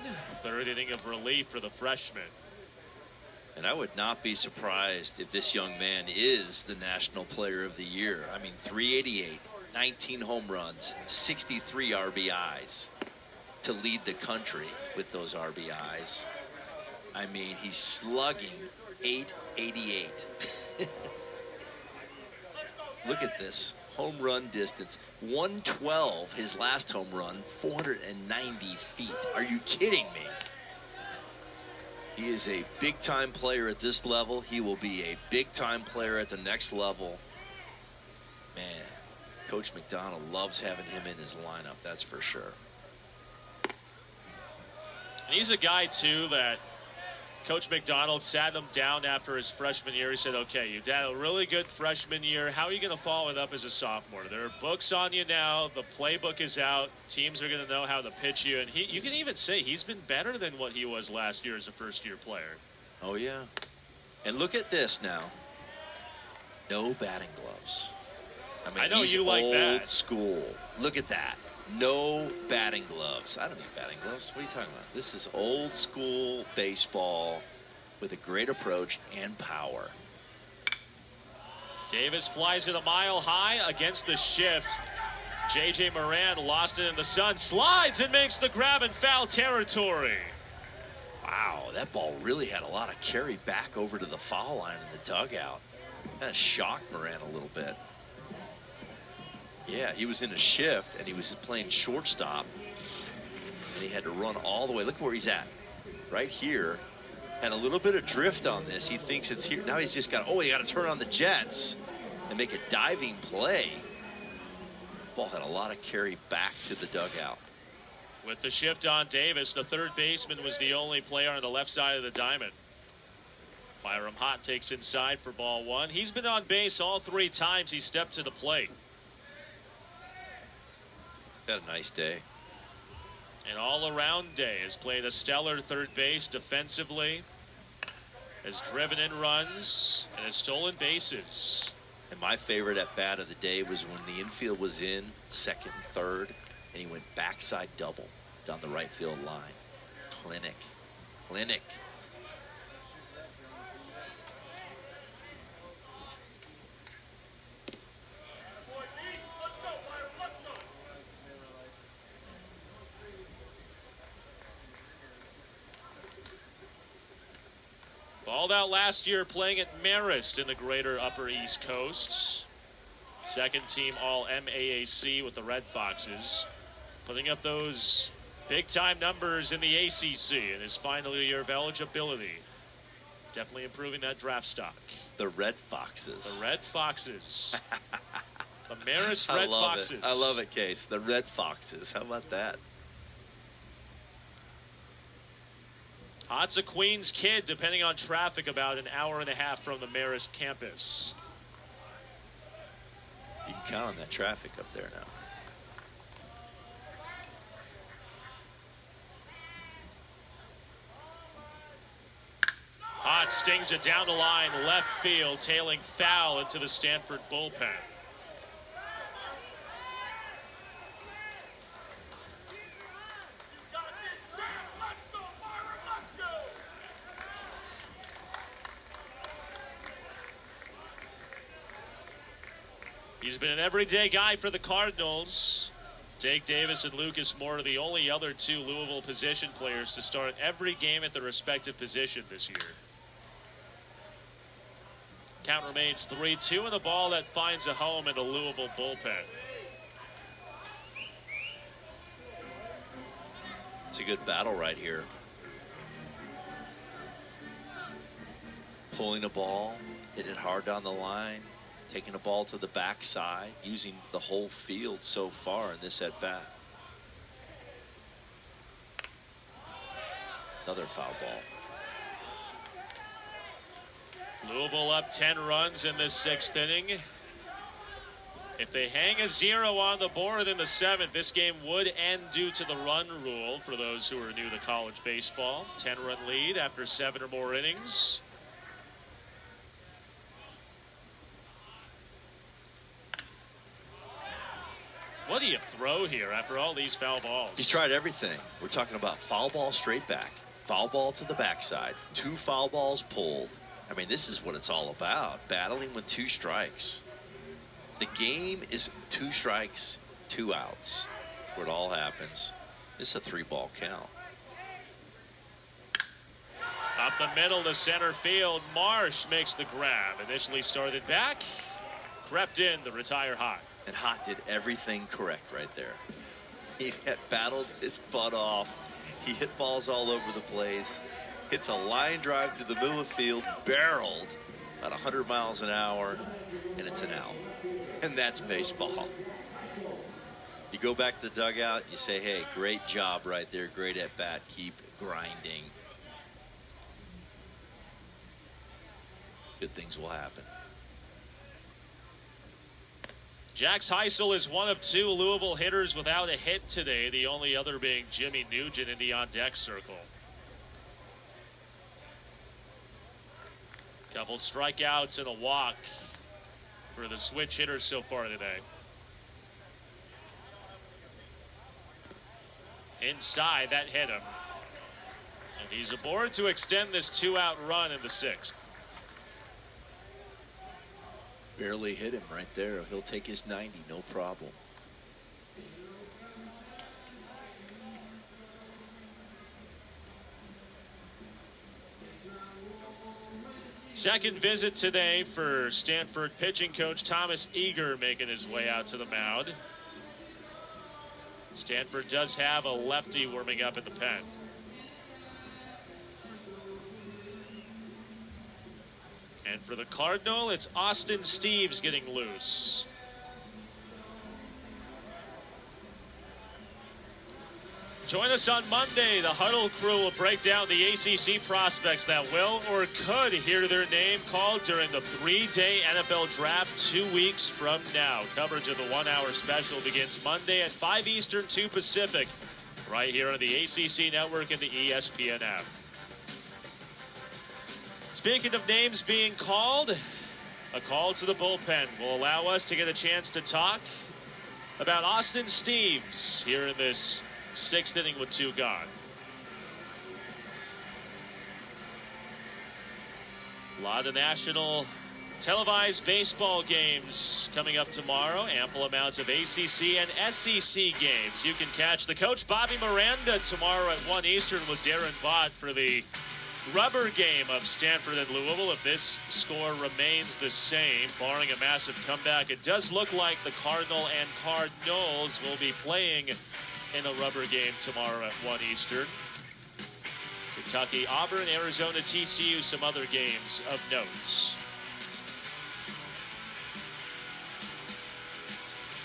3rd inning of relief for the freshman. And I would not be surprised if this young man is the National Player of the Year. I mean, 388, 19 home runs, 63 RBIs to lead the country with those RBIs. I mean, he's slugging 888. Look at this home run distance. 112, his last home run, 490 feet. Are you kidding me? He is a big-time player at this level. He will be a big-time player at the next level. Man, Coach McDonald loves having him in his lineup, that's for sure. And he's a guy, too, that Coach McDonald sat him down after his freshman year. He said, okay, you've had a really good freshman year. How are you going to follow it up as a sophomore? There are books on you now. The playbook is out. Teams are going to know how to pitch you. And you can even say he's been better than what he was last year as a first-year player. Oh, yeah. And look at this now. No batting gloves. I mean, I know he's you like that. old school. Look at that. No batting gloves. I don't need batting gloves. What are you talking about? This is old school baseball with a great approach and power. Davis flies it a mile high against the shift. J.J. Moran lost it in the sun. Slides and makes the grab in foul territory. Wow, that ball really had a lot of carry back over to the foul line in the dugout. That shocked Moran a little bit. Yeah, he was in a shift, and he was playing shortstop, and he had to run all the way. Look where he's at, right here. Had a little bit of drift on this. He thinks it's here. Now he's just got, he got to turn on the jets and make a diving play. Ball had a lot of carry back to the dugout. With the shift on Davis, the third baseman was the only player on the left side of the diamond. Byram Hott takes inside for ball 1. He's been on base all 3 times he stepped to the plate. Had a nice day. An all-around day. Has played a stellar third base defensively. Has driven in runs and has stolen bases. And my favorite at bat of the day was when the infield was in, 2nd and 3rd, and he went backside double down the right field line. Clinic. Balled out last year playing at Marist in the greater Upper East Coast. 2nd team all MAAC with the Red Foxes. Putting up those big-time numbers in the ACC in his final year of eligibility. Definitely improving that draft stock. The Red Foxes. The Red Foxes. The Marist Red Foxes. I love it, Case. The Red Foxes. How about that? Hott's a Queens kid, depending on traffic, about an hour and a half from the Marist campus. You can count on that traffic up there now. Hott stings it down the line, left field, tailing foul into the Stanford bullpen. He's been an everyday guy for the Cardinals. Jake Davis and Lucas Moore are the only other 2 Louisville position players to start every game at their respective position this year. Count remains 3-2 in the ball that finds a home in the Louisville bullpen. It's a good battle right here. pulling a ball, hitting it hard down the line, taking a ball to the backside, using the whole field so far in this at bat. Another foul ball. Louisville up 10 runs in this 6th inning. If they hang a 0 on the board in the 7th, this game would end due to the run rule for those who are new to college baseball. 10-run lead after 7 or more innings. What do you throw here after all these foul balls? He's tried everything. We're talking about foul ball straight back, foul ball to the backside, 2 foul balls pulled. I mean, this is what it's all about, battling with 2 strikes. The game is 2 strikes, 2 outs. That's where it all happens. This is a 3-ball count. Up the middle to center field. Marsh makes the grab. Initially started back, crept in to retire Hot. And Hot did everything correct right there. He had battled his butt off. He hit balls all over the place. Hits a line drive to the middle of the field, barreled about 100 miles an hour, and it's an out. And that's baseball. You go back to the dugout, you say, hey, great job right there, great at bat, keep grinding. Good things will happen. Jax Heisel is one of 2 Louisville hitters without a hit today, the only other being Jimmy Nugent in the on-deck circle. Couple strikeouts and a walk for the switch hitters so far today. Inside, that hit him. And he's aboard to extend this 2-out run in the 6th. Barely hit him right there. He'll take his 90, no problem. Second visit today for Stanford pitching coach Thomas Eager making his way out to the mound. Stanford does have a lefty warming up in the pen. And for the Cardinal, it's Austin Steves getting loose. Join us on Monday. The Huddle crew will break down the ACC prospects that will or could hear their name called during the 3-day NFL draft 2 weeks from now. Coverage of the 1-hour special begins Monday at 5 Eastern, 2 Pacific, right here on the ACC Network and the ESPN app. Speaking of names being called, a call to the bullpen will allow us to get a chance to talk about Austin Steves here in this 6th inning with 2 gone. A lot of national televised baseball games coming up tomorrow. Ample amounts of ACC and SEC games. You can catch the coach Bobby Miranda tomorrow at 1 Eastern with Darren Vaught for the rubber game of Stanford and Louisville. If this score remains the same, barring a massive comeback, it does look like the Cardinal and Cardinals will be playing in a rubber game tomorrow at 1 Eastern. Kentucky, Auburn, Arizona, TCU, some other games of note.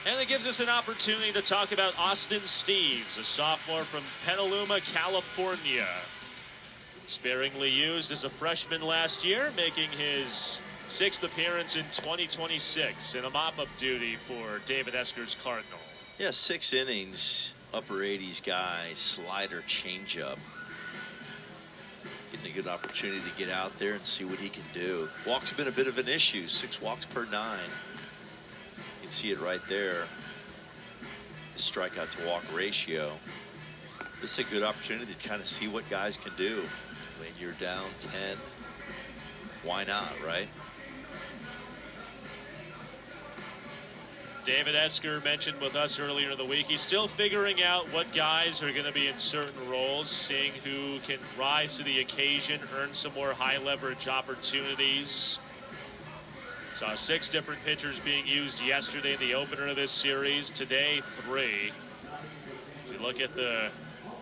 And it gives us an opportunity to talk about Austin Steves, a sophomore from Petaluma, California. Sparingly used as a freshman last year, making his 6th appearance in 2026 in a mop-up duty for David Esker's Cardinal. Yeah, 6 innings, upper 80s guy, slider, changeup. Getting a good opportunity to get out there and see what he can do. Walks have been a bit of an issue, 6 walks per 9. You can see it right there. The strikeout to walk ratio. This is a good opportunity to kind of see what guys can do. When you're down 10, why not, right? David Esker mentioned with us earlier in the week, he's still figuring out what guys are going to be in certain roles, seeing who can rise to the occasion, earn some more high leverage opportunities. Saw 6 different pitchers being used yesterday in the opener of this series. Today, 3. We look at the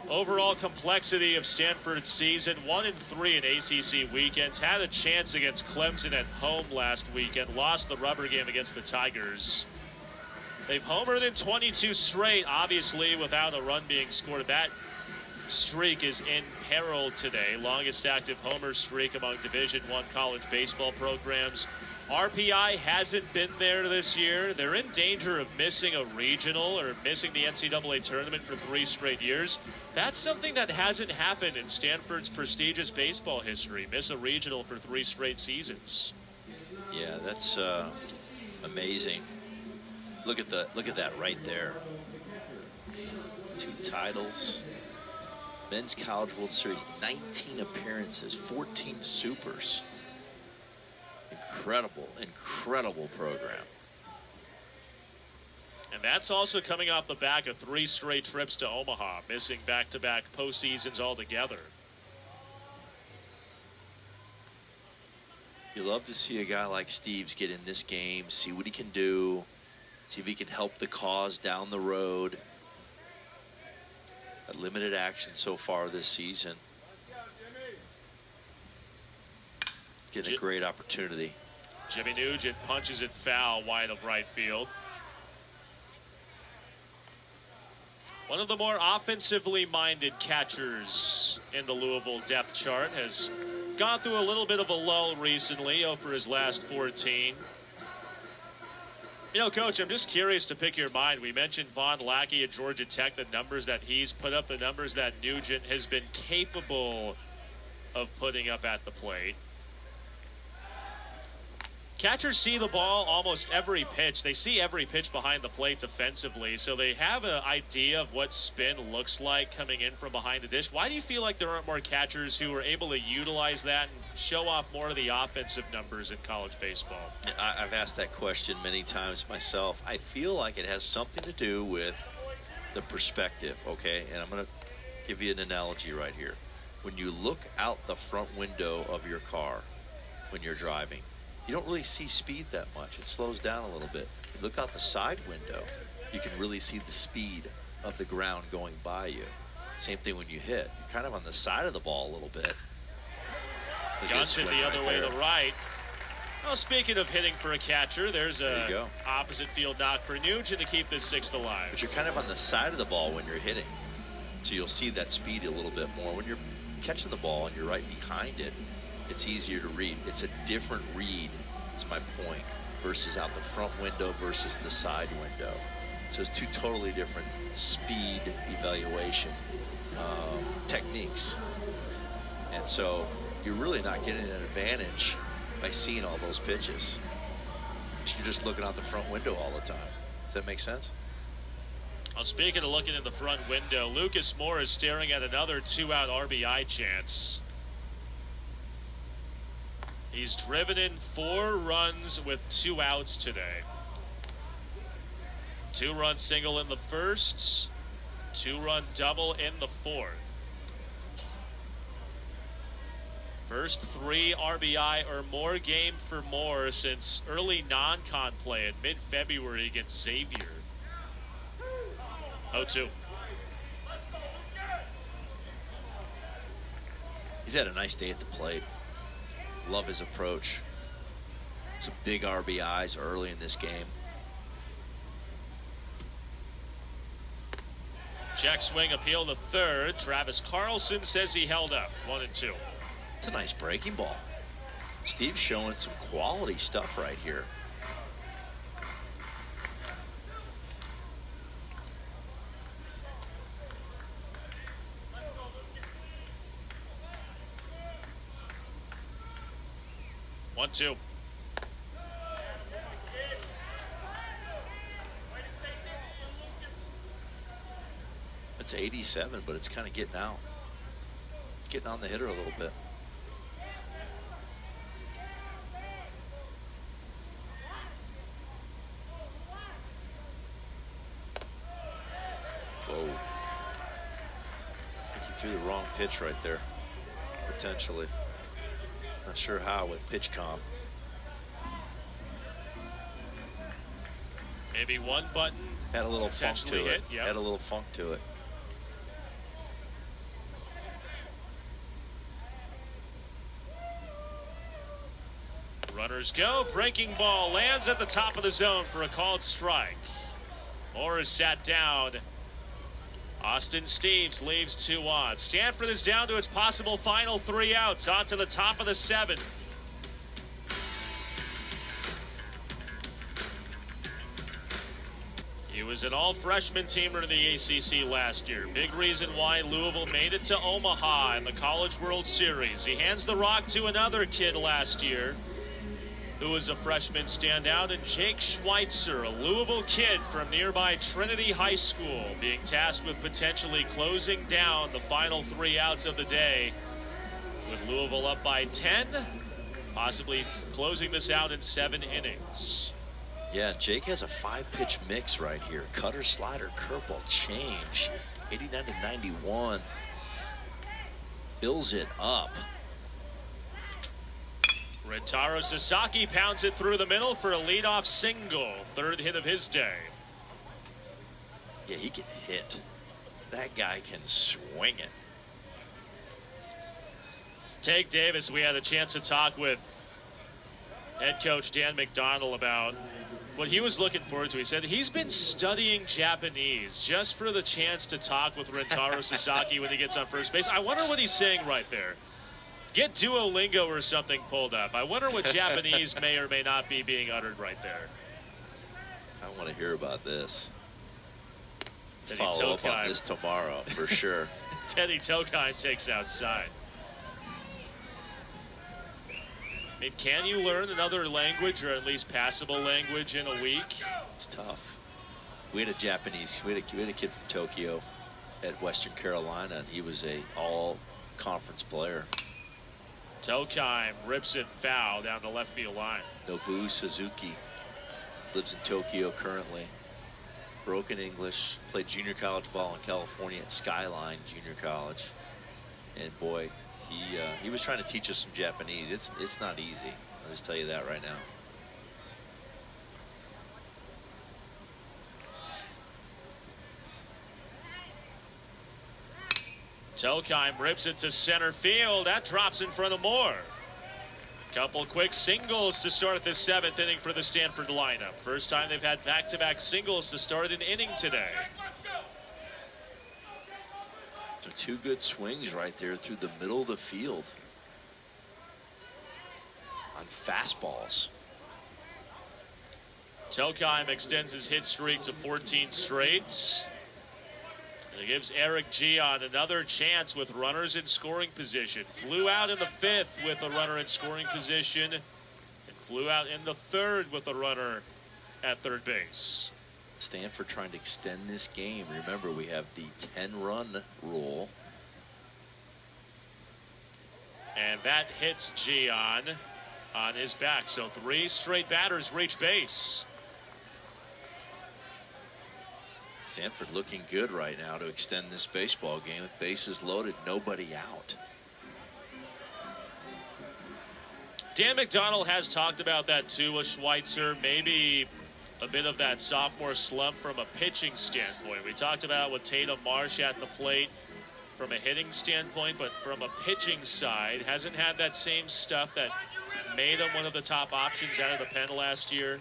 Overall complexity of Stanford's season, 1-3 in ACC weekends. Had a chance against Clemson at home last weekend. Lost the rubber game against the Tigers. They've homered in 22 straight, obviously without a run being scored. That streak is in peril today. Longest active homer streak among Division I college baseball programs. RPI hasn't been there this year. They're in danger of missing a regional or missing the NCAA tournament for 3 straight years. That's something that hasn't happened in Stanford's prestigious baseball history. Miss a regional for 3 straight seasons. Yeah, that's amazing. Look at that right there. 2 titles. Men's College World Series, 19 appearances, 14 supers. Incredible program. And that's also coming off the back of 3 straight trips to Omaha, missing back-to-back postseasons altogether. You love to see a guy like Steves get in this game, see what he can do, see if he can help the cause down the road. A limited action so far this season. Getting a great opportunity. Jimmy Nugent punches it foul wide of right field. One of the more offensively minded catchers in the Louisville depth chart has gone through a little bit of a lull recently, 0 for his last 14. You know, Coach, I'm just curious to pick your mind. We mentioned Von Lackey at Georgia Tech, the numbers that he's put up, the numbers that Nugent has been capable of putting up at the plate. Catchers see the ball almost every pitch. They see every pitch behind the plate defensively, so they have an idea of what spin looks like coming in from behind the dish. Why do you feel like there aren't more catchers who are able to utilize that and show off more of the offensive numbers in college baseball? I've asked that question many times myself. I feel like it has something to do with the perspective, okay? And I'm going to give you an analogy right here. When you look out the front window of your car when you're driving, you don't really see speed that much. It slows down a little bit. You look out the side window, you can really see the speed of the ground going by you. Same thing when you hit. You're kind of on the side of the ball a little bit. Guns it the other way to right. Well, speaking of hitting for a catcher, there's a opposite field knock for Nugent to keep this 6th alive. But you're kind of on the side of the ball when you're hitting. So you'll see that speed a little bit more. When you're catching the ball and you're right behind it, it's easier to read. It's a different read, is my point, versus out the front window versus the side window. So it's 2 totally different speed evaluation techniques. And so you're really not getting an advantage by seeing all those pitches. You're just looking out the front window all the time. Does that make sense? Well, speaking of looking in the front window, Lucas Moore is staring at another 2-out RBI chance. He's driven in 4 runs with 2 outs today. 2-run single in the first, 2-run double in the 4th. First 3 RBI or more game for Moore since early non-con play in mid-February against Xavier. 0-2. He's had a nice day at the plate. Love his approach. Some big RBIs early in this game. Check swing appeal to third. Travis Carlson says he held up. 1-2. It's a nice breaking ball. Steve's showing some quality stuff right here. One, two. It's 87, but it's kind of getting out. Getting on the hitter a little bit. Whoa. I think he threw the wrong pitch right there, potentially. Not sure how with pitch comp. Maybe one button. Had a little funk to it. Yep. Had a little funk to it. Runners go. Breaking ball lands at the top of the zone for a called strike. Moore is sat down. Austin Steves leaves 2 on. Stanford is down to its possible final 3 outs. On to the top of the 7th. He was an all-freshman teamer in the ACC last year. Big reason why Louisville made it to Omaha in the College World Series. He hands the rock to another kid last year who was a freshman standout, and Jake Schweitzer, a Louisville kid from nearby Trinity High School, being tasked with potentially closing down the final 3 outs of the day, with Louisville up by 10, possibly closing this out in 7 innings. Yeah, Jake has a 5-pitch mix right here. Cutter, slider, curveball, change. 89 to 91. Fills it up. Rentaro Sasaki pounds it through the middle for a leadoff single. 3rd hit of his day. Yeah, he can hit. That guy can swing it. Take Davis, we had a chance to talk with head coach Dan McDonnell about what he was looking forward to. He said he's been studying Japanese just for the chance to talk with Rentaro Sasaki when he gets on first base. I wonder what he's saying right there. Get Duolingo or something pulled up. I wonder what Japanese may or may not be being uttered right there. I want to hear about this. Teddy Follow up Tokheim. on this tomorrow for sure. Teddy Tokheim takes outside. I mean, can you learn another language, or at least passable language, in a week? It's tough. We had a kid from Tokyo at Western Carolina, and he was a all-conference player. Tokheim rips it foul down the left field line. Nobu Suzuki lives in Tokyo currently. Broken English, played junior college ball in California at Skyline Junior College, and boy, he was trying to teach us some Japanese. It's not easy. I'll just tell you that right now. Tokheim rips it to center field. That drops in front of Moore. Couple quick singles to start this 7th inning for the Stanford lineup. First time they've had back-to-back singles to start an inning today. So 2 good swings right there through the middle of the field on fastballs. Tokheim extends his hit streak to 14 straight. And it gives Eric Gian another chance with runners in scoring position. Flew out in the 5th with a runner in scoring position, and flew out in the 3rd with a runner at third base. Stanford trying to extend this game. Remember, we have the 10-run rule. And that hits Gian on his back. So 3 straight batters reach base. Stanford looking good right now to extend this baseball game with bases loaded, nobody out. Dan McDonnell has talked about that too with Schweitzer. Maybe a bit of that sophomore slump from a pitching standpoint. We talked about with Tatum Marsh at the plate from a hitting standpoint, but from a pitching side, hasn't had that same stuff that made him one of the top options out of the pen last year.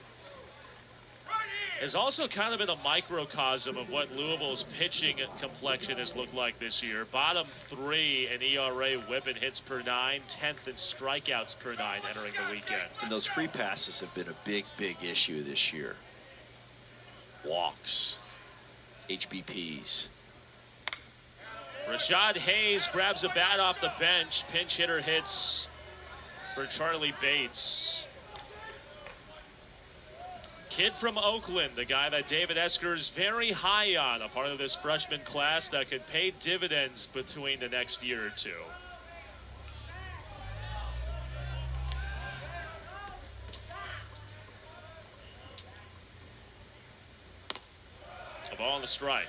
Has also kind of been a microcosm of what Louisville's pitching complexion has looked like this year. Bottom 3 in ERA, whip and hits per 9, 10th in strikeouts per 9 entering the weekend. And those free passes have been a big issue this year. Walks, HBPs. Rashad Hayes grabs a bat off the bench. Pinch hitter hits for Charlie Bates. Kid from Oakland, the guy that David Esker's very high on, a part of this freshman class that could pay dividends between the next year or two. A ball and a strike.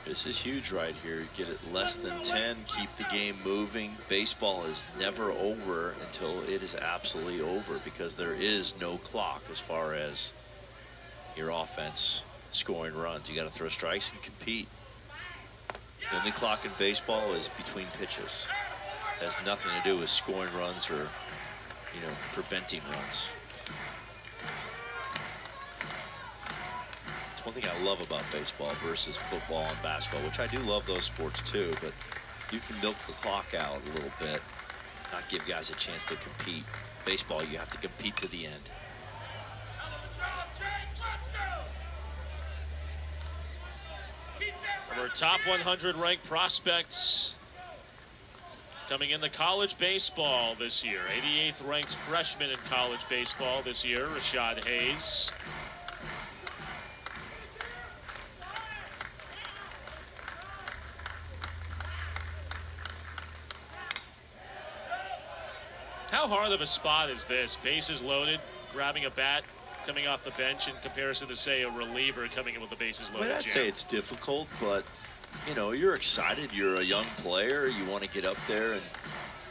This is huge right here. Get it less than 10, keep the game moving. Baseball is never over until it is absolutely over, because there is no clock as far as your offense scoring runs. You got to throw strikes and compete. The only clock in baseball is between pitches. Has nothing to do with scoring runs or, preventing runs. It's one thing I love about baseball versus football and basketball, which I do love those sports too, but you can milk the clock out a little bit, not give guys a chance to compete. Baseball, you have to compete to the end. Our top 100 ranked prospects coming into college baseball this year. 88th ranked freshman in college baseball this year, Rashad Hayes. How hard of a spot is this? Bases loaded, grabbing a bat, coming off the bench in comparison to, say, a reliever coming in with the bases loaded. I'd say it's difficult, but, you're excited. You're a young player. You want to get up there and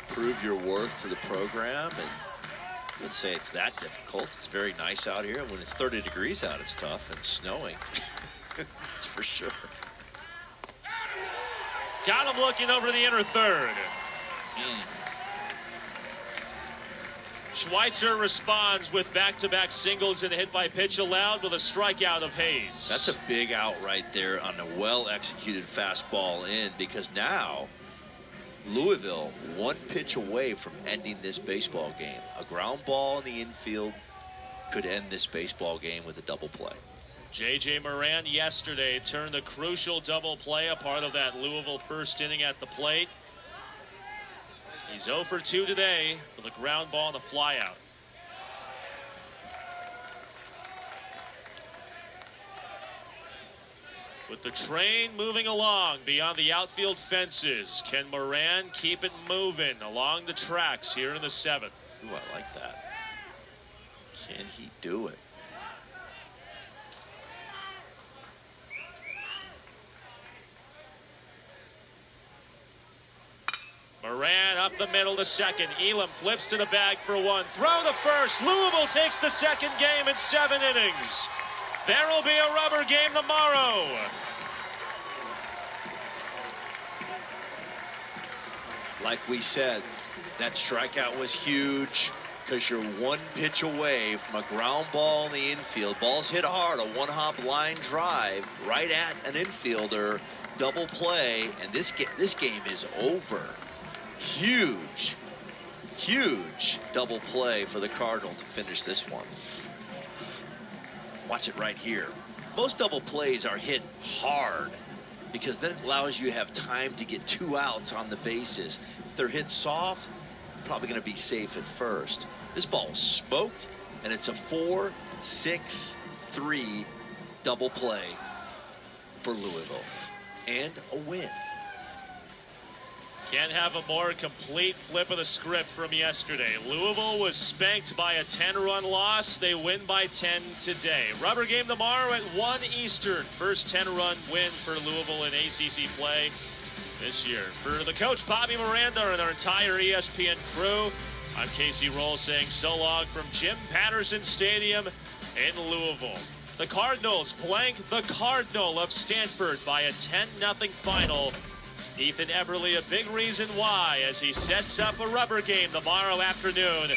prove your worth to the program. And I wouldn't say it's that difficult. It's very nice out here. When it's 30 degrees out, it's tough, and snowing. That's for sure. Got him looking over the inner third. Schweitzer responds with back-to-back singles and a hit by pitch allowed with a strikeout of Hayes. That's a big out right there on a well-executed fastball in, because now Louisville one pitch away from ending this baseball game. A ground ball in the infield could end this baseball game with a double play. J.J. Moran yesterday turned a crucial double play, a part of that Louisville first inning at the plate. He's 0 for 2 today with a ground ball and a flyout. With the train moving along beyond the outfield fences, can Moran keep it moving along the tracks here in the 7th? Ooh, I like that. Can he do it? Moran up the middle to second. Elam flips to the bag for one. Throw to first. Louisville takes the second game in 7 innings. There will be a rubber game tomorrow. Like we said, that strikeout was huge because you're one pitch away from a ground ball in the infield. Ball's hit hard, a one-hop line drive right at an infielder, double play, and this game is over. Huge double play for the Cardinal to finish this one. Watch it right here. Most double plays are hit hard because then it allows you to have time to get 2 outs on the bases. If they're hit soft, probably going to be safe at first. This ball is smoked, and it's a 4-6-3 double play for Louisville and a win. Can't have a more complete flip of the script from yesterday. Louisville was spanked by a 10-run loss. They win by 10 today. Rubber game tomorrow at 1 Eastern. First 10-run win for Louisville in ACC play this year. For the coach, Bobby Miranda, and our entire ESPN crew, I'm Casey Roll saying so long from Jim Patterson Stadium in Louisville. The Cardinals blank the Cardinal of Stanford by a 10-0 final. Ethan Eberle, a big reason why, as he sets up a rubber game tomorrow afternoon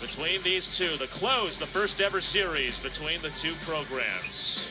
between these two to close the first ever series between the two programs.